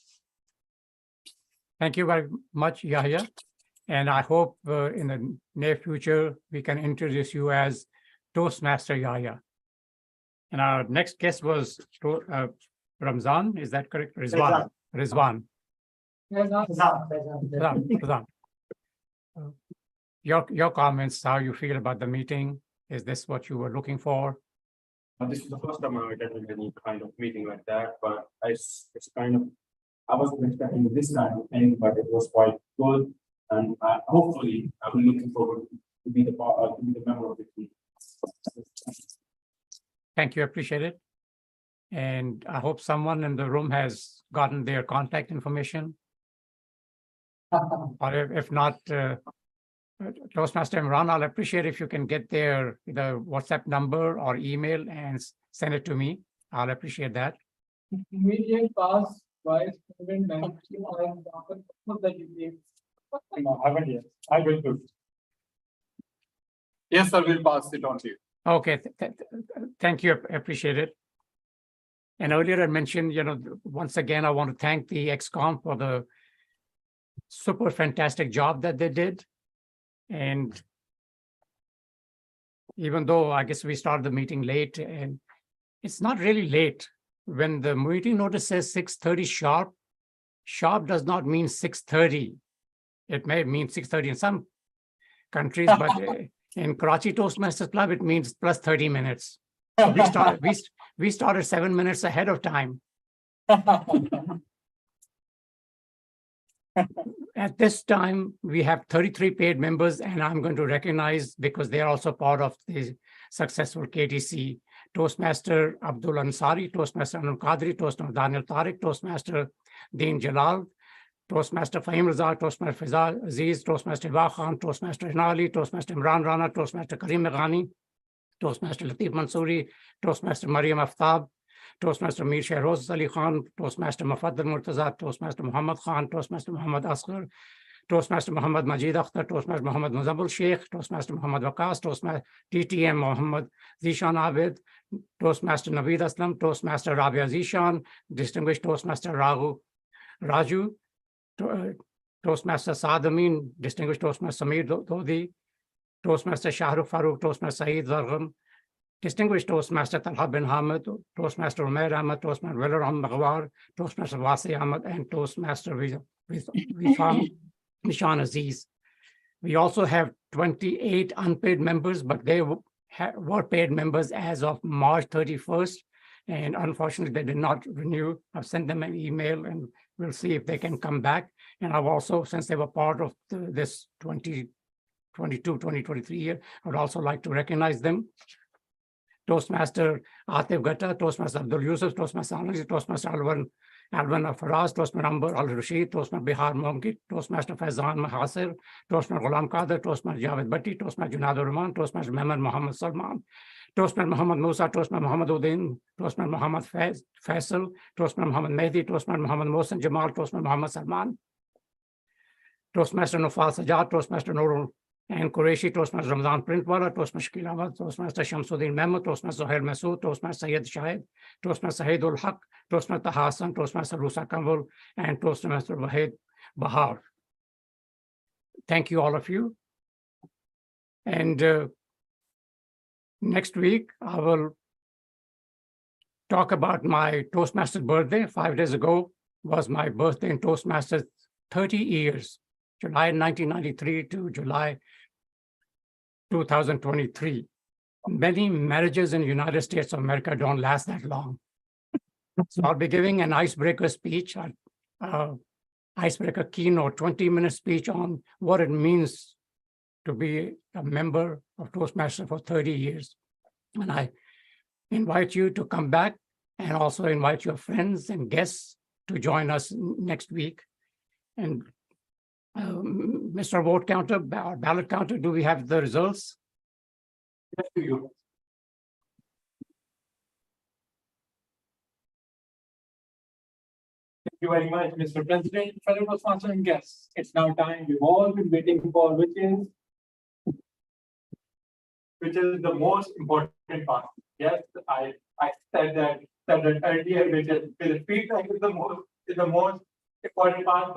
Thank you very much, Yahya. And I hope in the near future, we can introduce you as Toastmaster Yahya. And our next guest was Ramzan, is that correct? Rizwan. Rizwan. Rizwan. Your comments, how you feel about the meeting? Is this what you were looking for? This is the first time I attended any kind of meeting like that, but it's kind of, I wasn't expecting this kind of thing, but it was quite good. And hopefully, I'm looking forward to be the member of the team. Thank you, appreciate it. And I hope someone in the room has gotten their contact information. Or if not, Toastmaster Imran, I'll appreciate if you can get their either WhatsApp number or email and send it to me. I'll appreciate that. Immediate pass vice president that you gave. No, I haven't yet. I will do. Yes, I will pass it on to you. Okay, thank you, appreciate it. And earlier I mentioned, once again, I want to thank the ExCom for the super fantastic job that they did. And even though I guess we started the meeting late, and it's not really late. When the meeting notice says 6:30 sharp, sharp does not mean 6:30. It may mean 6:30 in some countries, but in Karachi Toastmasters Club, it means plus 30 minutes. We started 7 minutes ahead of time. At this time, we have 33 paid members, and I'm going to recognize, because they are also part of the successful KTC, Toastmaster Abdul Ansari, Toastmaster Anil Qadri, Toastmaster Daniel Tariq, Toastmaster Deen Jalal, Toastmaster Fahim Raza, Toastmaster Fizal Aziz, Toastmaster Iba Khan, Toastmaster Hinali, Toastmaster Imran Rana, Toastmaster Karim Meghani, Toastmaster Latif Mansouri, Toastmaster Mariam Aftab, Toastmaster Mir Shehroz Ali Khan, Toastmaster Mufaddal Murtaza, Toastmaster Muhammad Khan, Toastmaster Muhammad Asghar, Toastmaster Muhammad Majid Akhtar, Toastmaster Muhammad Muzammil Sheikh, Toastmaster Muhammad Waqas, Toastmaster TTM Muhammad Zishan Abid, Toastmaster Naveed Aslam, Toastmaster Rabia Zishan, Distinguished Toastmaster Raju, Toastmaster Saad Amin, Distinguished Toastmaster Samir Dodi, Toastmaster Shahrukh Farooq, Toastmaster Saeed Zargham, Distinguished Toastmaster Talha bin Hamid, Toastmaster Umair Ahmad, Toastmaster Velar Maghwar, Toastmaster Wasi Ahmad, and Toastmaster Nishan Aziz. We also have 28 unpaid members, but they were paid members as of March 31st. And unfortunately, they did not renew. I've sent them an email, and we'll see if they can come back. And I've also, since they were part of this 2022-2023 year, I would also like to recognize them. Toastmaster Atif Gata, Toastmaster Abdul Yusuf, Toastmaster Anand, Toastmaster Alvan Faraz, Toastmaster Amber Al Rashid, Toastmaster Bihar Momki, Toastmaster Faizan Mahasir, Toastmaster Ghulam Qadir, Toastmaster Javed Bhatti, Toastmaster Junaid Rahman, Toastmaster Mehmet Muhammad Salman, Toastmaster Muhammad Musa, Toastmaster Muhammad Uddin, Toastmaster Muhammad Faisal, Toastmaster Muhammad Mehdi, Toastmaster Muhammad Mohsen Jamal, Toastmaster Muhammad Salman, Toastmaster Nufal Sajad, Toastmaster Nurul and Qureshi, Toastmaster Ramadan Printwala, Toastmaster Shakil Ahmad, Toastmaster Shamsuddin Mehmet, Toastmaster Zohair Masood, Toastmaster Sayyid Shahid, Toastmaster Sahidul Haq, Toastmaster Hassan, Toastmaster Rusa Kanwal, and Toastmaster Wahid Bahar. Thank you, all of you. And next week, I will talk about my Toastmasters birthday. 5 days ago was my birthday in Toastmasters, 30 years, July 1993 to July 2023. Many marriages in the United States of America don't last that long. So I'll be giving an icebreaker speech, icebreaker keynote, 20-minute speech on what it means to be a member of Toastmasters for 30 years. And I invite you to come back and also invite your friends and guests to join us next week. And Mr. Vote Counter, ballot counter, do we have the results? Yes, to you. Thank you very much, Mr. President, fellow Toastmasters and guests. It's now time we've all been waiting for, which is the most important part. Yes, I said that earlier, which is the feedback is the most important part,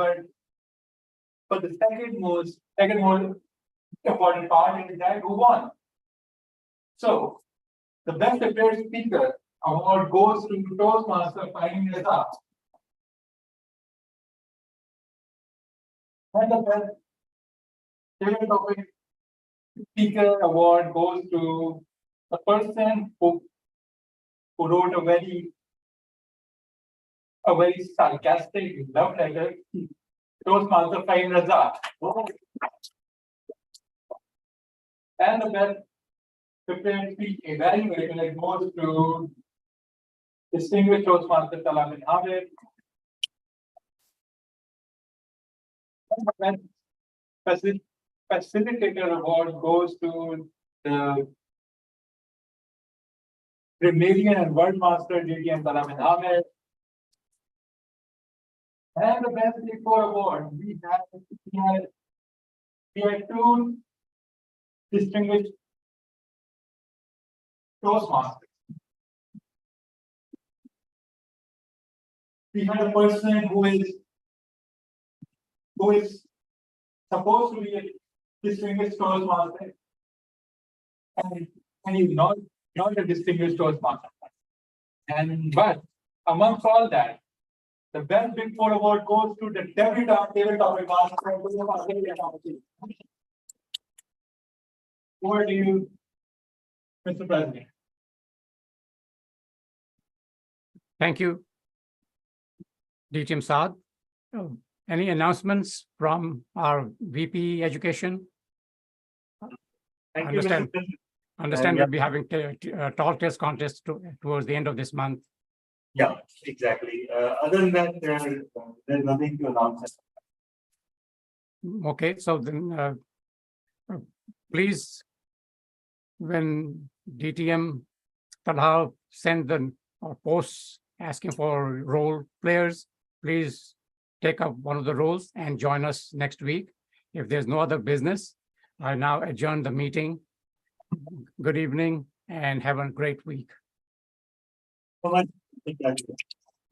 but the second most important part is that who won. So the best prepared speaker award goes to Toastmaster Fahim Reza. And the best debate topic speaker award goes to the person who wrote a very sarcastic love letter, Toastmaster Fahim Reza. And the best prepared speech evaluator goes to distinguished Toastmaster Salam bin Hamid. And the facilitator award goes to the Grammarian and Word Master DTM Salam bin Hamid. And the best Big Four award, we have two distinguished Toastmasters. We had a person who is supposed to be a distinguished Toastmaster, and he's not a distinguished Toastmaster. But amongst all that, the best Big Four award goes to the tabletop master. Over to you, Mr. President. Thank you, DTM Saad. Any announcements from our VP Education? Thank you, Mr. President. Understand we'll be having a tall test contest towards the end of this month. Yeah, exactly. Other than that, there's nothing to announce. Okay, so then please, when DTM Talha send the posts asking for role players, please take up one of the roles and join us next week. If there's no other business, I now adjourn the meeting. Good evening and have a great week.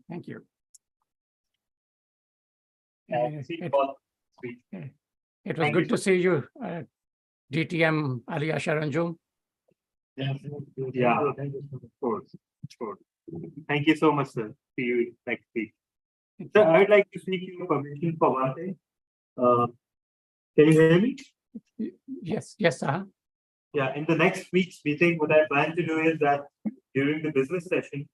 Thank you. It was good to see you, DTM Ali Asharanjum. Yeah, of course. Thank you so much, sir. See you next week. Sir, I would like to seek your permission for one thing. Can you hear me? Yes, sir. Yeah, in the next week's meeting, what I plan to do is that during the business session,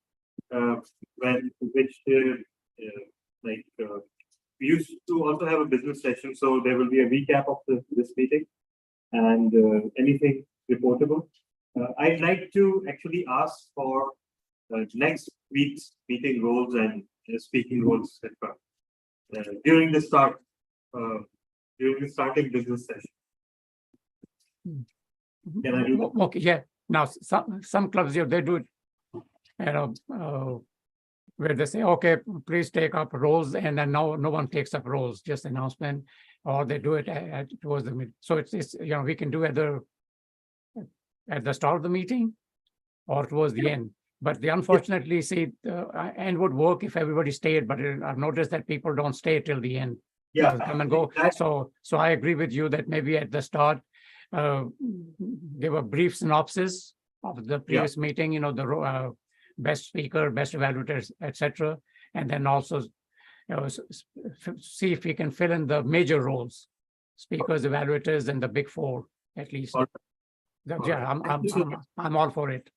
we used to also have a business session, so there will be a recap of this meeting and anything reportable. I'd like to actually ask for next week's meeting roles and speaking roles, etc. During the starting business session. Can I do that? Okay, yeah. Now, some clubs here, they do it, where they say, okay, please take up roles, and then no one takes up roles, just announcement, or they do it towards the mid. So it's we can do either at the start of the meeting or towards the end. But unfortunately, see, end would work if everybody stayed, but I've noticed that people don't stay till the end. Yeah, Come and go. So I agree with you that maybe at the start, give a brief synopsis of the previous meeting, the best speaker, best evaluators, etc. And then also see if we can fill in the major roles, speakers, evaluators, and the big four at least. Yeah, I'm all for it.